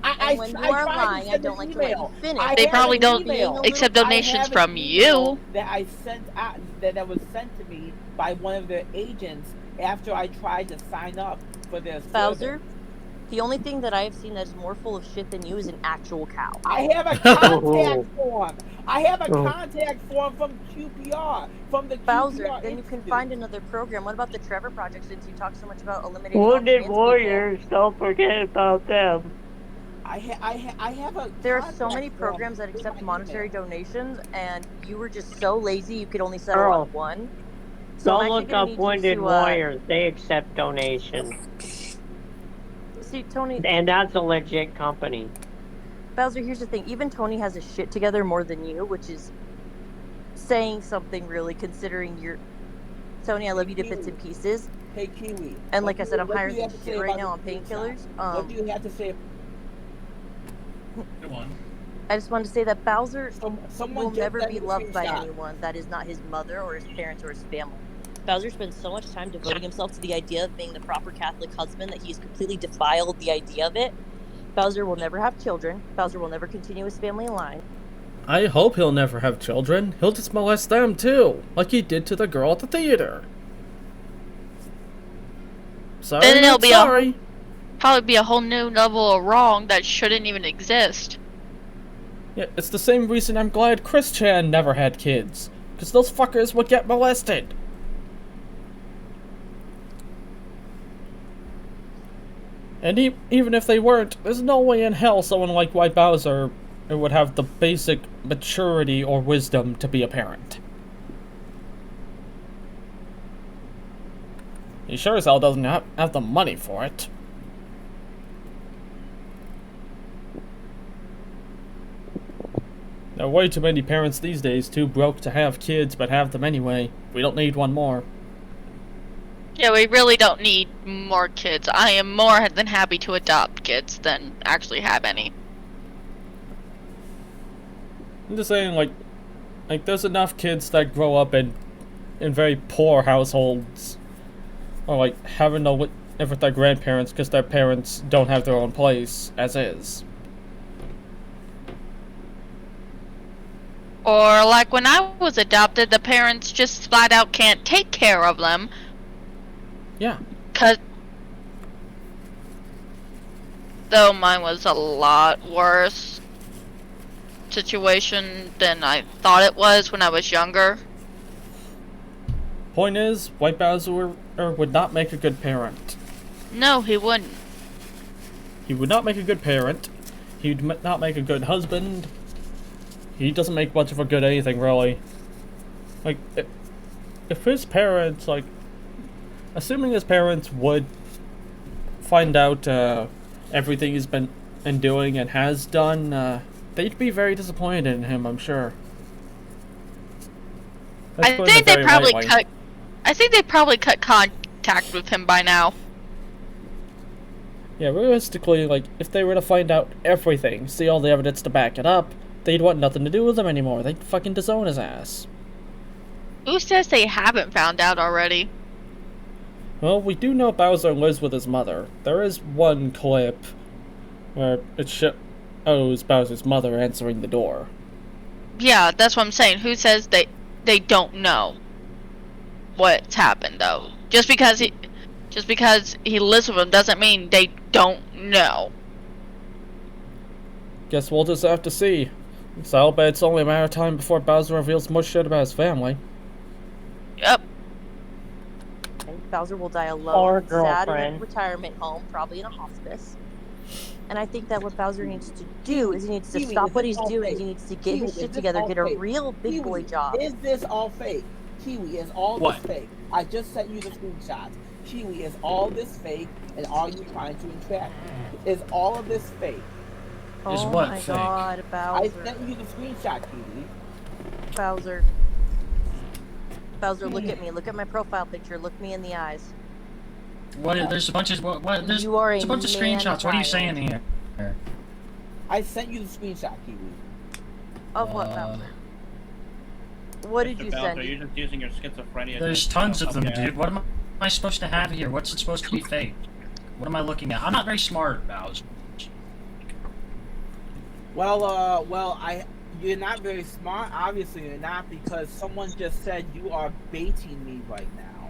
Speaker 6: And when you are lying, I don't like to let you finish.
Speaker 2: They probably don't accept donations from you.
Speaker 13: That I sent out, that was sent to me by one of their agents after I tried to sign up for their
Speaker 6: Bowser,
Speaker 13: service.
Speaker 6: the only thing that I have seen that is more full of shit than you is an actual cow.
Speaker 13: I have a contact form. I have a contact form from QPR, from the
Speaker 6: Bowser,
Speaker 13: QPR
Speaker 6: then you can
Speaker 13: Institute.
Speaker 6: find another program. What about the Trevor Project, since you talk so much about eliminating
Speaker 11: Wounded
Speaker 6: all trans
Speaker 11: warriors, don't forget about them.
Speaker 13: I have a.
Speaker 6: There are so many
Speaker 13: contact form
Speaker 6: programs that
Speaker 13: with
Speaker 6: accept
Speaker 13: my
Speaker 6: monetary
Speaker 13: email.
Speaker 6: donations, and you were just so lazy you could only settle
Speaker 11: Earl,
Speaker 6: on one. So
Speaker 11: Don't
Speaker 6: I'm
Speaker 11: look
Speaker 6: actually gonna
Speaker 11: up
Speaker 6: need you
Speaker 11: Wounded
Speaker 6: to,
Speaker 11: Warriors. They accept donations.
Speaker 6: See, Tony,
Speaker 11: And that's a legit company.
Speaker 6: Bowser, here's the thing. Even Tony has his shit together more than you, which is saying something really, considering you're... Tony, I love you to bits and pieces.
Speaker 13: Hey, Kiwi.
Speaker 6: And like I said, I'm
Speaker 13: what do
Speaker 6: hiring
Speaker 13: you
Speaker 6: some
Speaker 13: have to say
Speaker 6: shit right
Speaker 13: about
Speaker 6: now on
Speaker 13: the
Speaker 6: painkillers.
Speaker 13: What do you have to say?
Speaker 12: Go on.
Speaker 6: I just wanted to say that Bowser
Speaker 13: someone
Speaker 6: will
Speaker 13: get
Speaker 6: never
Speaker 13: that
Speaker 6: be loved by
Speaker 13: screenshot.
Speaker 6: anyone that is not his mother or his parents or his family. Bowser spends so much time devoting himself to the idea of being the proper Catholic husband that he's completely defiled the idea of it. Bowser will never have children. Bowser will never continue his family line.
Speaker 1: I hope he'll never have children. He'll just molest them too, like he did to the girl at the theater. Sorry,
Speaker 2: Then it'll
Speaker 1: not
Speaker 2: be
Speaker 1: sorry.
Speaker 2: probably be a whole new level of wrong that shouldn't even exist.
Speaker 1: Yeah, it's the same reason I'm glad Chris Chan never had kids. Because those fuckers would get molested. And even if they weren't, there's no way in hell someone like White Bowser would have the basic maturity or wisdom to be a parent. He sure as hell doesn't have the money for it. There are way too many parents these days too broke to have kids, but have them anyway. We don't need one more.
Speaker 2: Yeah, we really don't need more kids. I am more than happy to adopt kids than actually have any.
Speaker 1: I'm just saying, like there's enough kids that grow up in very poor households, or like having to live with their grandparents because their parents don't have their own place as is.
Speaker 2: Or like when I was adopted, the parents just flat out can't take care of them.
Speaker 1: Yeah.
Speaker 2: Though mine was a lot worse situation than I thought it was when I was younger.
Speaker 1: Point is, White Bowsah would not make a good parent.
Speaker 2: No, he wouldn't.
Speaker 1: He would not make a good parent. He'd not make a good husband. He doesn't make much of a good anything, really. Like, if his parents, like, assuming his parents would find out everything he's been doing and has done, they'd be very disappointed in him, I'm sure.
Speaker 2: I think they probably cut contact with him by now.
Speaker 1: Yeah, realistically, like, if they were to find out everything, see all the evidence to back it up, they'd want nothing to do with him anymore. They'd fucking disown his ass.
Speaker 2: Who says they haven't found out already?
Speaker 1: Well, we do know Bowser lives with his mother. There is one clip where it shows Bowser's mother answering the door.
Speaker 2: Yeah, that's what I'm saying. Who says they don't know what's happened, though? Just because he lives with them doesn't mean they don't know.
Speaker 1: Guess we'll just have to see. So I'll bet it's only a matter of time before Bowser reveals more shit about his family.
Speaker 2: Yep.
Speaker 6: And Bowser will die
Speaker 11: Or
Speaker 6: alone, sad in a
Speaker 11: girlfriend.
Speaker 6: retirement home, probably in a hospice. And I think that what Bowser needs to do is he needs to
Speaker 13: Kiwi,
Speaker 6: stop
Speaker 13: is
Speaker 6: what
Speaker 13: this
Speaker 6: he's
Speaker 13: all
Speaker 6: doing.
Speaker 13: fake?
Speaker 6: He needs to get
Speaker 13: Kiwi,
Speaker 6: his
Speaker 13: is
Speaker 6: shit
Speaker 13: this
Speaker 6: together,
Speaker 13: all
Speaker 6: get a
Speaker 13: fake?
Speaker 6: real big
Speaker 13: Kiwi,
Speaker 6: boy job.
Speaker 13: Is this all fake? Kiwi, is all
Speaker 12: What?
Speaker 13: this fake? I just sent you the screenshots. Kiwi, is all this fake, and are you trying to entrap me? Is all of this fake?
Speaker 6: Oh
Speaker 12: what
Speaker 6: my
Speaker 12: fake?
Speaker 6: god,
Speaker 13: I
Speaker 6: Bowser.
Speaker 13: sent you the screenshot, Kiwi.
Speaker 6: Bowser. Bowser, look at me. Look at my profile picture. Look me in the eyes.
Speaker 12: What? There's a bunch of there's
Speaker 6: You are
Speaker 12: a bunch of screenshots. What are you
Speaker 6: man-child.
Speaker 12: saying here?
Speaker 13: I sent you the screenshot, Kiwi.
Speaker 6: Of what, Bowser? What did
Speaker 7: Mr.
Speaker 6: you
Speaker 7: Bowser,
Speaker 6: send?
Speaker 7: you're just using your schizophrenia.
Speaker 12: There's
Speaker 7: to
Speaker 12: tons of them,
Speaker 7: okay.
Speaker 12: dude. What am I supposed to have here? What's it supposed to be fake? What am I looking at? I'm not very smart, Bowser.
Speaker 13: Well, you're not very smart. Obviously, you're not, because someone just said you are baiting me right now.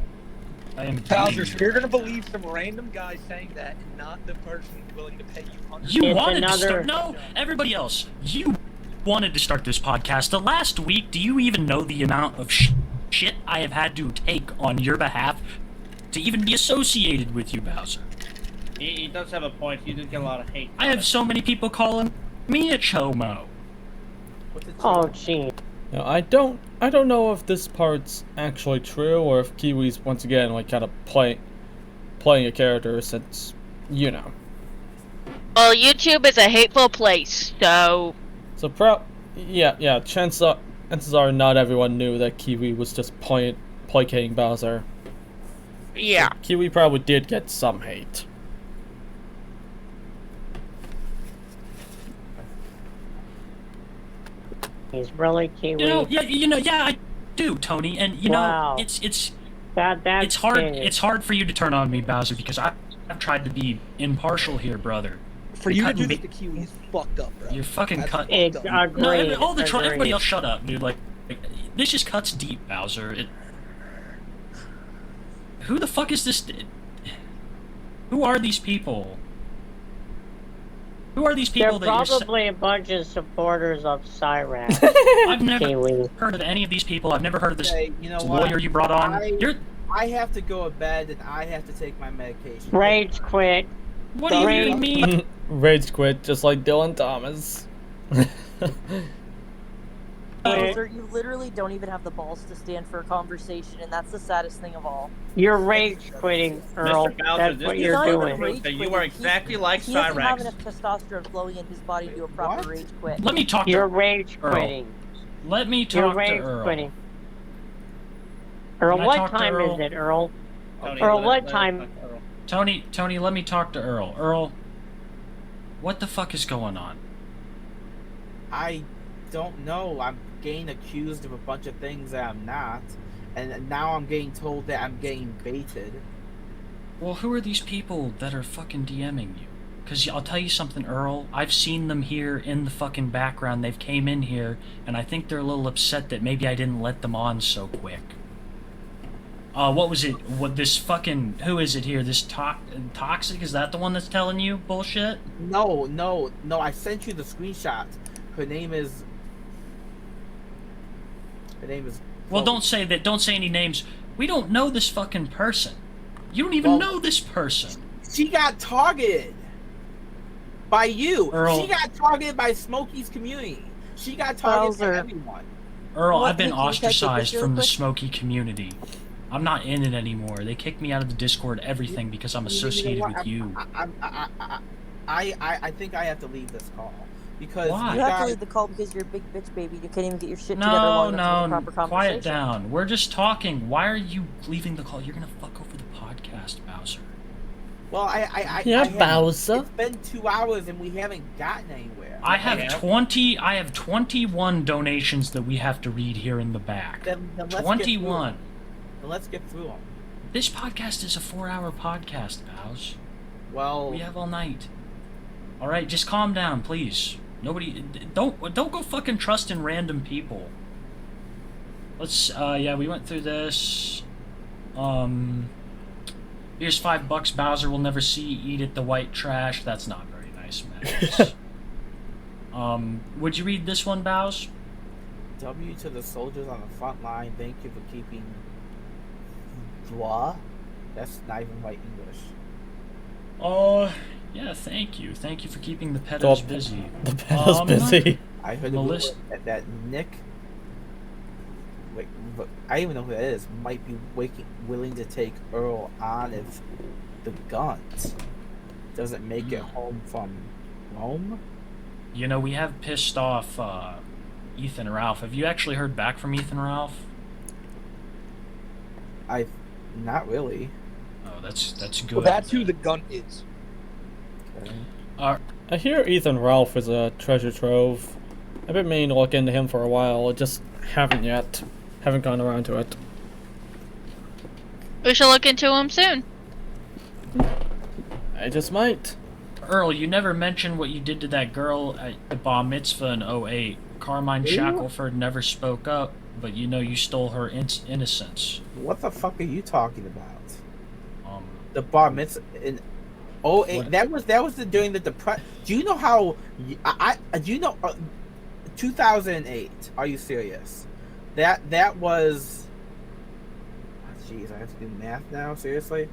Speaker 12: I am
Speaker 8: Bowser, so you're gonna believe some random guy saying that, and not the person willing to pay you hundreds.
Speaker 12: You
Speaker 11: It's
Speaker 12: wanted to
Speaker 11: another-
Speaker 12: start. No, everybody else. You wanted to start this podcast. The last week, do you even know the amount of shit I have had to take on your behalf to even be associated with you, Bowser?
Speaker 7: He does have a point. He did get a lot of hate.
Speaker 12: I have so many people calling me a chomo.
Speaker 11: Oh, gee.
Speaker 1: Now, I don't know if this part's actually true or if Kiwi's once again like kind of playing a character since, you know.
Speaker 2: Well, YouTube is a hateful place, so
Speaker 1: So yeah, chances are not everyone knew that Kiwi was just placating Bowser.
Speaker 2: yeah.
Speaker 1: Kiwi probably did get some hate.
Speaker 11: He's really Kiwi.
Speaker 12: Yeah, I do, Tony. And
Speaker 11: Wow.
Speaker 12: it's
Speaker 11: That's
Speaker 12: it's hard.
Speaker 11: it.
Speaker 12: It's hard for you to turn on me, Bowser, because I've tried to be impartial here, brother.
Speaker 8: For
Speaker 12: You're
Speaker 8: you to
Speaker 12: cutting
Speaker 8: do
Speaker 12: me-
Speaker 8: this to Kiwi is fucked up, bro.
Speaker 12: You're fucking
Speaker 8: That's
Speaker 12: cut.
Speaker 11: It's
Speaker 8: fucked up.
Speaker 11: agreed.
Speaker 12: No,
Speaker 11: Agreed.
Speaker 12: everybody else, shut up, dude. Like this just cuts deep, Bowser. Who the fuck is this? Who are these people? Who are these people
Speaker 11: They're
Speaker 12: that
Speaker 11: probably a bunch of supporters of Cyrax.
Speaker 12: I've never
Speaker 11: Kiwi.
Speaker 12: heard of any of these people. I've never heard of this
Speaker 13: Okay, you know what?
Speaker 12: lawyer you brought on.
Speaker 13: I have to go to bed and I have to take my medication.
Speaker 11: Rage quit.
Speaker 12: What are you doing me?
Speaker 1: Rage quit, just like Dylan Thomas.
Speaker 6: Bowser, you literally don't even have the balls to stand for a conversation, and that's the saddest thing of all.
Speaker 11: You're rage quitting, Earl.
Speaker 7: Mr. Bowser,
Speaker 11: That's
Speaker 7: this
Speaker 11: what
Speaker 7: is
Speaker 11: you're
Speaker 6: not even
Speaker 11: doing.
Speaker 6: rage
Speaker 7: that you
Speaker 6: quitting.
Speaker 7: are exactly like
Speaker 6: He doesn't have
Speaker 7: Cyrax.
Speaker 6: enough testosterone flowing in his body to do a proper rage quit.
Speaker 12: Let me talk to
Speaker 11: You're rage
Speaker 12: Earl.
Speaker 11: quitting.
Speaker 12: Let me
Speaker 11: You're
Speaker 12: talk to
Speaker 11: rage
Speaker 12: Earl.
Speaker 11: quitting. Earl,
Speaker 12: Can I
Speaker 11: what
Speaker 12: talk to
Speaker 11: time
Speaker 12: Earl?
Speaker 11: is it, Earl?
Speaker 7: Tony,
Speaker 11: Earl,
Speaker 7: let-
Speaker 11: what
Speaker 7: let-
Speaker 11: time?
Speaker 7: let Earl.
Speaker 12: Tony, let me talk to Earl. Earl, what the fuck is going on?
Speaker 13: I don't know. I'm getting accused of a bunch of things that I'm not, and now I'm getting told that I'm getting baited.
Speaker 12: Well, who are these people that are fucking DMing you? Because I'll tell you something, Earl. I've seen them here in the fucking background. They've came in here, and I think they're a little upset that maybe I didn't let them on so quick. What was it? What this fucking... Who is it here? This Toxic? Is that the one that's telling you bullshit?
Speaker 13: No. I sent you the screenshot. Her name is...
Speaker 12: Well, don't say that. Don't say any names. We don't know this fucking person. You don't even know this person.
Speaker 13: She got targeted by you.
Speaker 12: Earl.
Speaker 13: She got targeted by Smokey's community. She got targeted by everyone.
Speaker 12: Earl, I've been ostracized from the Smokey community. I'm not in it anymore. They kicked me out of the Discord, everything, because I'm associated with you.
Speaker 13: I think I have to leave this call. Because
Speaker 12: why?
Speaker 6: You have to leave the call because you're a big bitch, baby. You can't even get your shit together long enough to have a proper conversation.
Speaker 12: Quiet down. We're just talking. Why are you leaving the call? You're gonna fuck over the podcast, Bowser.
Speaker 13: Well,
Speaker 14: Bowser.
Speaker 13: It's been 2 hours and we haven't gotten anywhere.
Speaker 12: I have 21 donations that we have to read here in the back.
Speaker 13: Then let's
Speaker 12: 21.
Speaker 13: Let's get through them.
Speaker 12: This podcast is a 4-hour podcast, Bows.
Speaker 13: Well,
Speaker 12: we have all night. All right, just calm down, please. Nobody, don't go fucking trusting random people. Let's, yeah, we went through this. Here's $5 Bowser will never see. Eat it, the white trash. That's not very nice, man. Would you read this one, Bows?
Speaker 13: W to the soldiers on the front line. Thank you for keeping. Blah. That's not even right English.
Speaker 12: Yeah, thank you. Thank you for keeping the pedos busy.
Speaker 14: The pedos busy.
Speaker 13: I heard that Nick. Wait, I don't even know who that is. Might be willing to take Earl on if the guns doesn't make it home from Rome.
Speaker 12: You know, we have pissed off Ethan and Ralph. Have you actually heard back from Ethan and Ralph?
Speaker 13: Not really.
Speaker 12: Oh, that's good.
Speaker 8: Well, that's who the gun is.
Speaker 14: I hear Ethan Ralph is a treasure trove. I've been meaning to look into him for a while, just haven't yet. Haven't gone around to it.
Speaker 2: We should look into him soon.
Speaker 14: I just might.
Speaker 12: Earl, you never mentioned what you did to that girl at the bar mitzvah in 08. Carmine Shackelford never spoke up, but you know you stole her innocence.
Speaker 13: What the fuck are you talking about? The bar mitzvah in 08. That was during the depression. Do you know how? Do you know? 2008. Are you serious? That was. Jeez, I have to do math now. Seriously.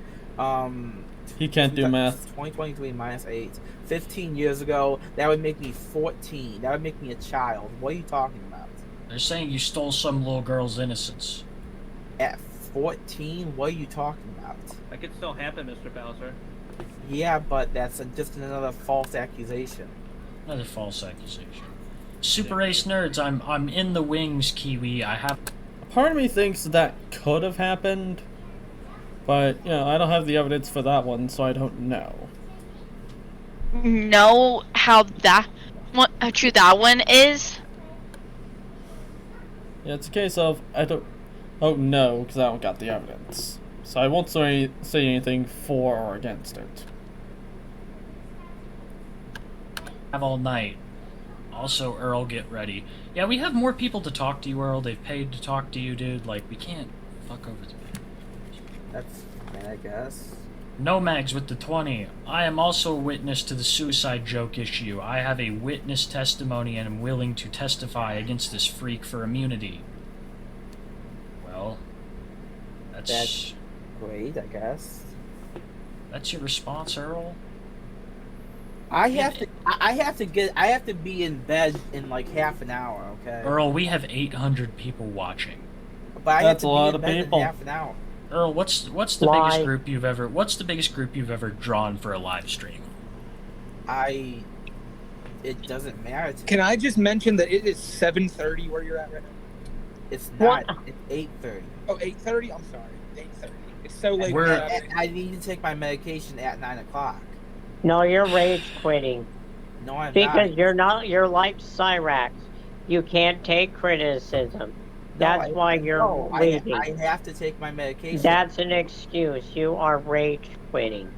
Speaker 14: He can't do math.
Speaker 13: 2023 minus 8. 15 years ago. That would make me 14. That would make me a child. What are you talking about?
Speaker 12: They're saying you stole some little girl's innocence.
Speaker 13: At 14? What are you talking about?
Speaker 7: That could still happen, Mr. Bowser.
Speaker 13: Yeah, but that's just another false accusation.
Speaker 12: Another false accusation. Super Ace Nerds, I'm in the wings, Kiwi. I have.
Speaker 14: Part of me thinks that could have happened, but you know, I don't have the evidence for that one, so I don't know.
Speaker 2: Know how true that one is?
Speaker 14: Yeah, it's a case of I don't know because I don't got the evidence, so I won't say anything for or against it.
Speaker 12: Have all night. Also, Earl, get ready. Yeah, we have more people to talk to you, Earl. They've paid to talk to you, dude. Like, we can't fuck over the man.
Speaker 13: That's fine, I guess.
Speaker 12: No Mags with the 20. I am also a witness to the suicide joke issue. I have a witness testimony and am willing to testify against this freak for immunity. Well, that's
Speaker 13: great, I guess.
Speaker 12: That's your response, Earl?
Speaker 13: I have to be in bed in like half an hour, okay?
Speaker 12: Earl, we have 800 people watching.
Speaker 13: But I have to be in bed in half an hour.
Speaker 12: Earl, what's the biggest group you've ever drawn for a live stream?
Speaker 13: It doesn't matter.
Speaker 8: Can I just mention that it is 7:30 where you're at right now?
Speaker 13: It's not. It's 8:30.
Speaker 8: Oh, 8:30? I'm sorry. 8:30. It's so late.
Speaker 13: I need to take my medication at 9 o'clock.
Speaker 11: No, you're rage quitting.
Speaker 13: No, I'm not.
Speaker 11: Because you're like Cyrax. You can't take criticism. That's why you're leaving.
Speaker 13: I have to take my medication.
Speaker 11: That's an excuse. You are rage quitting.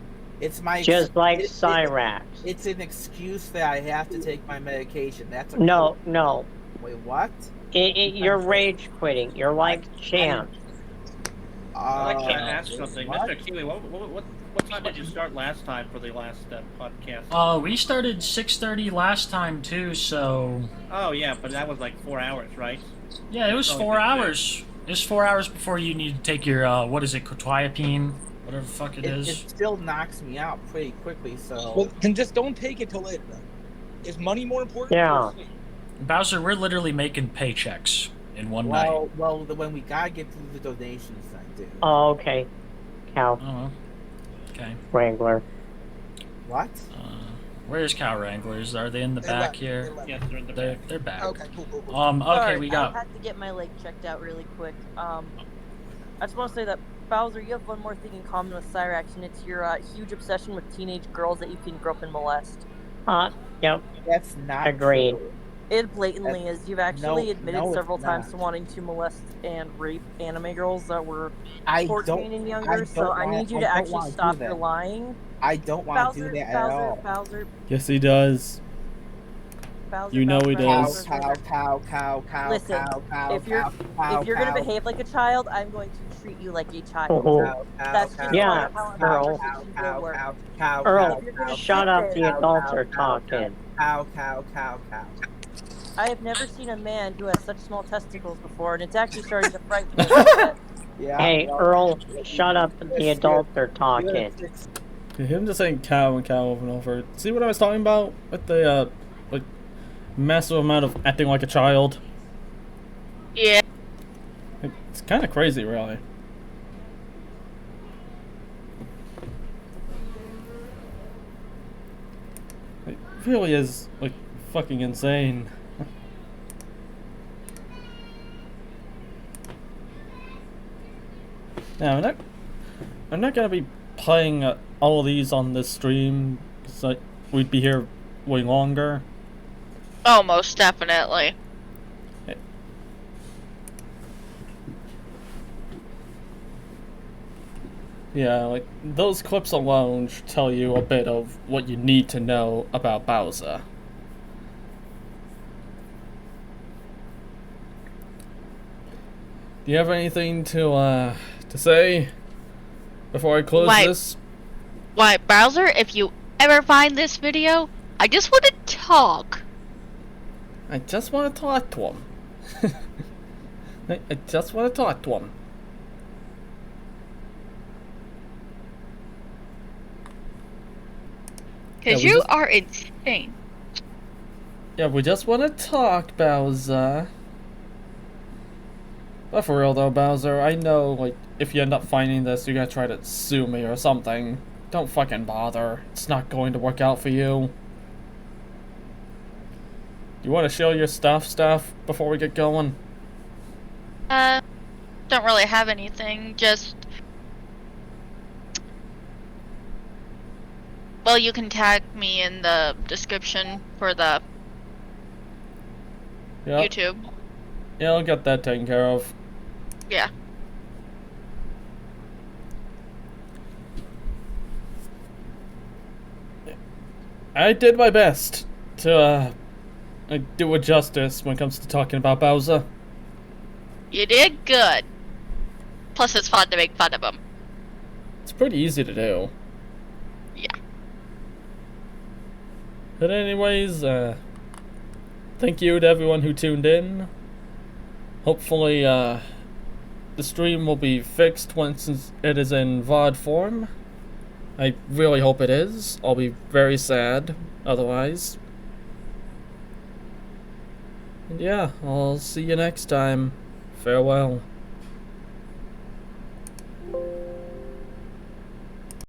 Speaker 13: It's my
Speaker 11: Just like
Speaker 13: it-
Speaker 11: Cyrax.
Speaker 13: It's an excuse that I have to take my medication. That's a
Speaker 11: No, no.
Speaker 13: Wait, what?
Speaker 11: You're rage quitting. You're like champ.
Speaker 7: I'd like to ask something,
Speaker 13: what?
Speaker 7: Mr. Kiwi. What time did you start last time for the last podcast?
Speaker 12: We started 6:30 last time too, so.
Speaker 7: Oh yeah, but that was like 4 hours, right?
Speaker 12: Yeah, it was 4 hours. It was 4 hours before you need to take your what is it, quetiapine, whatever the fuck it is.
Speaker 13: It still knocks me out pretty quickly. So.
Speaker 8: Well, then just don't take it till later. Is money more important?
Speaker 11: Yeah.
Speaker 12: Bowser, we're literally making paychecks in one night.
Speaker 13: Well, when we gotta get through the donations, then, dude.
Speaker 11: Oh, okay. Cow.
Speaker 12: Oh, okay.
Speaker 11: Wrangler.
Speaker 13: What?
Speaker 12: Where's Cow Wranglers? Are they in the back here?
Speaker 7: Yes, they're in the back.
Speaker 12: They're back.
Speaker 8: Okay, cool.
Speaker 12: Okay,
Speaker 6: Sorry,
Speaker 12: we got.
Speaker 6: I had to get my leg checked out really quick. I just want to say that Bowser, you have one more thing in common with Cyrax, and it's your huge obsession with teenage girls that you can grope and molest.
Speaker 11: Yep.
Speaker 13: That's not
Speaker 11: agreed.
Speaker 13: true.
Speaker 6: It blatantly is. You've actually admitted
Speaker 13: no,
Speaker 6: several
Speaker 13: it's
Speaker 6: times
Speaker 13: not.
Speaker 6: to wanting to molest and rape anime girls that were
Speaker 13: I
Speaker 6: 14
Speaker 13: don't-
Speaker 6: and
Speaker 13: I
Speaker 6: younger,
Speaker 13: don't
Speaker 6: so I
Speaker 13: wanna-
Speaker 6: need you
Speaker 13: I
Speaker 6: to
Speaker 13: don't
Speaker 6: actually
Speaker 13: wanna do
Speaker 6: stop
Speaker 13: that.
Speaker 6: your lying.
Speaker 13: I don't want to do that at all.
Speaker 6: Bowser,
Speaker 14: Yes, he does.
Speaker 6: Bowser,
Speaker 14: You know he
Speaker 6: Bowser,
Speaker 14: does.
Speaker 13: Cow.
Speaker 6: Listen, if you're gonna behave like a child, I'm going to treat you like a child.
Speaker 11: Oh.
Speaker 6: That's just
Speaker 11: Yeah,
Speaker 6: how
Speaker 11: Earl.
Speaker 6: conversations will work.
Speaker 11: Earl,
Speaker 6: If you're gonna
Speaker 11: shut
Speaker 6: sit
Speaker 11: up. The
Speaker 6: there-
Speaker 11: adults are talking.
Speaker 13: Cow.
Speaker 6: I have never seen a man who has such small testicles before, and it's actually starting to frighten me. a little bit.
Speaker 13: Yeah.
Speaker 11: Hey, Earl, shut up. The adults are talking.
Speaker 14: Him just saying cow and cow over and over. See what I was talking about with the like massive amount of acting like a child?
Speaker 2: Yeah.
Speaker 14: It's kind of crazy, really. It really is like fucking insane. Now, I'm not gonna be playing all of these on this stream, because we'd be here way longer.
Speaker 2: Oh, most definitely.
Speaker 14: Yeah, like, those clips alone should tell you a bit of what you need to know about Bowsah. Do you have anything to say before I close this?
Speaker 2: White Bowser, if you ever find this video, I just want to talk.
Speaker 14: I just want to talk to him. I just want to talk to him.
Speaker 2: Because
Speaker 14: Yeah,
Speaker 2: you are insane.
Speaker 14: Yeah, we just want to talk, Bowsah. But for real though, Bowser, I know, like, if you end up finding this, you're gonna try to sue me or something. Don't fucking bother. It's not going to work out for you. You want to show your stuff before we get going?
Speaker 2: Don't really have anything, just... Well, you can tag me in the description for the
Speaker 14: Yeah.
Speaker 2: YouTube.
Speaker 14: Yeah, I'll get that taken care of.
Speaker 2: Yeah.
Speaker 14: I did my best to do it justice when it comes to talking about Bowsah.
Speaker 2: You did good. Plus, it's fun to make fun of him.
Speaker 14: It's pretty easy to do.
Speaker 2: Yeah.
Speaker 14: But anyways, thank you to everyone who tuned in. Hopefully, the stream will be fixed once it is in VOD form. I really hope it is. I'll be very sad otherwise. And yeah, I'll see you next time. Farewell.